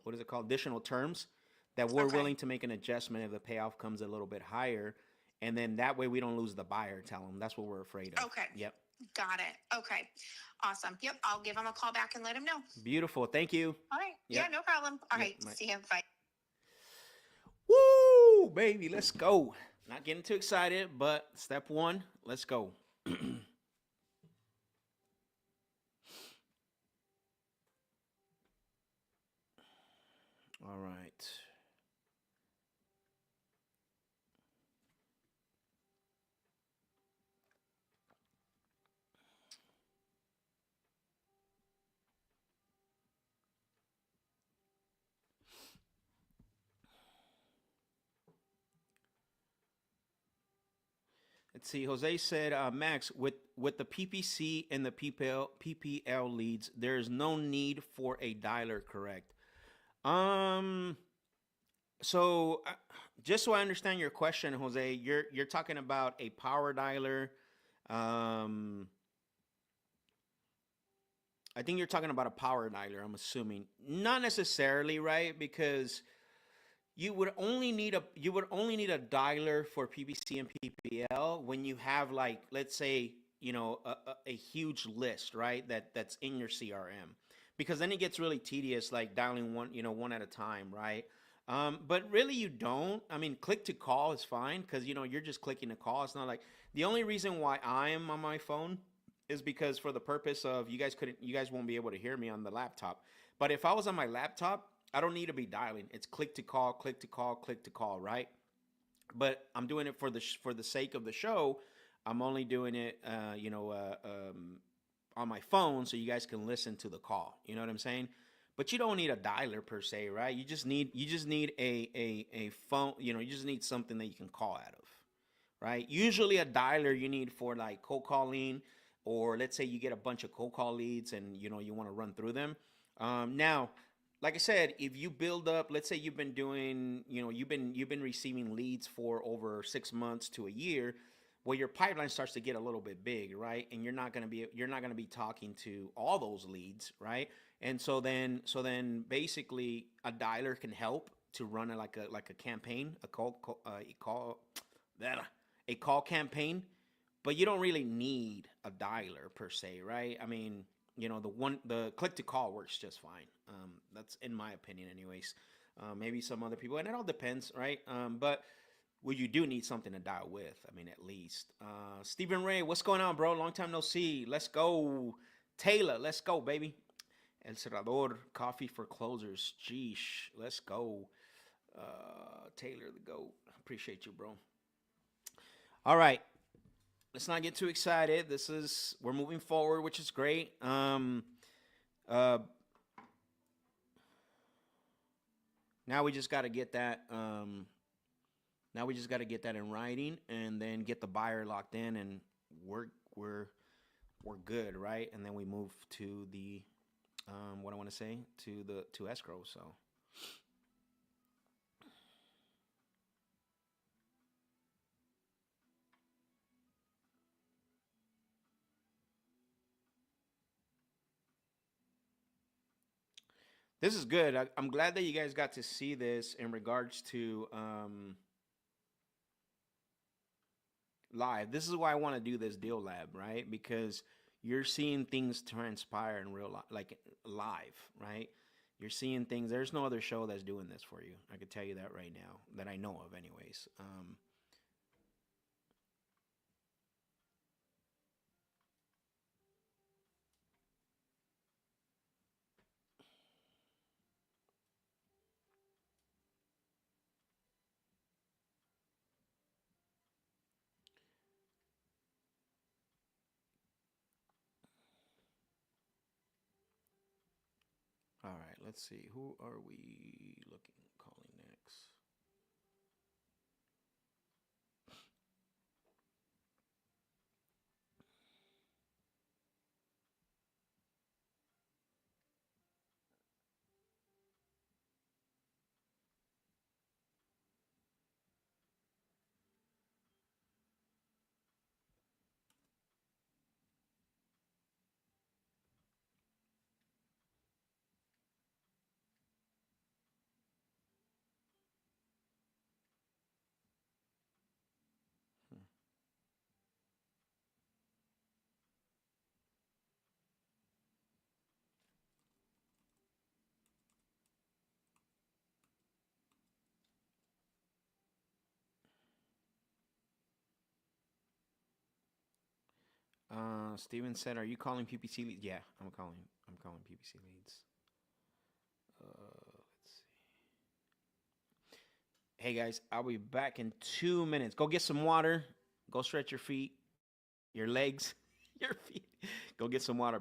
what is it called, additional terms, that we're Okay. willing to make an adjustment if the payoff comes a little bit higher, and then that way we don't lose the buyer. Tell them that's what we're afraid of. Okay. Yep. Got it. Okay. Awesome. Yep. I'll give him a call back and let him know. Beautiful. Thank you. All right. Yeah, Yep. no problem. All Yep. right. See you. Bye. Woo, baby, let's go. Not getting too excited, but step one, let's go. All right. Let's see. Jose said, Max, with the PPC and the PPL leads, there is no need for a dialer, correct? Um. So, just so I understand your question, Jose, you're talking about a power dialer. Um. I think you're talking about a power dialer. I'm assuming, not necessarily, right? Because you would only need a dialer for PPC and PPL when you have, like, let's say, a huge list, right? That's in your CRM, because then it gets really tedious, like dialing one at a time, right? But really you don't. I mean, click to call is fine, because you're just clicking to call. It's not like, the only reason why I am on my phone is because, for the purpose of, you guys won't be able to hear me on the laptop. But if I was on my laptop, I don't need to be dialing. It's click to call, click to call, click to call, right? But I'm doing it for the sake of the show. I'm only doing it, on my phone, so you guys can listen to the call. You know what I'm saying? But you don't need a dialer per se, right? You just need a phone. You just need something that you can call out of, right? Usually a dialer you need for, like, cold calling, or let's say you get a bunch of cold call leads, and you want to run through them. Now, like I said, if you build up, let's say you've been doing, you've been receiving leads for over 6 months to a year, well, your pipeline starts to get a little bit big, right? And you're not gonna be talking to all those leads, right? And so then basically a dialer can help to run like a campaign, a call campaign, but you don't really need a dialer per se, right? I mean, the click to call works just fine. That's in my opinion, anyways. Maybe some other people, and it all depends, right? But well, you do need something to dial with. I mean, at least. Stephen Ray, what's going on, bro? Long time no see. Let's go. Taylor, let's go, baby. El Cerrador, coffee for closers. Jeesh, let's go. Taylor, the GOAT. Appreciate you, bro. All right, let's not get too excited. We're moving forward, which is great. Uh, now we just got to get that. Now we just got to get that in writing, and then get the buyer locked in, and we're we're good, right? And then we move to the what I want to say to escrow. So this is good. I'm glad that you guys got to see this in regards to live. This is why I want to do this deal lab, right? Because you're seeing things transpire in real life, like live, right? You're seeing things. There's no other show that's doing this for you. I could tell you that right now, that I know of, anyways. All right, let's see. Who are we calling next? Steven said, "Are you calling PPC leads?" Yeah, I'm calling. I'm calling PPC leads. Let's see. Hey guys, I'll be back in 2 minutes. Go get some water. Go stretch your feet, your legs, your feet. Go get some water.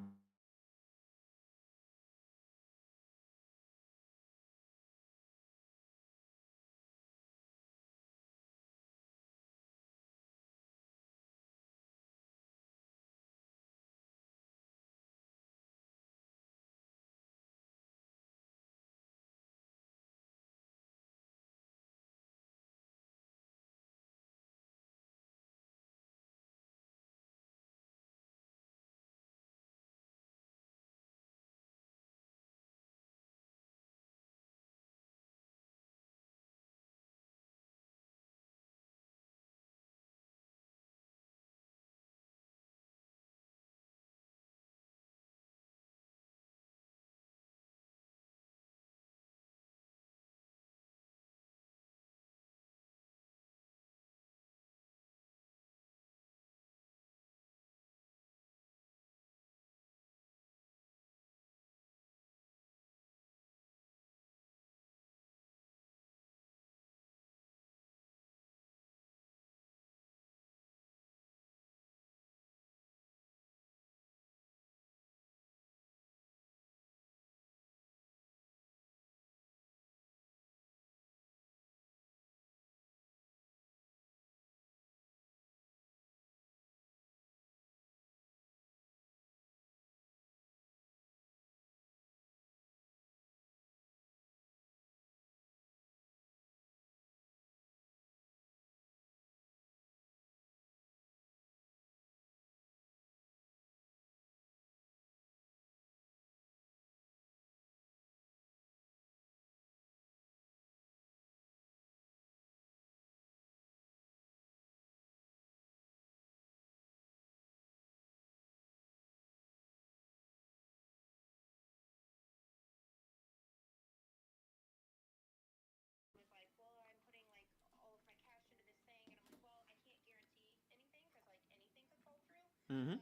Mm-hmm.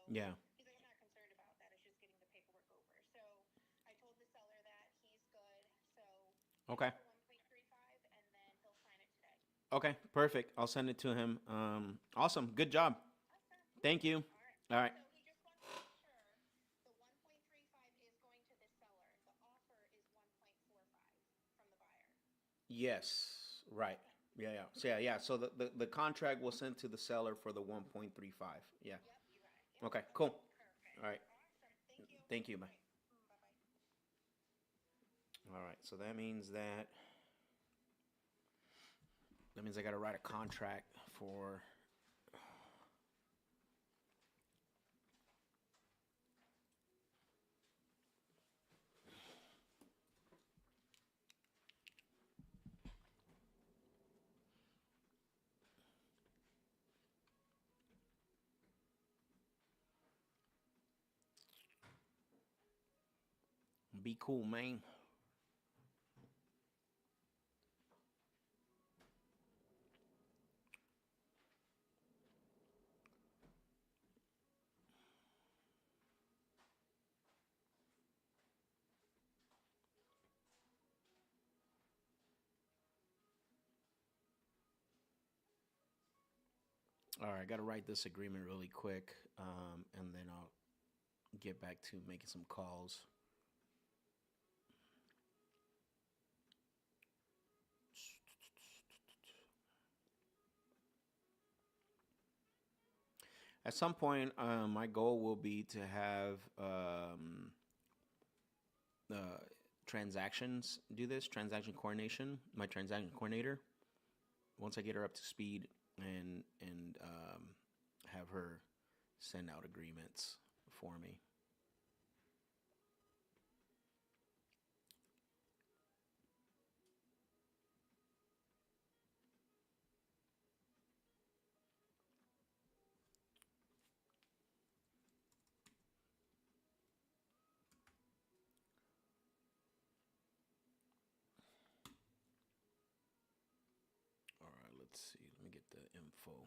Yeah. Okay. Okay. Perfect. I'll send it to him. Awesome. Good job. Thank you. All right. Yes, right. Yeah, yeah. So yeah, yeah. So the contract was sent to the seller for the 1.35. Yeah. Okay, cool. All right. Thank you. Bye. All right. So that means I got to write a contract for. Be cool, man. All right, I got to write this agreement really quick, and then I'll get back to making some calls. At some point, my goal will be to have uh, transactions do this transaction coordination. My transaction coordinator. Once I get her up to speed and have her send out agreements for me. All right, let's see. Let me get the info.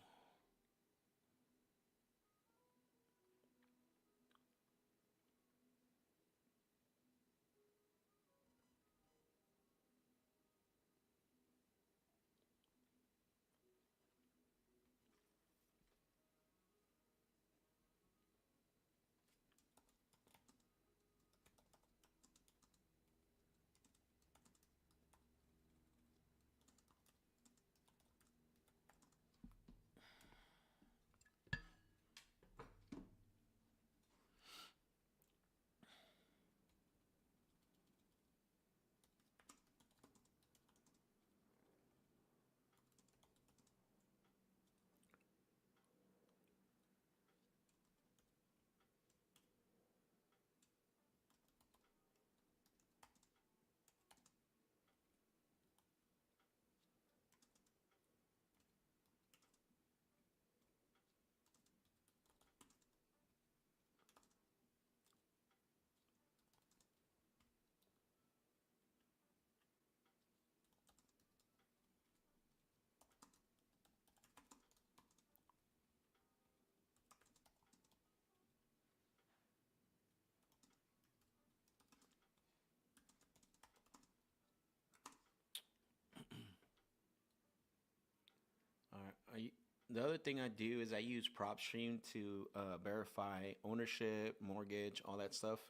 All right. The other thing I do is I use PropStream to verify ownership, mortgage, all that stuff.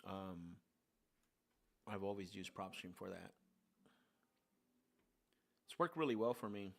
Um, I've always used PropStream for that. It's worked really well for me.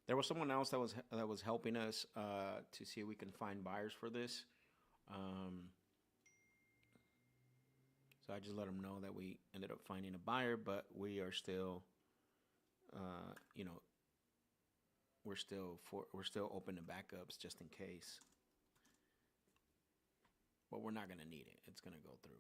There was someone else that was helping us to see if we can find buyers for this. Um, so I just let them know that we ended up finding a buyer, but we are still, you know, we're still open to backups just in case. But we're not gonna need it. It's gonna go through.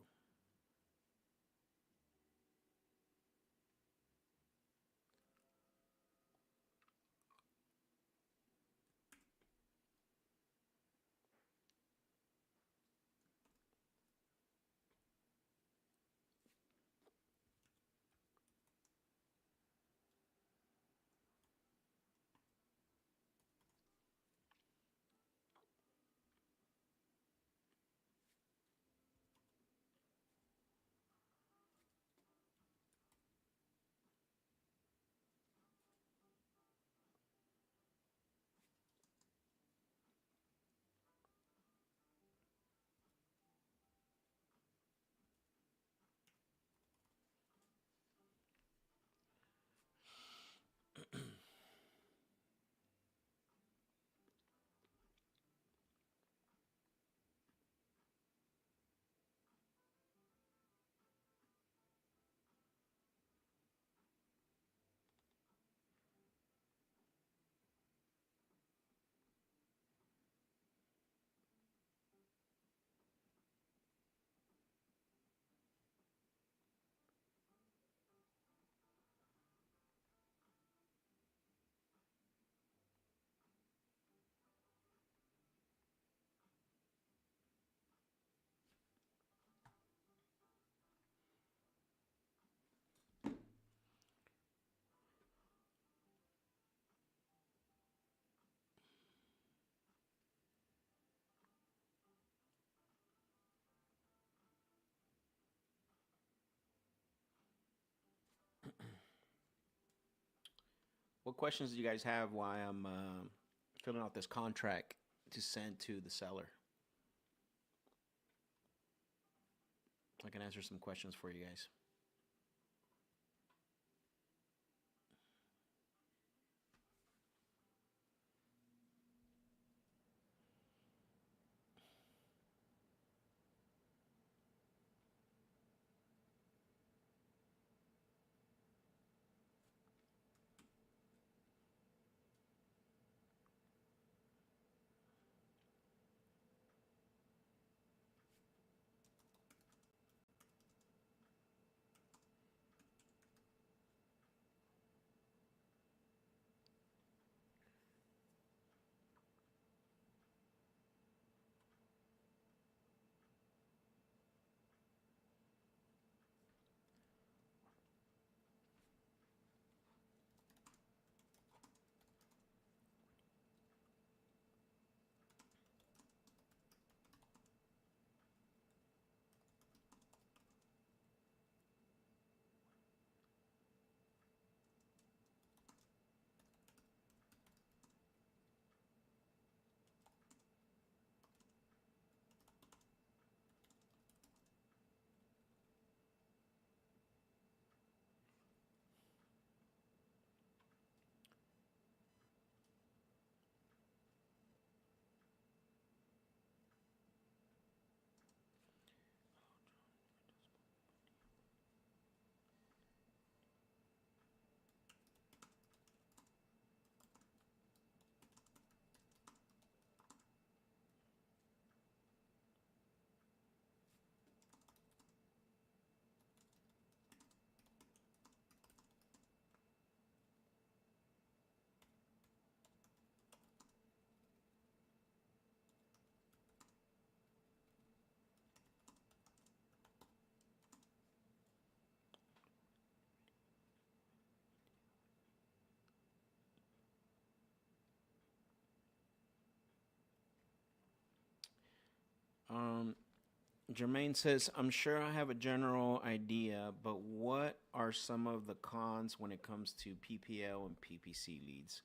What questions do you guys have while I'm filling out this contract to send to the seller? I can answer some questions for you guys. Um, Jermaine says, I'm sure I have a general idea, but what are some of the cons when it comes to PPL and PPC leads?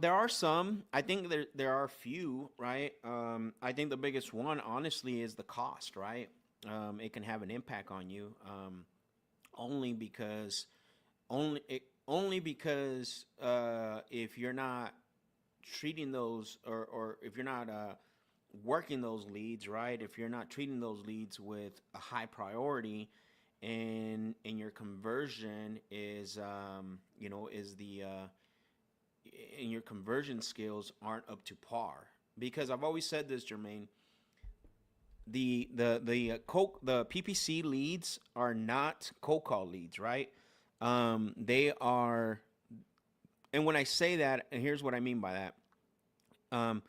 There are some. I think there are a few, right? I think the biggest one, honestly, is the cost, right? It can have an impact on you, only because only it, only because if you're not treating those, or if you're not working those leads, right? If you're not treating those leads with a high priority, and your conversion is is the and your conversion skills aren't up to par. Because I've always said this, Jermaine, the PPC leads are not cold call leads, right? They are, and when I say that, and here's what I mean by that. Um,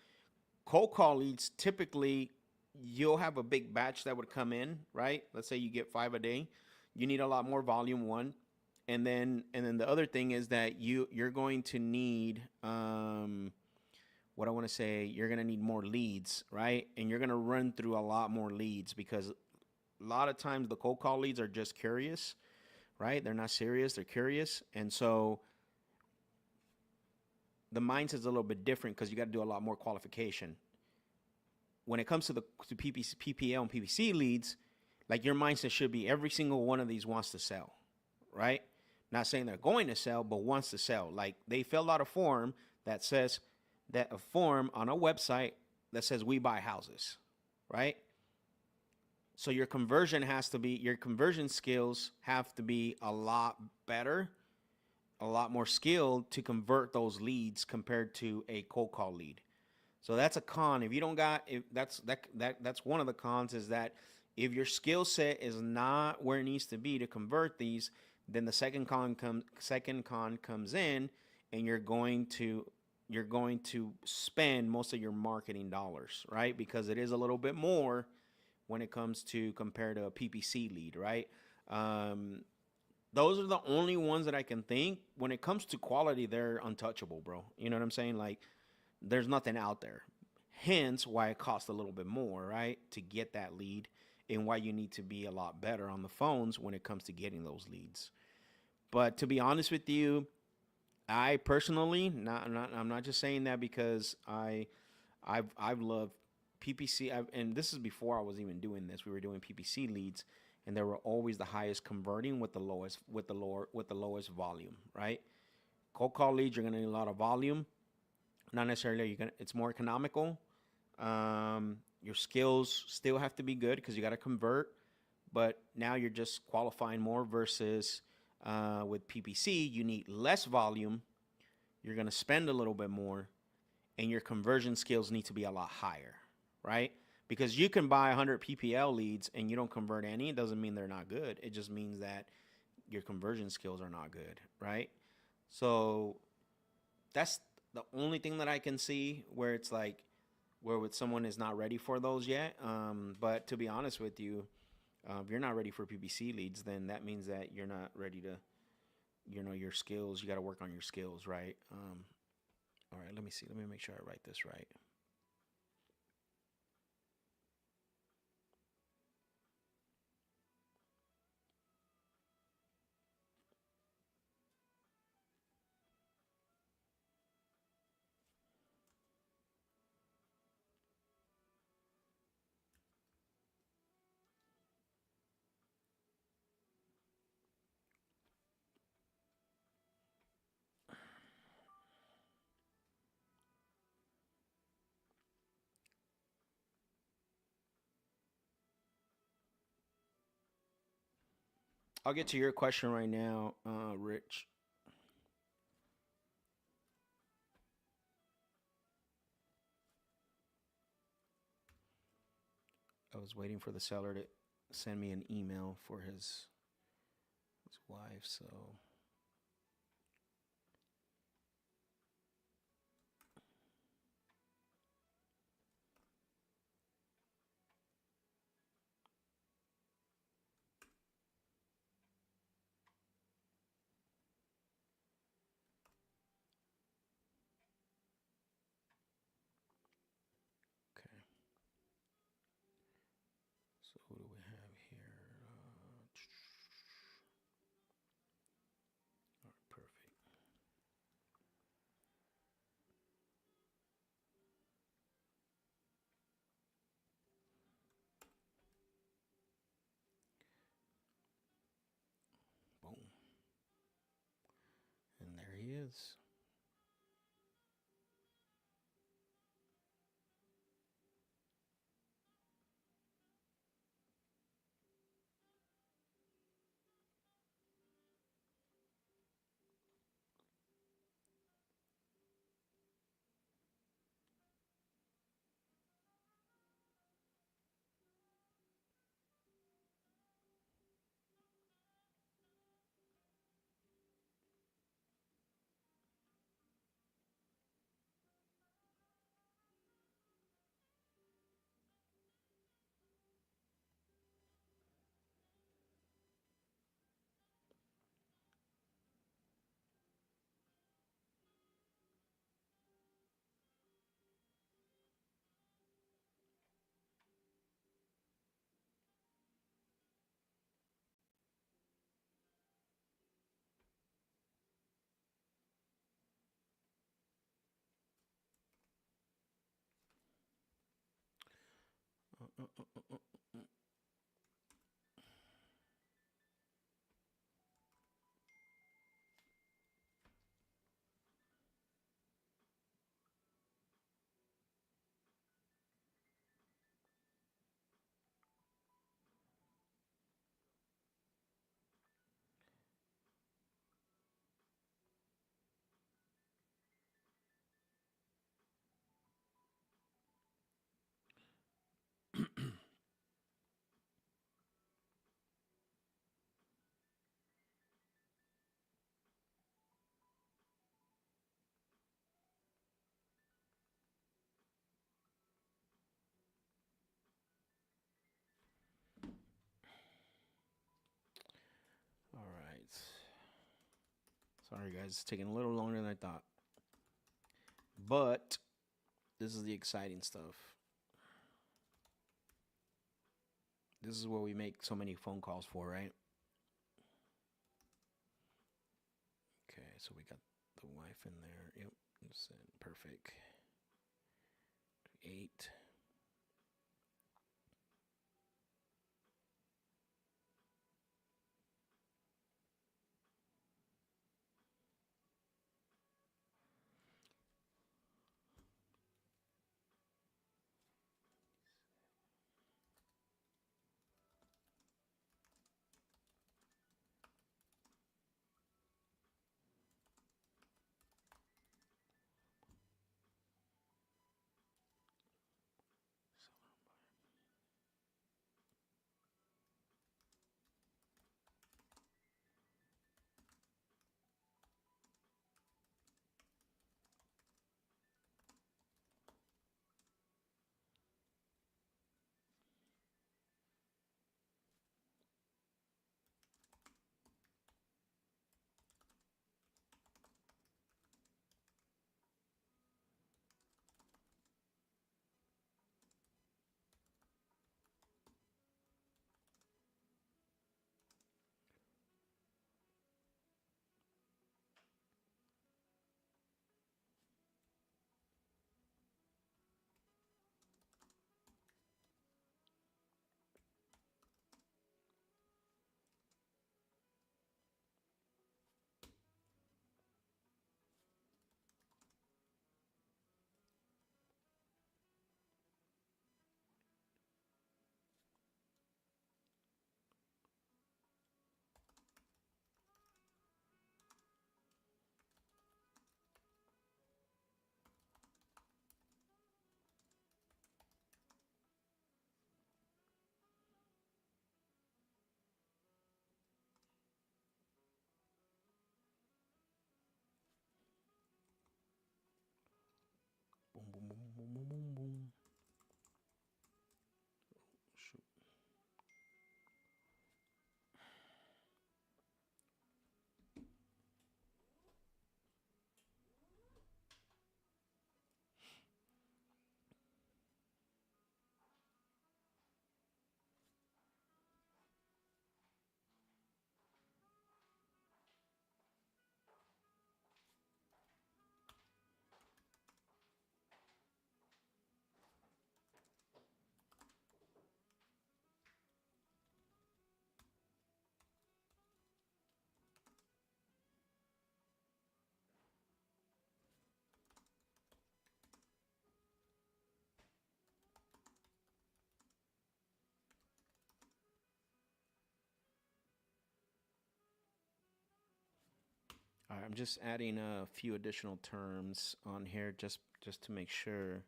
Cold call leads, typically you'll have a big batch that would come in, right? Let's say you get 5 a day. You need a lot more volume, one. And then the other thing is that you're going to need what I want to say, you're going to need more leads, right? And you're going to run through a lot more leads, because a lot of times the cold call leads are just curious, right? They're not serious, they're curious. And so the mindset's a little bit different, because you got to do a lot more qualification. When it comes to PPL and PPC leads, like, your mindset should be every single one of these wants to sell, right? Not saying they're going to sell, but wants to sell. Like, they filled out a form that says that a form on a website that says we buy houses, right? So your conversion skills have to be a lot better, a lot more skilled to convert those leads compared to a cold call lead. So that's a con. If you don't got, if that's one of the cons, is that if your skill set is not where it needs to be to convert these, then the second con comes in, and you're going to spend most of your marketing dollars, right? Because it is a little bit more when it comes to compare to a PPC lead, right? Those are the only ones that I can think. When it comes to quality, they're untouchable, bro. You know what I'm saying? Like, there's nothing out there. Hence why it costs a little bit more, right, to get that lead, and why you need to be a lot better on the phones when it comes to getting those leads. But to be honest with you, I personally, I'm not just saying that because I've loved PPC, and this is before I was even doing this. We were doing PPC leads, and they were always the highest converting with the lowest volume, right? Cold call leads, you're gonna need a lot of volume. Not necessarily it's more economical. Your skills still have to be good, because you got to convert, but now you're just qualifying more, versus with PPC, you need less volume. You're going to spend a little bit more, and your conversion skills need to be a lot higher, right? Because you can buy 100 PPL leads and you don't convert any. It doesn't mean they're not good. It just means that your conversion skills are not good, right? So that's the only thing that I can see where it's like, where with someone is not ready for those yet. But to be honest with you, if you're not ready for PPC leads, then that means that you're not ready to, your skills. You got to work on your skills, right? All right, let me see. Let me make sure I write this right. I'll get to your question right now, Rich. I was waiting for the seller to send me an email for his wife, so okay. So who do we have here? he is. Uh, uh, uh, uh, uh. All right. Sorry, guys. It's taking a little longer than I thought. But this is the exciting stuff. This is what we make so many phone calls for, right? Okay, so we got the wife in there. Yep, perfect. 8. Boom, boom, boom, boom, boom, boom, boom. Shoot. I'm just adding a few additional terms on here just to make sure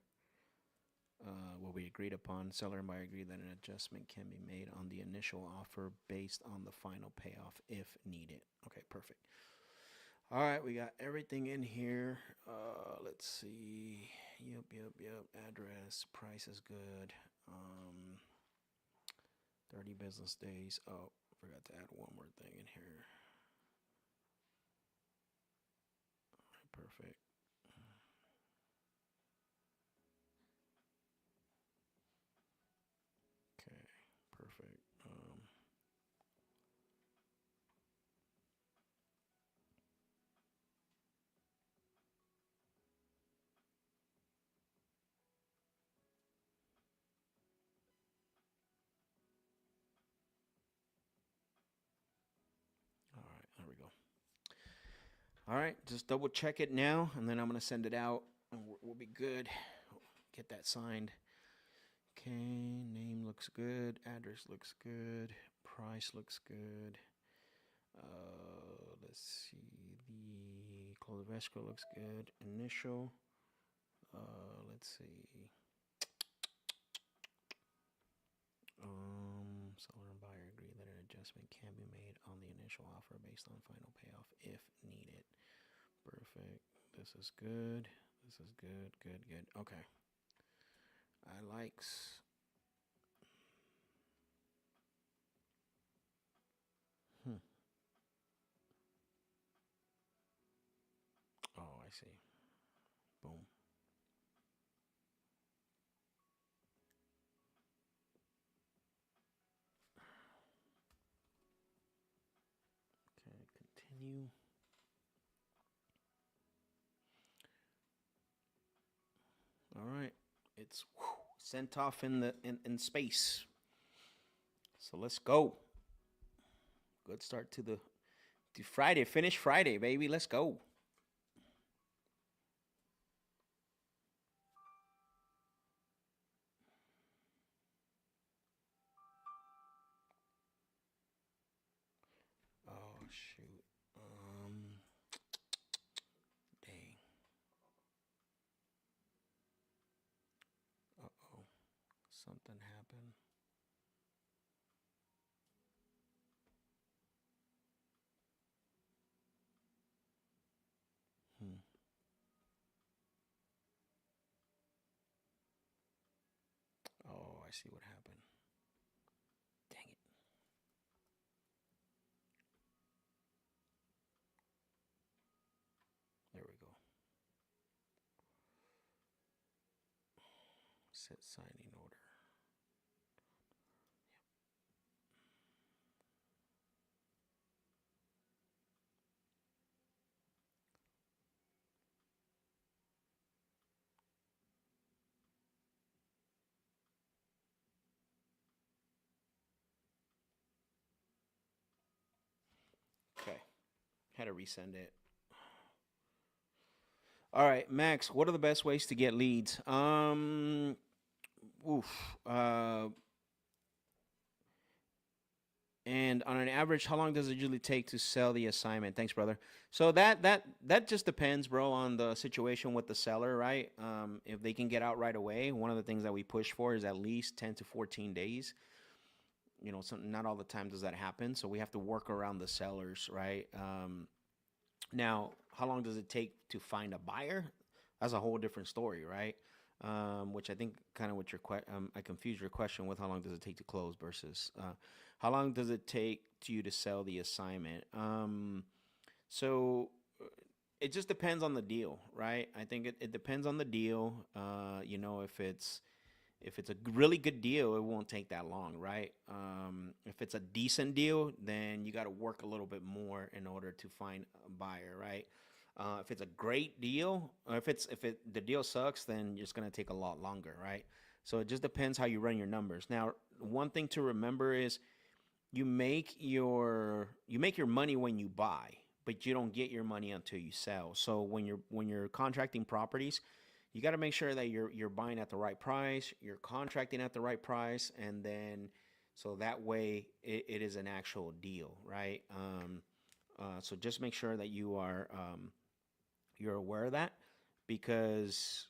what we agreed upon. Seller and buyer agree that an adjustment can be made on the initial offer based on the final payoff if needed. Okay, perfect. All right, we got everything in here. Let's see. Yep. Address, price is good. 30 business days. Oh, forgot to add one more thing in here. All right, perfect. Okay, perfect. All right, there we go. All right, just double check it now, and then I'm gonna send it out, and we'll be good. Get that signed. Okay, name looks good. Address looks good. Price looks good. Let's see. The close of escrow looks good. Initial. Let's see. Seller and buyer agree that an adjustment can be made on the initial offer based on final payoff if needed. Perfect. This is good. This is good. Good. Okay. I likes. Oh, I see. Boom. Okay, continue. All right, it's sent off in the in space. So let's go. Good start to Friday. Finish Friday, baby. Let's go. Oh shoot. Dang. Uh-oh. Something happened. Hmm. Oh, I see what happened. Dang it. There we go. Set signing order. Okay. Had to resend it. All right, Max, what are the best ways to get leads? Oof. And on an average, how long does it usually take to sell the assignment? Thanks, brother. So that just depends, bro, on the situation with the seller, right? If they can get out right away, one of the things that we push for is at least 10 to 14 days. You know, not all the time does that happen, so we have to work around the sellers, right? Now, how long does it take to find a buyer? That's a whole different story, right? Which I think kind of what your I confused your question with how long does it take to close versus how long does it take to you to sell the assignment. So it just depends on the deal, right? I think it depends on the deal. You know, if it's a really good deal, it won't take that long, right? If it's a decent deal, then you got to work a little bit more in order to find a buyer, right? If it's a great deal, or if the deal sucks, then it's gonna take a lot longer, right? So it just depends how you run your numbers. Now, one thing to remember is you make your money when you buy, but you don't get your money until you sell. So when you're contracting properties, you got to make sure that you're buying at the right price, you're contracting at the right price, and then so that way it is an actual deal, right? So just make sure that you're aware of that, because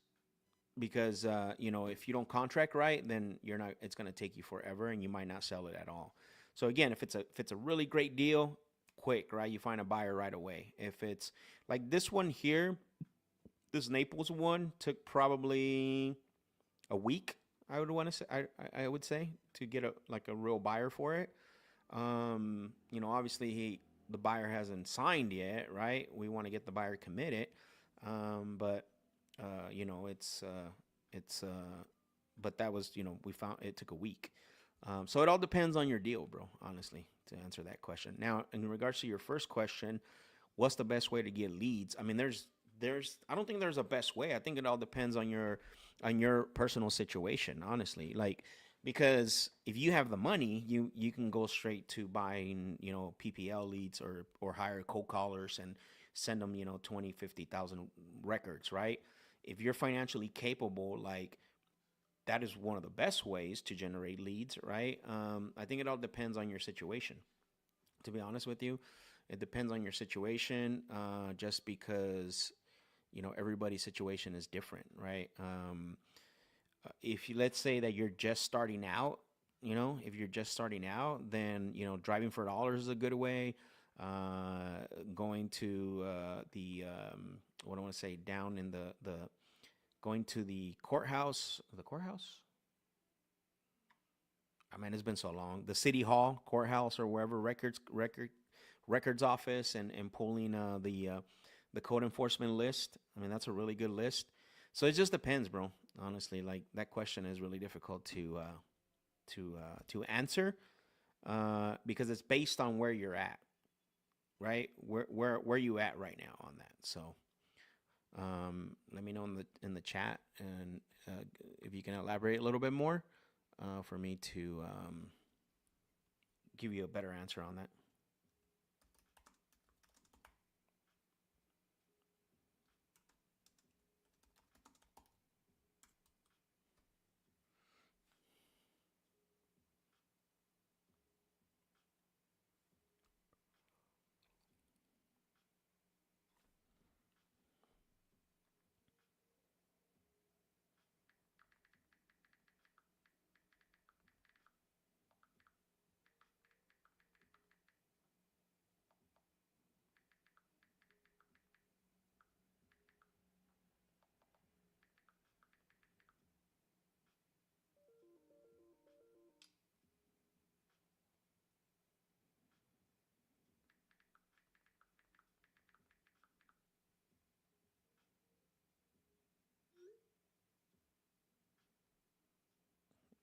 you know, if you don't contract right, then you're not. It's going to take you forever, and you might not sell it at all. So again, if it's a really great deal, quick, right? You find a buyer right away. If it's like this one here, this Naples one took probably a week. I would want to say. I would say to get a real buyer for it. You know, obviously the buyer hasn't signed yet, right? We want to get the buyer committed, but you know, but that was, you know, we found it took a week. So it all depends on your deal, bro. Honestly, to answer that question. Now, in regards to your first question, what's the best way to get leads? I mean, I don't think there's a best way. I think it all depends on your personal situation, honestly. Like, because if you have the money, you can go straight to buying, you know, PPL leads, or hire cold callers and send them, you know, 20, 50,000 records, right? If you're financially capable, like, that is one of the best ways to generate leads, right? I think it all depends on your situation. To be honest with you, it depends on your situation, just because, you know, everybody's situation is different, right? If you, let's say that you're just starting out, you know, if you're just starting out, then, you know, driving for dollars is a good way. Going to what I want to say, down in the going to the courthouse, I mean, it's been so long. The city hall, courthouse, or wherever, records office, and pulling the code enforcement list. I mean, that's a really good list. So it just depends, bro. Honestly, like, that question is really difficult to answer, because it's based on where you're at, right? Where you at right now on that. So let me know in the chat, and if you can elaborate a little bit more, for me to give you a better answer on that.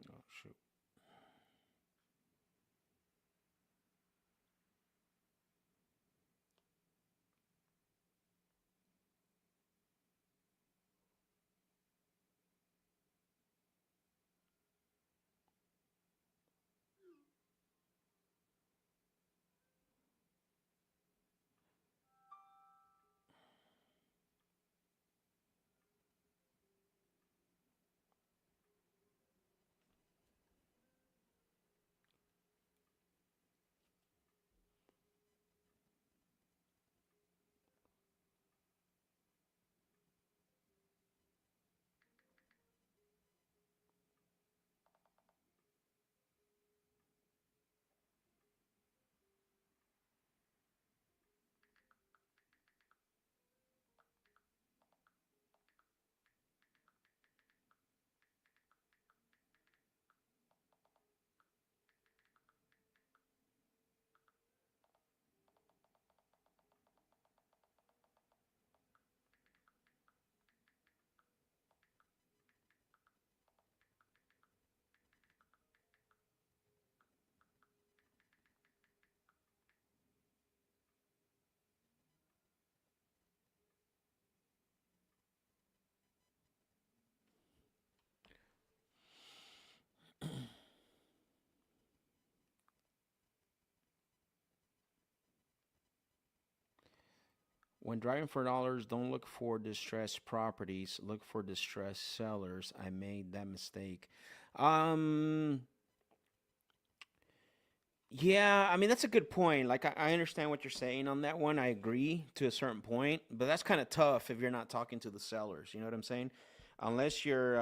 Oh, shoot. When driving for dollars, don't look for distressed properties. Look for distressed sellers. I made that mistake. Um, Yeah, I mean that's a good point. Like I understand what you're saying on that one. I agree to a certain point, but that's kind of tough if you're not talking to the sellers. You know what I'm saying? Unless you're,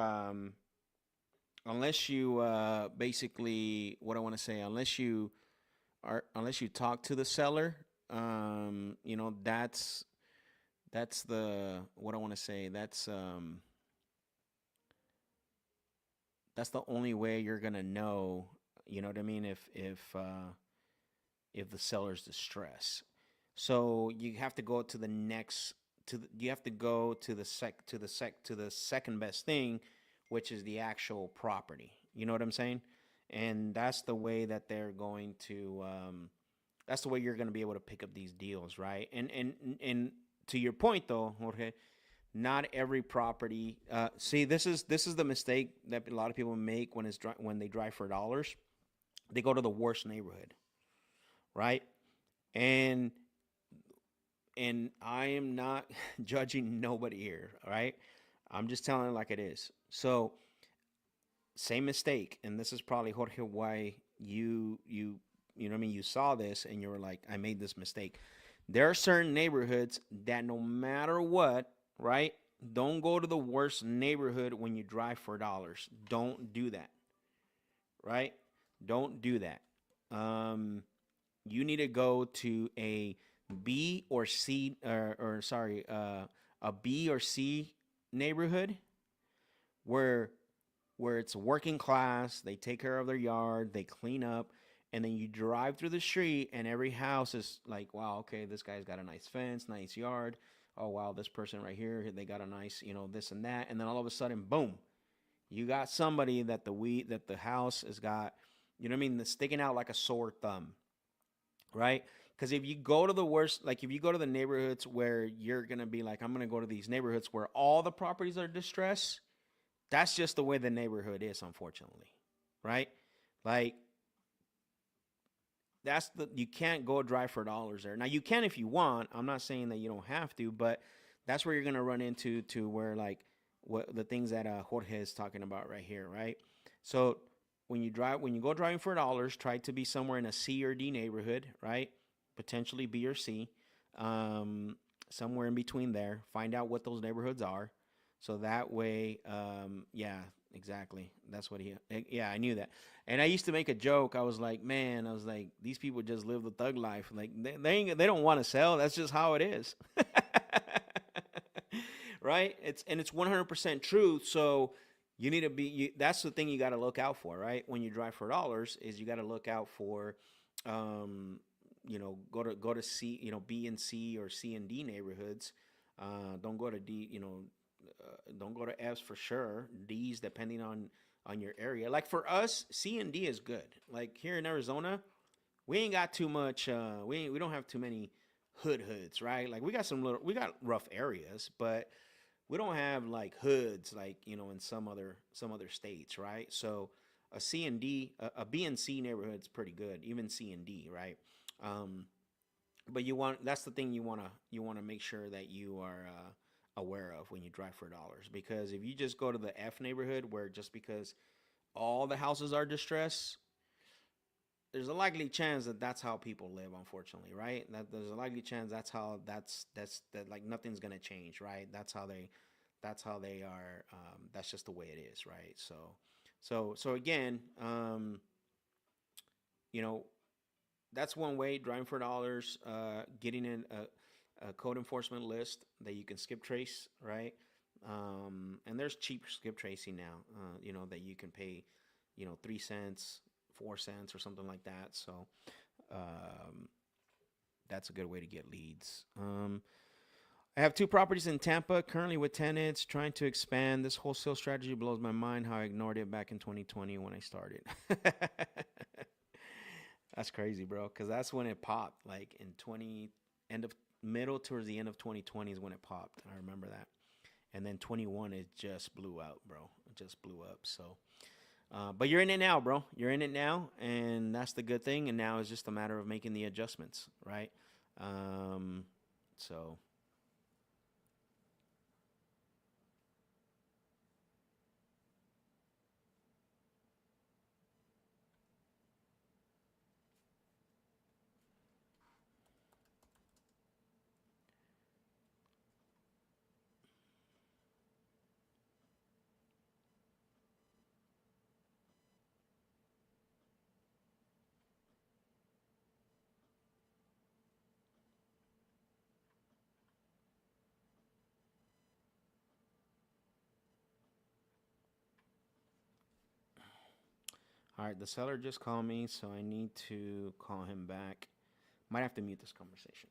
unless you basically, what I want to say, unless you talk to the seller, you know, that's the what I want to say. That's the only way you're gonna know. You know what I mean? If the seller's distress. So you have to go to the next you have to go to the second best thing, which is the actual property. You know what I'm saying? And that's the way that they're going to that's the way you're going to be able to pick up these deals, right? And to your point though, Jorge, not every property see this is the mistake that a lot of people make when they drive for dollars. They go to the worst neighborhood, right? And I am not judging nobody here, right? I'm just telling it like it is. So, same mistake, and this is probably Jorge why you know what I mean, you saw this and you were like, I made this mistake. There are certain neighborhoods that no matter what, right? Don't go to the worst neighborhood when you drive for dollars. Don't do that, right? Don't do that. Um, you need to go to a B or C or sorry, a B or C neighborhood where it's working class, they take care of their yard, they clean up, and then you drive through the street and every house is like, wow, okay, this guy's got a nice fence, nice yard. Oh wow, this person right here, they got a nice, you know, this and that, and then all of a sudden, boom, you got somebody that the house has got, you know what I mean, that's sticking out like a sore thumb, right? Because if you go to the worst, like if you go to the neighborhoods where you're gonna be like, I'm gonna go to these neighborhoods where all the properties are distressed, that's just the way the neighborhood is, unfortunately, right? Like that's the you can't go drive for dollars there. Now you can if you want. I'm not saying that you don't have to, but that's where you're gonna run into to where like what the things that Jorge is talking about right here, right? So when you go driving for dollars, try to be somewhere in a C or D neighborhood, right? Potentially B or C, um, somewhere in between there. Find out what those neighborhoods are, so that way, yeah, exactly. That's what yeah, I knew that. And I used to make a joke. I was like, man, I was like, these people just live the thug life. Like they don't want to sell. That's just how it is. Right? It's 100% true. So you need to be that's the thing you got to look out for, right? When you drive for dollars is you got to look out for um you know, go to C, you know, B and C or C and D neighborhoods. Don't go to D, you know, don't go to F's for sure. D's depending on your area. Like for us, C and D is good. Like here in Arizona, we ain't got too much. We don't have too many hoods, right? Like we got rough areas, but we don't have like hoods like you know in some other states, right? So a C and D, a B and C neighborhood's pretty good, even C and D, right? Um, but that's the thing you want to make sure that you are aware of when you drive for dollars, because if you just go to the F neighborhood where just because all the houses are distressed, there's a likely chance that that's how people live, unfortunately, right? That there's a likely chance that like nothing's gonna change, right? That's how they are. That's just the way it is, right? So again, you know, that's one way. Driving for dollars, getting in a code enforcement list that you can skip trace, right? And there's cheap skip tracing now, you know, that you can pay, you know, 3 cents, 4 cents, or something like that. So um, that's a good way to get leads. I have 2 properties in Tampa currently with tenants trying to expand. This wholesale strategy blows my mind how I ignored it back in 2020 when I started. That's crazy, bro. Because that's when it popped. Like in 20 end of middle towards the end of 2020 is when it popped. I remember that. And then 21 it just blew out, bro. It just blew up. So, but you're in it now, bro. You're in it now, and that's the good thing. And now it's just a matter of making the adjustments, right? So All right, the seller just called me, so I need to call him back. Might have to mute this conversation.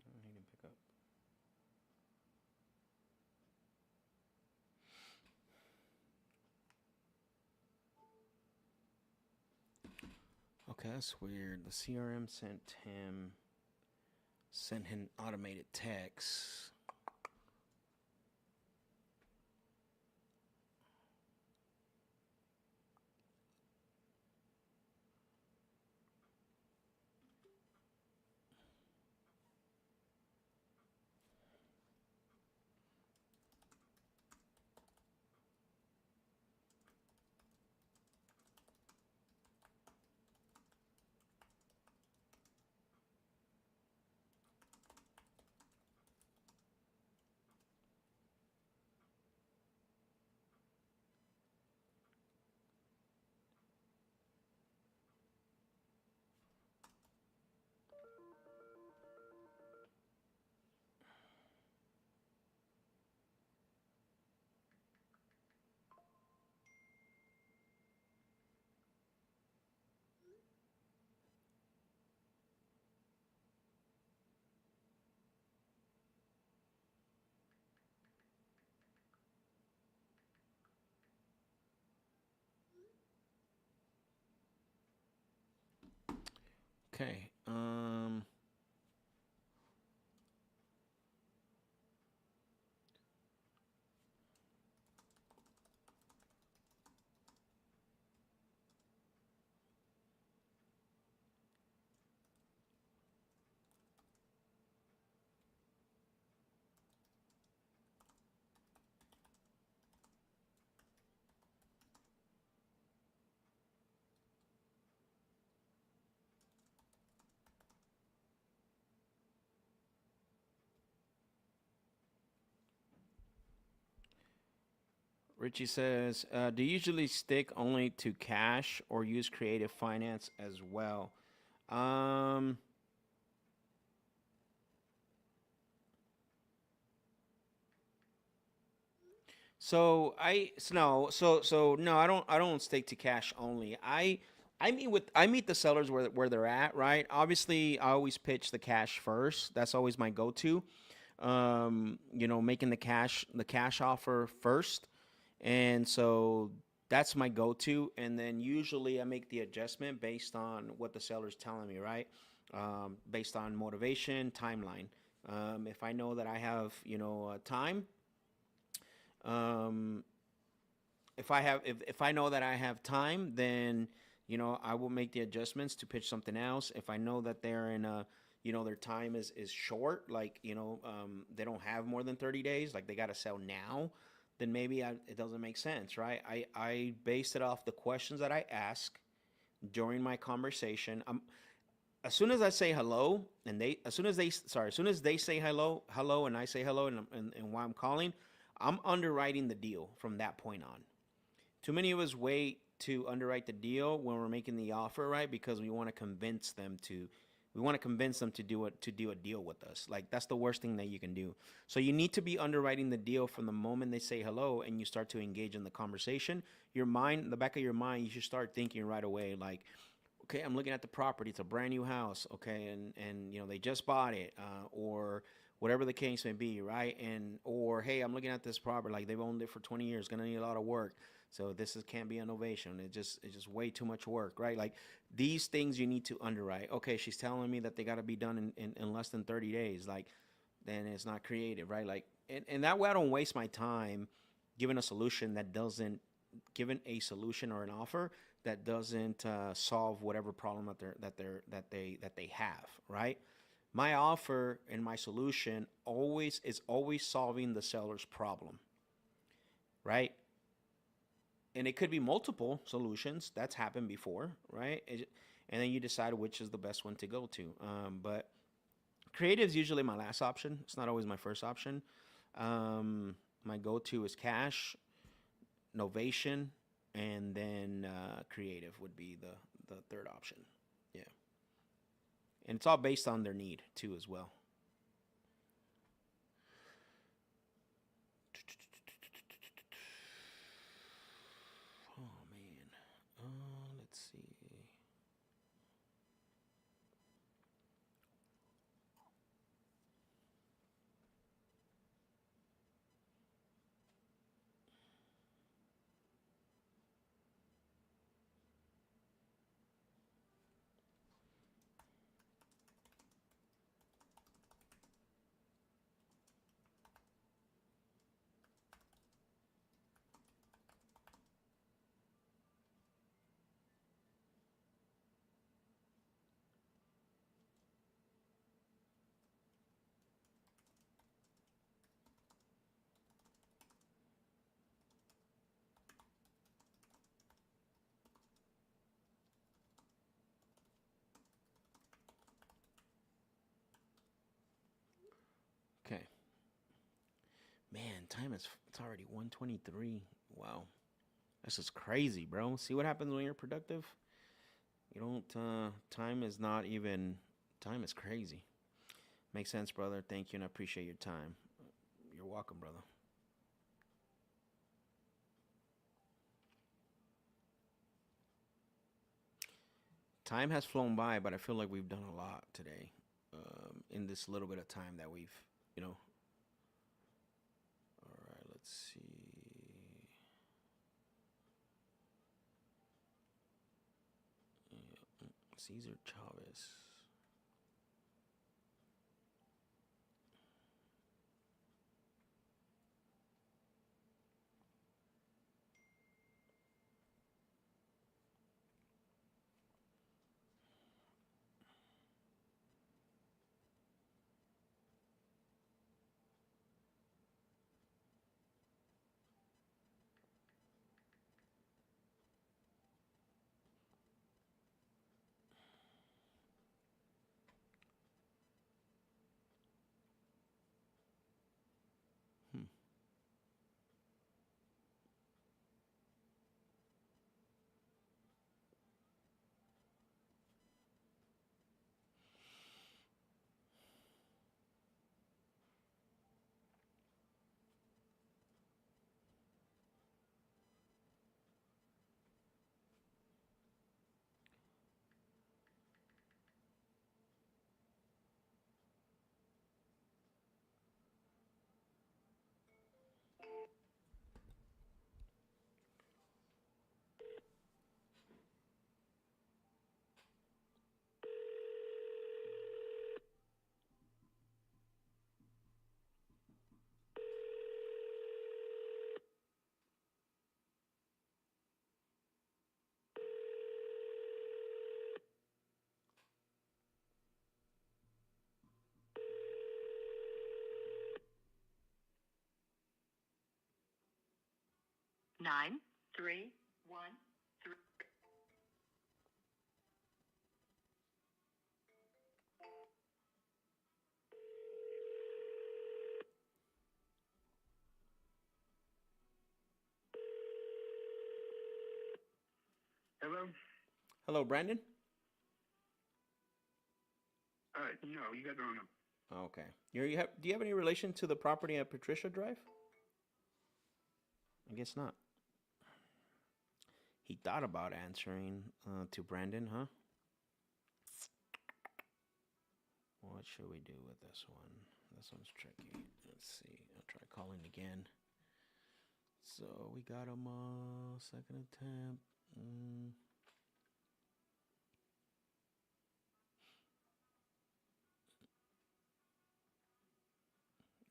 He didn't pick up. Okay, that's weird. The CRM sent him automated text. Okay. Richie says, do you usually stick only to cash or use creative finance as well? Um, so no, I don't stick to cash only. I meet the sellers where they're at, right? Obviously, I always pitch the cash first. That's always my go-to. Making the cash offer first. And so that's my go-to. And then usually I make the adjustment based on what the seller's telling me, right? Based on motivation, timeline. If I know that I have, time, um, if I know that I have time, then I will make the adjustments to pitch something else. If I know that they're in a their time is short, like they don't have more than 30 days, like they got to sell now, then maybe it doesn't make sense, right? I base it off the questions that I ask during my conversation. As soon as I say hello, and as soon as they say hello, and I say hello, and why I'm calling, I'm underwriting the deal from that point on. Too many of us wait to underwrite the deal when we're making the offer, right? Because we want to convince them to do a deal with us. Like, that's the worst thing that you can do. So you need to be underwriting the deal from the moment they say hello and you start to engage in the conversation. In the back of your mind, you should start thinking right away, like, okay, I'm looking at the property. It's a brand new house, okay, and they just bought it, or whatever the case may be, right? Or hey, I'm looking at this property, like they've owned it for 20 years, gonna need a lot of work. So can't be innovation. It's just way too much work, right? Like, these things you need to underwrite. Okay, she's telling me that they got to be done in less than 30 days. Like, then it's not creative, right? Like, and that way I don't waste my time giving a solution that doesn't given a solution or an offer that doesn't solve whatever problem that they have, right? My offer and my solution always solving the seller's problem, right? And it could be multiple solutions. That's happened before, right? And then you decide which is the best one to go to. But Creative is usually my last option. It's not always my first option. My go-to is cash, novation, and then creative would be the third option. Yeah, and it's all based on their need too as well. Oh man, let's see. Okay. Man, time is it's already 1:23. Wow. This is crazy, bro. See what happens when you're productive? You don't time is not even time is crazy. Makes sense, brother. Thank you and I appreciate your time. You're welcome, brother. Time has flown by, but I feel like we've done a lot today. In this little bit of time that we've, you know. All right, let's see. Yeah, Cesar Chavez. Hmm. Nine, three, one, three. Hello? Hello, Brandon. No, you got the wrong number. Okay. Do you have any relation to the property at Patricia Drive? I guess not. He thought about answering to Brandon, huh? What should we do with this one? This one's tricky. Let's see. I'll try calling again. So we got him second attempt.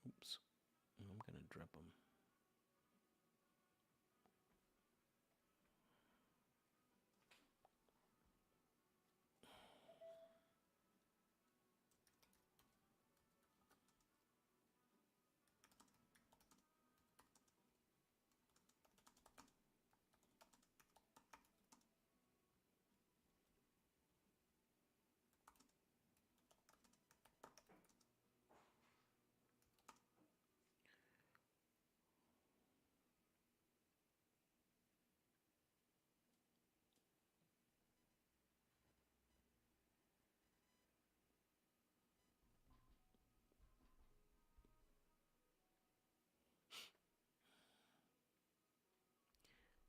Oops. I'm gonna drop him.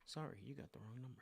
Sorry, you got the wrong number.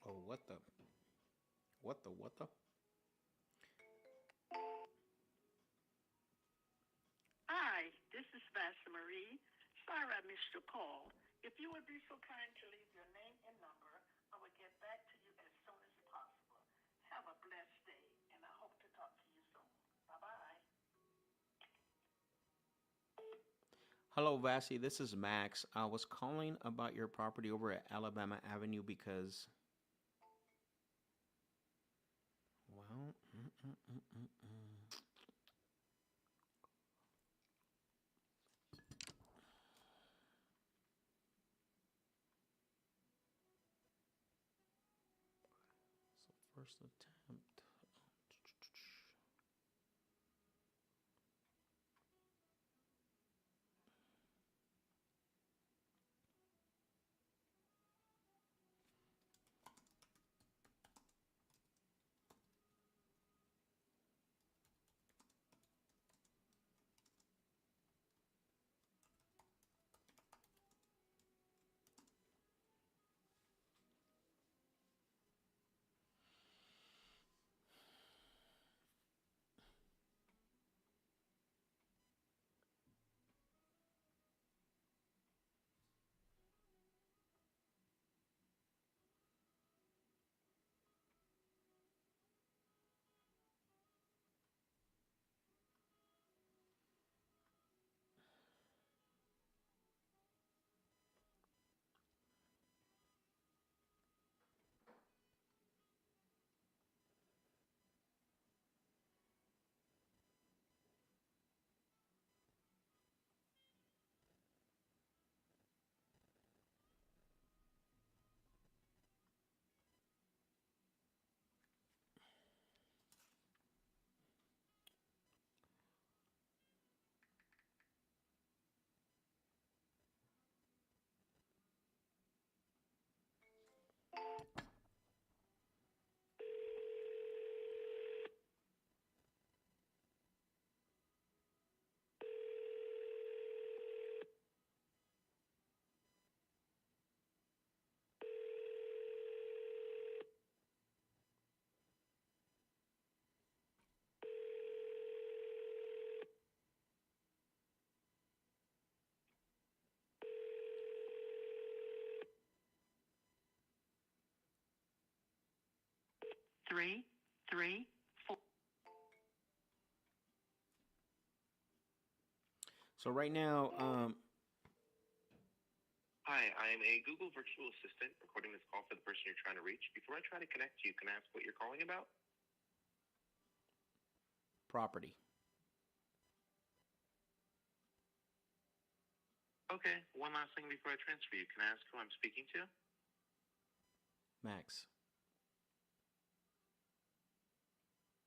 Oh, what the? What the? What the? Hi, this is Vassie Marie. Sorry I missed your call. If you would be so kind to leave your name and number, I will get back to you as soon as possible. Have a blessed day, and I hope to talk to you soon. Bye-bye. Hello, Vassy. This is Max. I was calling about your property over at Alabama Avenue because, well, so first attempt. Three, three, four. So right now, Hi, I am a Google virtual assistant recording this call for the person you're trying to reach. Before I try to connect you, can I ask what you're calling about? property. Okay, one last thing before I transfer you. Can I ask who I'm speaking to? Max.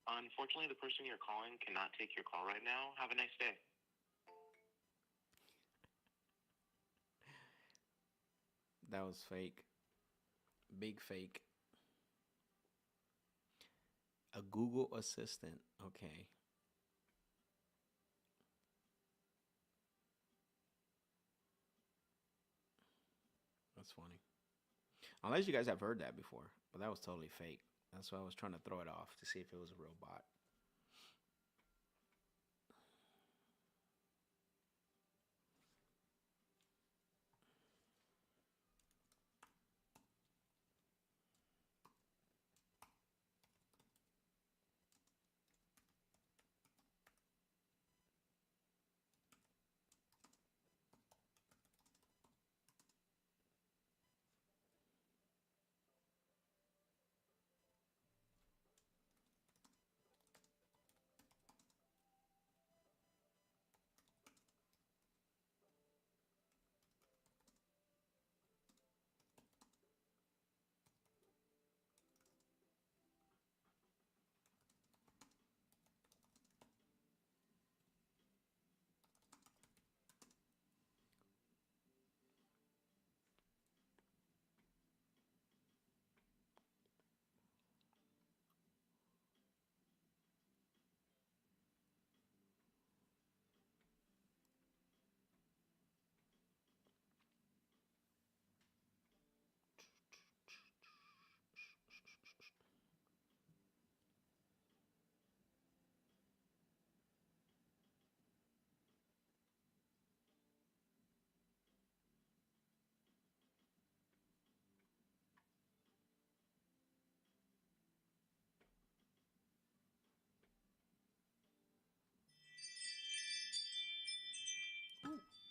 Unfortunately, the person you're calling cannot take your call right now. Have a nice day. That was fake. Big fake. A Google Assistant. Okay. That's funny. Unless you guys have heard that before, but that was totally fake. That's why I was trying to throw it off to see if it was a real bot.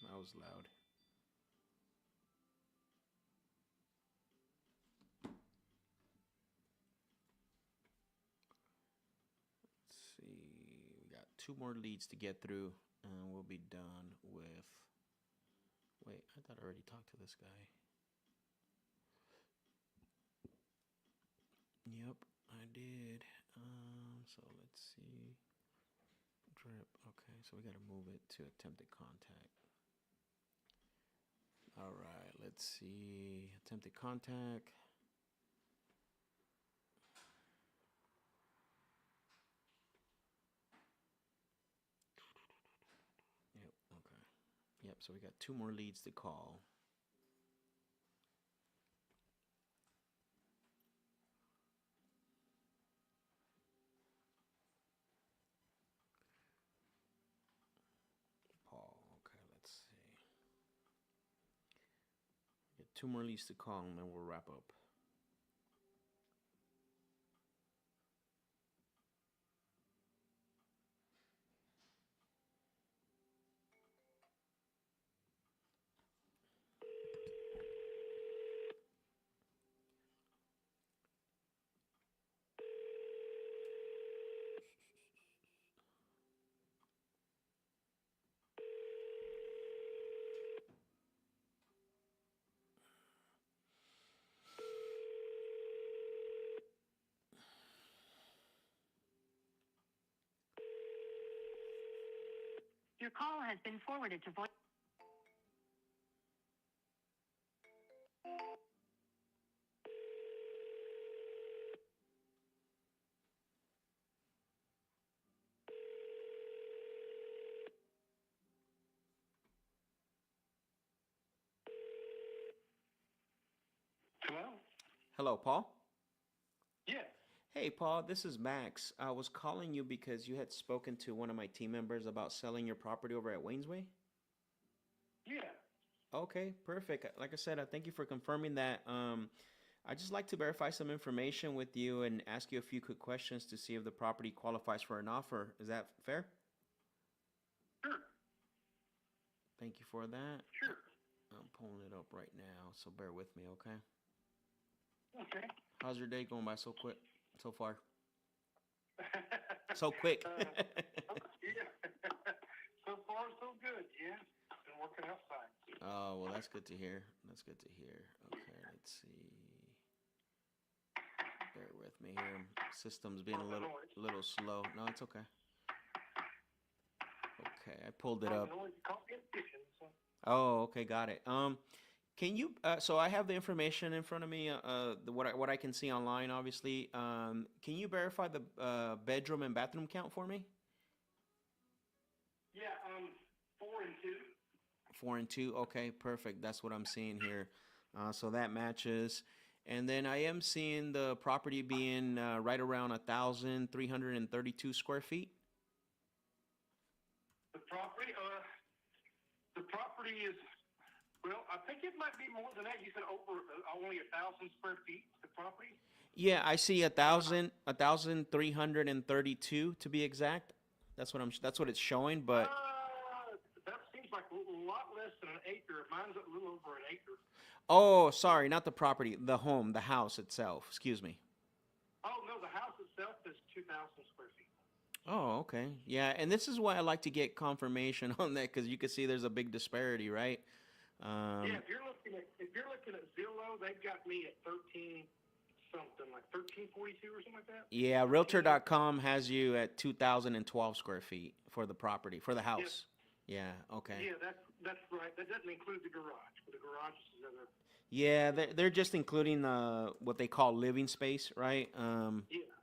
That was loud. Let's see. We got 2 more leads to get through, and we'll be done with. Wait, I thought I already talked to this guy. Yep, I did. So let's see. Drip. Okay, so we got to move it to attempted contact. All right, let's see. Attempted contact. Yep, okay. Yep, so we got 2 more leads to call. Paul, okay, let's see. Get 2 more leads to call, and then we'll wrap up. Your call has been forwarded to voice. Hello? Hello, Paul. Yeah. Hey, Paul, this is Max. I was calling you because you had spoken to one of my team members about selling your property over at Waynesway. Yeah. Okay, perfect. Like I said, I thank you for confirming that. I just like to verify some information with you and ask you a few quick questions to see if the property qualifies for an offer. Is that fair? Sure. Thank you for that. Sure. I'm pulling it up right now, so bear with me, okay? Okay. How's your day going by so quick so far? So quick. Yeah. So far, so good. Yeah. Been working outside. Oh, well, that's good to hear. That's good to hear. Okay, let's see. Bear with me here. System's being a little slow. No, it's okay. Okay, I pulled it up. Oh, okay, got it. Can you? So I have the information in front of me. What I can see online, obviously. Can you verify the bedroom and bathroom count for me? Yeah, 4 and 2. 4 and 2. Okay, perfect. That's what I'm seeing here. So that matches. And then I am seeing the property being right around 1,332 square feet. The property is, well, I think it might be more than that. You said over only 1,000 square feet. The property. Yeah, I see 1,332 to be exact. That's what it's showing. But That seems like a lot less than an acre. Mine's a little over an acre. oh, sorry, not the property, the home, the house itself. Excuse me. Oh no, the house itself is 2,000 square feet. Oh, okay. Yeah, and this is why I like to get confirmation on that because you can see there's a big disparity, right? Yeah, if you're looking at Zillow, they've got me at 13 something, like 1342 or something like that. Yeah, Realtor.com has you at 2,012 square feet for the property, for the house. Yeah, okay. Yeah, that's right. That doesn't include the garage. But the garage is another. Yeah, they're just including what they call living space, right? Yeah.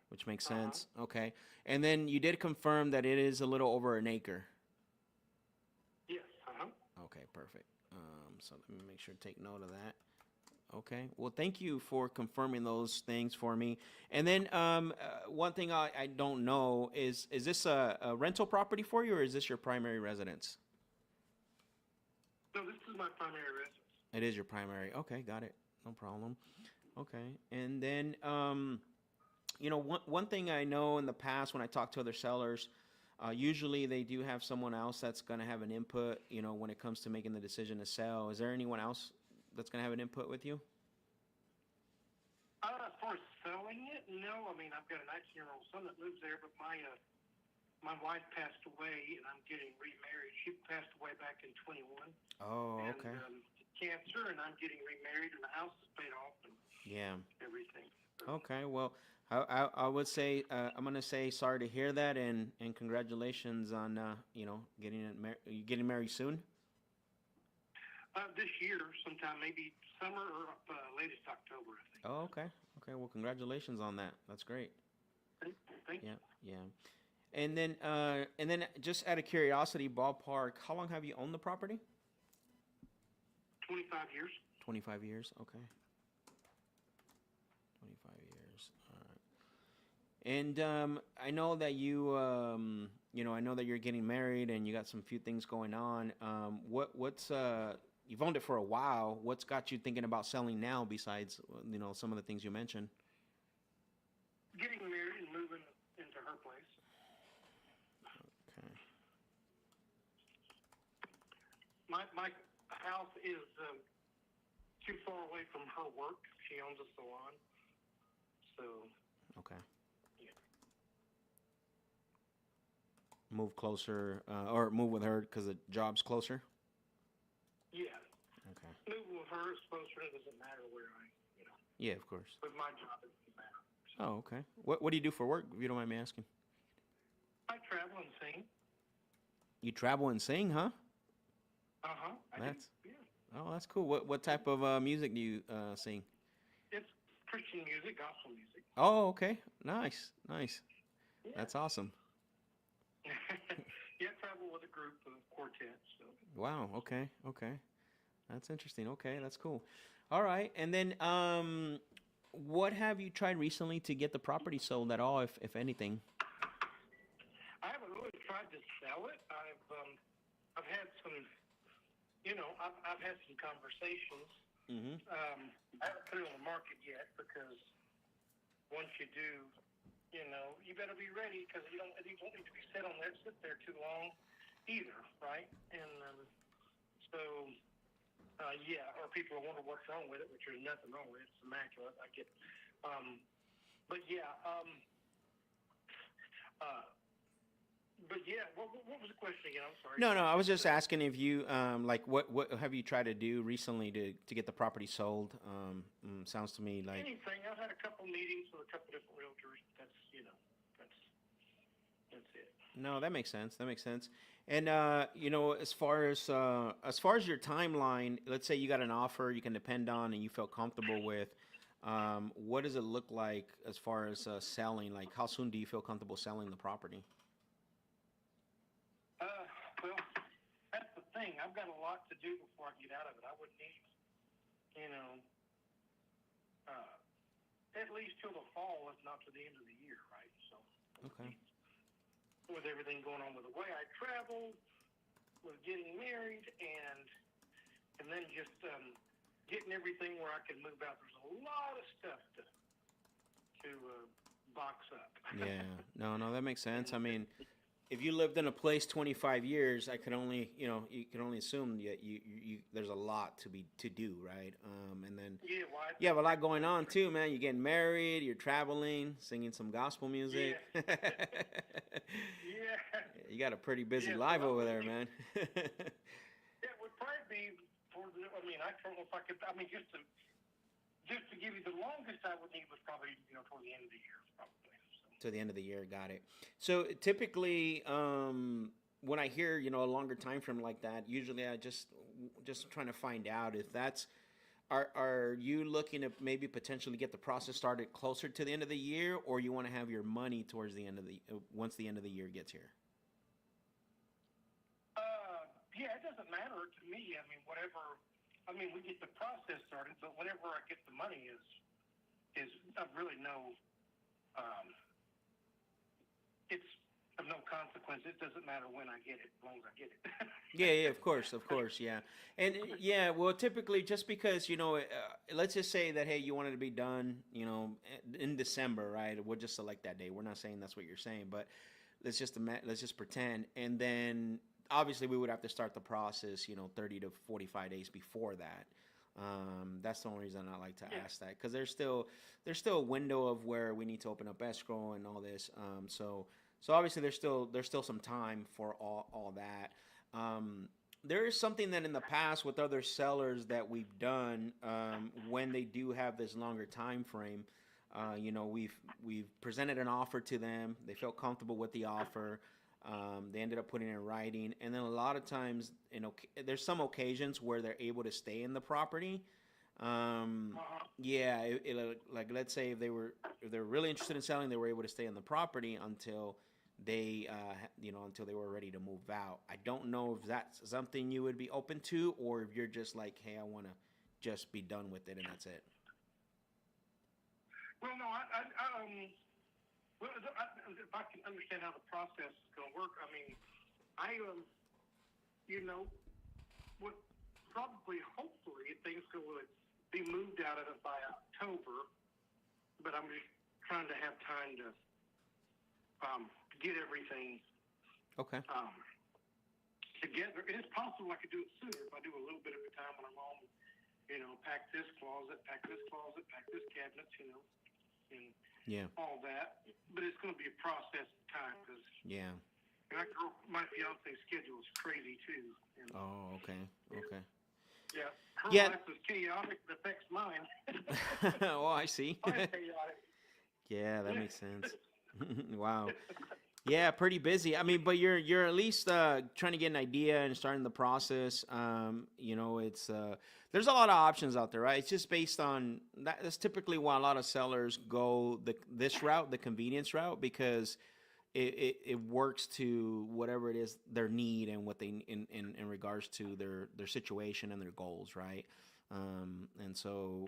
Which makes sense. Okay. And then you did confirm that it is a little over an acre. Yes. Okay, perfect. So let me make sure to take note of that. Okay. Well, thank you for confirming those things for me. And then one thing I don't know is this a rental property for you, or is this your primary residence? No, this is my primary residence. It is your primary. Okay, got it. No problem. Okay. And then one thing I know in the past when I talk to other sellers, usually they do have someone else that's going to have an input, when it comes to making the decision to sell. Is there anyone else that's going to have an input with you? As far as selling it, no. I mean, I've got a 19-year-old son that lives there, but my wife passed away, and I'm getting remarried. She passed away back in 21. Oh, okay. And, cancer, and I'm getting remarried, and the house is paid off, and everything. So. Okay. Well, I would say I'm gonna say sorry to hear that, and congratulations on getting married soon. This year, sometime, maybe summer or latest October, I think. Oh, okay. Okay. Well, congratulations on that. That's great. Thank you. Yeah. And then just out of curiosity, ballpark, how long have you owned the property? 25 years. 25 years. Okay. 25 years. All right. And I know that I know that you're getting married and you got some few things going on. What's you've owned it for a while. What's got you thinking about selling now besides, some of the things you mentioned? Getting married and moving into her place. Okay. My house is too far away from her work. She owns a salon. So. Okay. Yeah. Move closer, or move with her because the job's closer? Yeah. Okay. Move with her is closer. It doesn't matter where Yeah, of course. With my job, it doesn't matter. So. Oh, okay. What do you do for work, if you don't mind me asking? I travel and sing. You travel and sing, huh? That's. Yeah. Oh, that's cool. What type of music do you sing? It's Christian music, gospel music. Oh, okay. Nice. Yeah. That's awesome. Yeah, I travel with a group of quartets. So. Wow. Okay. That's interesting. Okay, that's cool. All right. And then, what have you tried recently to get the property sold at all, if anything? I haven't really tried to sell it. I've had some. I've had some conversations. Mm-hmm. I haven't put it on the market yet because once you do, you better be ready because you don't need to be sit there too long either, right? And or people wonder what's wrong with it, which there's nothing wrong with it. It's immaculate. I get, but yeah. But yeah, what was the question again? I'm sorry. No, I was just asking if you what have you tried to do recently to get the property sold? Sounds to me like anything. I've had a couple meetings with a couple different realtors. That's it. No, that makes sense. That makes sense. And as far as your timeline, let's say you got an offer you can depend on and you feel comfortable with. What does it look like as far as selling? Like, how soon do you feel comfortable selling the property? Well, that's the thing. I've got a lot to do before I get out of it. I would need, you know, at least till the fall, if not to the end of the year, right? So, Okay. with everything going on with the way I traveled, with getting married, and then just getting everything where I can move out. There's a lot of stuff to box up. Yeah. No, no, that makes sense. I mean, if you lived in a place 25 years, I could only, you can only assume that you there's a lot to do, right? And then Yeah, well, you have a lot going on too, man. You're getting married, you're traveling, singing some gospel music. Yeah. You got a pretty busy Yeah, life well, over there, man. It would probably be towards the. I mean, I don't know if I could. I mean, just to give you the longest I would need was probably toward the end of the year, probably. So. To the end of the year, got it. So typically, when I hear a longer time frame like that, usually I just trying to find out if that's. Are you looking to maybe potentially get the process started closer to the end of the year, or you want to have your money towards the end of the once the end of the year gets here? Yeah, it doesn't matter to me. I mean, whatever. I mean, we get the process started, but whenever I get the money is of really no. It's of no consequence. It doesn't matter when I get it, as long as I get it. Yeah, of course, yeah. And yeah, well, typically, just because let's just say that hey, you want it to be done, in December, right? We'll just select that day. We're not saying that's what you're saying, but let's just pretend, and then obviously we would have to start the process, 30 to 45 days before that. That's the only reason I like to ask that, because there's still a window of where we need to open up escrow and all this. So obviously there's still some time for all that. There is something that in the past with other sellers that we've done, when they do have this longer time frame, we've presented an offer to them. They felt comfortable with the offer. They ended up putting it in writing, and then a lot of times, there's some occasions where they're able to stay in the property. Yeah, like let's say if they're really interested in selling, they were able to stay in the property until they until they were ready to move out. I don't know if that's something you would be open to, or if you're just like, hey, I want to just be done with it and that's it. Well, no, well, if I can understand how the process is going to work, I mean, would probably, hopefully, things would be moved out of it by October, but I'm just trying to have time to get everything together. It's possible I could do it sooner if I do a little bit of a time when I'm home, pack this closet, pack this cabinet, and all that. But it's going to be a process of time because my fiance's schedule is crazy too. And, oh, okay. Yeah, her life is chaotic. It affects mine. Oh, I see. Mine's chaotic. Yeah, that makes sense. Wow. Yeah, pretty busy. I mean, but you're at least trying to get an idea and starting the process. It's there's a lot of options out there, right? It's just based on that. That's typically why a lot of sellers go this route, the convenience route, because it works to whatever it is their need and what they in regards to their situation and their goals, right? And so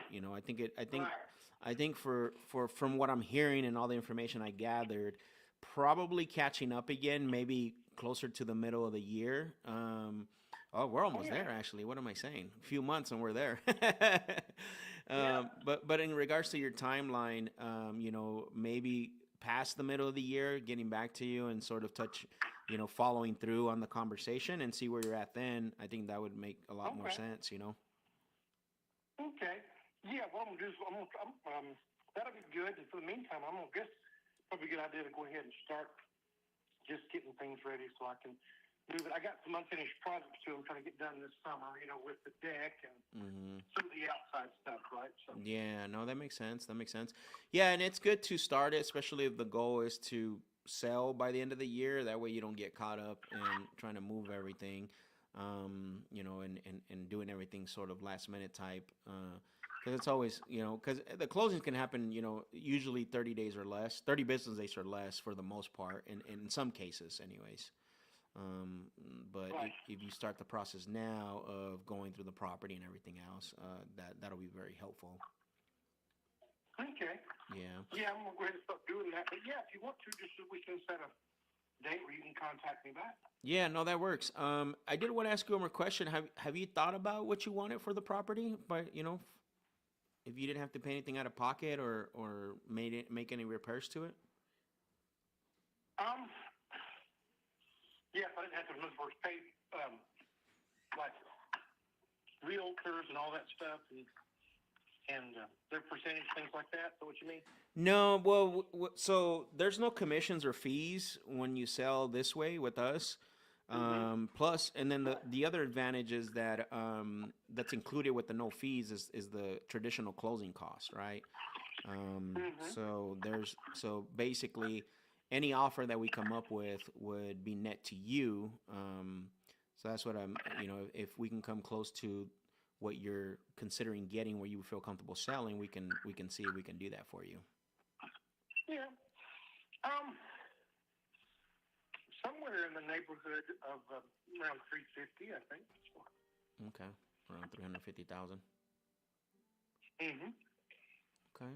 I think for from what I'm hearing and all the information I gathered, probably catching up again, maybe closer to the middle of the year. We're almost there, actually. What am I saying? A few months and we're there. But in regards to your timeline, maybe past the middle of the year, getting back to you and sort of following through on the conversation and see where you're at then. I think that would make a lot more sense, Okay. Yeah, what I'm going to do is that'll be good. And for the meantime, I'm going to guess probably a good idea to go ahead and start just getting things ready so I can move it. I got some unfinished projects too I'm trying to get done this summer, with the deck and some of the outside stuff, right? So. Yeah, no, that makes sense. Yeah, and it's good to start it, especially if the goal is to sell by the end of the year. That way you don't get caught up in trying to move everything, and doing everything sort of last minute type. Because it's always, because the closings can happen, usually 30 days or less, 30 business days or less for the most part, in some cases anyways. But Right. if you start the process now of going through the property and everything else, that'll be very helpful. Okay. Yeah. Yeah, I'm going to go ahead and start doing that. But yeah, if you want to, just so we can set a date where you can contact me back. Yeah, no, that works. I did want to ask you one more question. Have you thought about what you wanted for the property? But if you didn't have to pay anything out of pocket or make any repairs to it? Yeah, if I didn't have to remember pay, like realtors and all that stuff and their percentage, things like that. Is that what you mean? No, well, so there's no commissions or fees when you sell this way with us. Plus, and then the other advantage is that that's included with the no fees is the traditional closing cost, right? So basically, any offer that we come up with would be net to you. So that's what if we can come close to what you're considering getting, where you feel comfortable selling, we can see if we can do that for you. Yeah. Somewhere in the neighborhood of around 350, I think. Okay, around 350,000. Mm-hmm. Okay.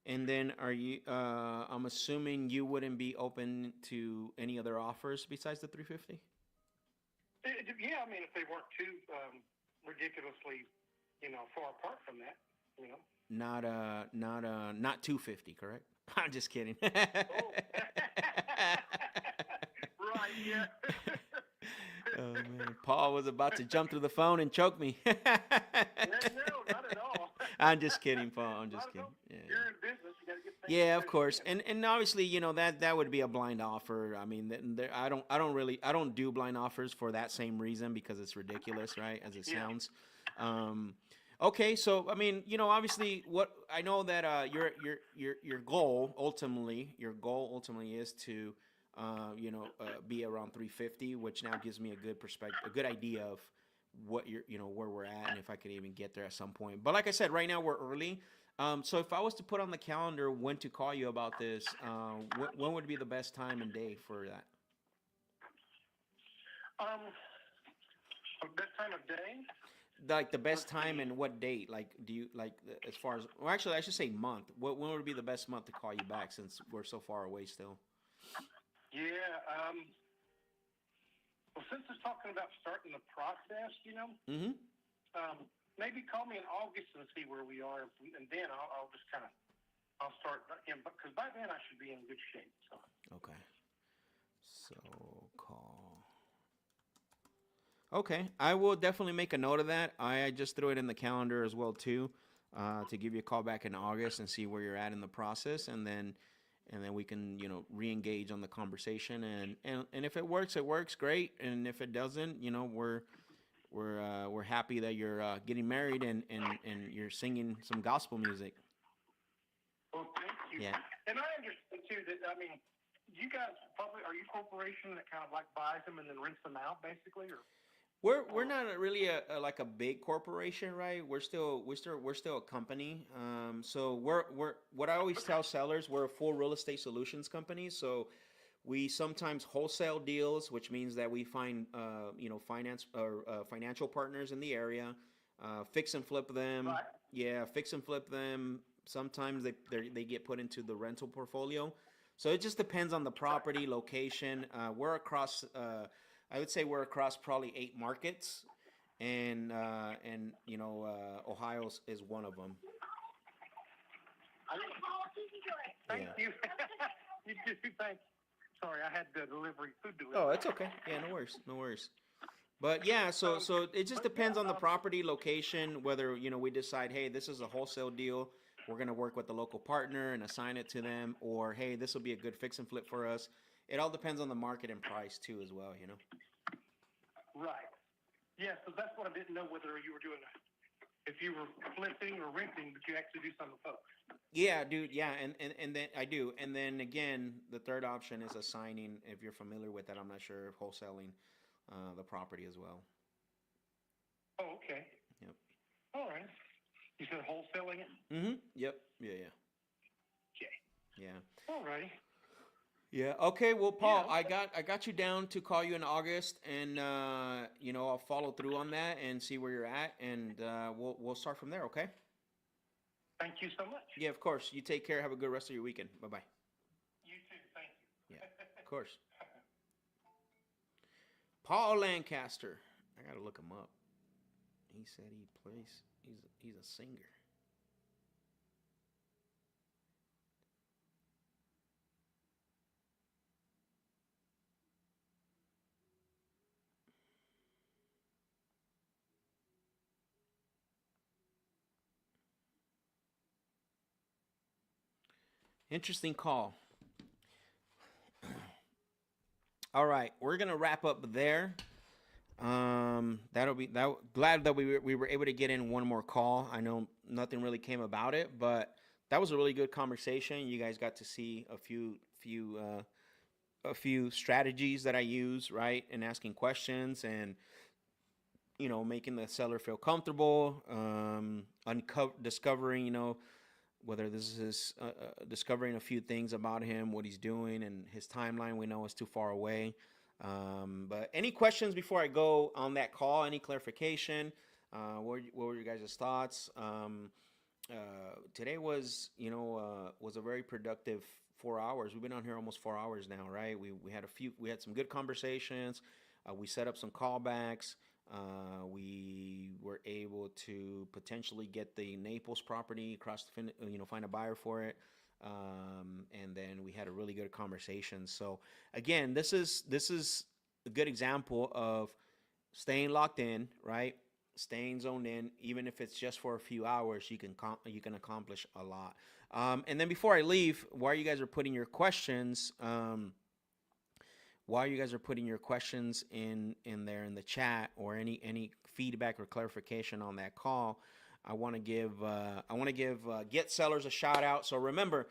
And then are you? I'm assuming you wouldn't be open to any other offers besides the 350. Yeah, I mean, if they weren't too ridiculously, far apart from that, Not 250, correct? I'm just kidding. Oh. Right, yeah. Oh man, Paul was about to jump through the phone and choke me. No, not at all. I'm just kidding, Paul. I'm just Not at kidding. all. Yeah. You're in business. You got to get things. Yeah, of course, and obviously, that would be a blind offer. I mean, I don't do blind offers for that same reason, because it's ridiculous, right? As it sounds. Okay, so I mean, obviously, what I know that your goal ultimately is to be around 350, which now gives me a good perspective, a good idea of what where we're at, and if I could even get there at some point. But like I said, right now we're early. So if I was to put on the calendar when to call you about this, when would be the best time and day for that? Best time of day? Like the best time and what date? Like, do you like as far as? Well, actually, I should say month. When would be the best month to call you back, since we're so far away still? Yeah. Well, since it's talking about starting the process, Mm-hmm. maybe call me in August and see where we are, and then I'll just I'll start. Because by then I should be in good shape. So. Okay. So call. Okay, I will definitely make a note of that. I just threw it in the calendar as well too, to give you a call back in August and see where you're at in the process, and then we can re-engage on the conversation, and if it works, great, and if it doesn't, we're happy that you're getting married and you're singing some gospel music. Well, thank you. Yeah. And I understand too that you guys probably are you a corporation that kind of like buys them and then rents them out basically, or? We're not really like a big corporation, right? We're still a company. So we're what I always tell sellers, we're a full real estate solutions company. So we sometimes wholesale deals, which means that we find finance or financial partners in the area, fix and flip them. Right. Yeah, fix and flip them. Sometimes they get put into the rental portfolio. So it just depends on the property location. We're across. I would say we're across probably 8 markets, and Ohio is one of them. Thank you. You too. Thanks. Sorry, I had food delivery. Oh, it's okay. Yeah, no worries. But yeah, so it just depends on the property location, whether we decide, hey, this is a wholesale deal, we're gonna work with the local partner and assign it to them, or hey, this will be a good fix and flip for us. It all depends on the market and price too, as well. Right. Yeah. So that's what I didn't know, whether you were doing if you were flipping or renting, but you actually do something with folks. Yeah, dude. Yeah, and then I do. And then again, the third option is assigning. If you're familiar with that, I'm not sure if wholesaling the property as well. Oh, okay. Yep. All right. You said wholesaling it? Mm-hmm. Yep. Yeah. Okay. Yeah. All righty. Yeah. Okay. Well, Paul, Yeah. I got you down to call you in August, and I'll follow through on that and see where you're at, and we'll start from there. Okay. Thank you so much. Yeah. Of course. You take care. Have a good rest of your weekend. Bye bye. You too. Thank you. Yeah. Of course. Paul Lancaster. I gotta look him up. He said he plays. He's a singer. Interesting call. All right, we're gonna wrap up there. That'll be that. Glad that we were able to get in one more call. I know nothing really came about it, but that was a really good conversation. You guys got to see a few strategies that I use, right, in asking questions and making the seller feel comfortable, discovering whether this is discovering a few things about him, what he's doing, and his timeline. We know is too far away. But any questions before I go on that call? Any clarification? What were your guys' thoughts? Today was a very productive 4 hours. We've been on here almost 4 hours now, right? We had some good conversations. We set up some callbacks. We were able to potentially get the Naples property across the find a buyer for it. And then we had a really good conversation. So again, this is a good example of staying locked in, right? Staying zoned in, even if it's just for a few hours, you can accomplish a lot. And then before I leave, while you guys are putting your questions, in there in the chat, or any feedback or clarification on that call, I want to give Get Sellers a shout out. So remember,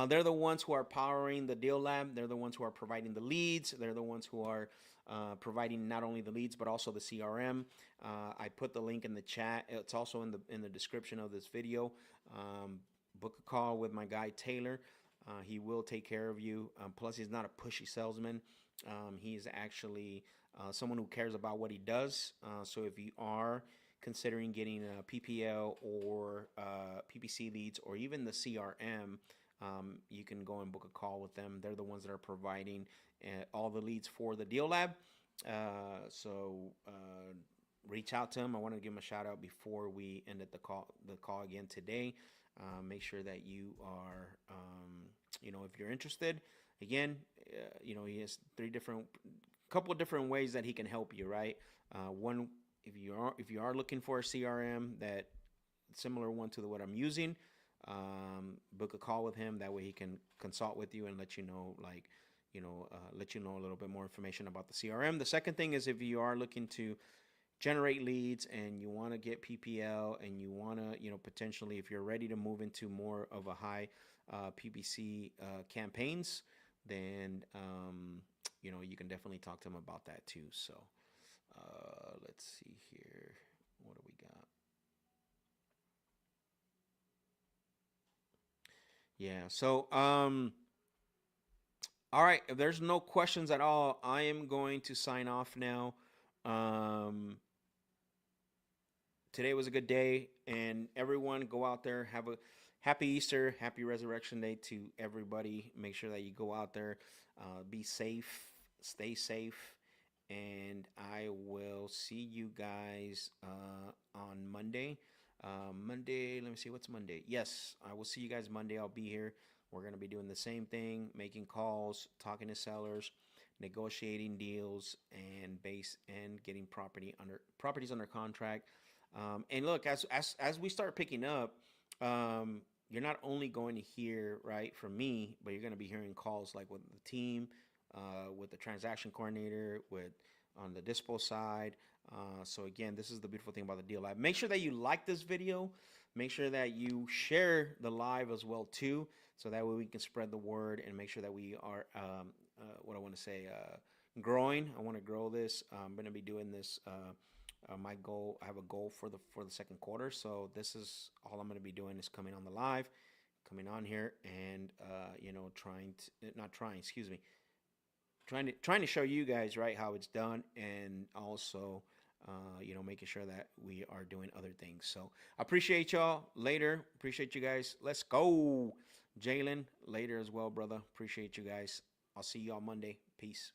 they're the ones who are powering the Deal Lab. They're the ones who are providing the leads. They're the ones who are providing not only the leads but also the CRM. I put the link in the chat. It's also in the description of this video. Book a call with my guy Taylor. He will take care of you. Plus, he's not a pushy salesman. He's actually someone who cares about what he does. So if you are considering getting a PPL or PPC leads or even the CRM, you can go and book a call with them. They're the ones that are providing all the leads for the Deal Lab. So reach out to them. I want to give them a shout out before we end the call again today. Make sure that you are, if you're interested. Again, he has couple of different ways that he can help you, right? One, if you are looking for a CRM that similar one to what I'm using, book a call with him. That way he can consult with you and let you know, let you know a little bit more information about the CRM. The second thing is, if you are looking to generate leads and you want to get PPL and you want to, potentially, if you're ready to move into more of a high PPC campaigns, then you can definitely talk to him about that too. So let's see here. What do we got? Yeah. So all right. If there's no questions at all, I am going to sign off now. Today was a good day, and everyone go out there, have a happy Easter, happy Resurrection Day to everybody. Make sure that you go out there, be safe, stay safe, and I will see you guys on Monday. Monday, let me see, what's Monday? Yes, I will see you guys Monday. I'll be here. We're going to be doing the same thing, making calls, talking to sellers, negotiating deals, and getting properties under contract. And look, as we start picking up, you're not only going to hear right from me, but you're going to be hearing calls like with the team, with the transaction coordinator, on the dispo side, So again, this is the beautiful thing about the deal live. Make sure that you like this video. Make sure that you share the live as well too, so that way we can spread the word and make sure that we are what I want to say, growing. I want to grow this. I'm going to be doing this. My goal, I have a goal for the second quarter. So this is all I'm going to be doing is coming on the live, coming on here, and trying to show you guys right how it's done, and also making sure that we are doing other things. So I appreciate y'all. Later, appreciate you guys. Let's go, Jalen. Later as well, brother. Appreciate you guys. I'll see you on Monday. Peace.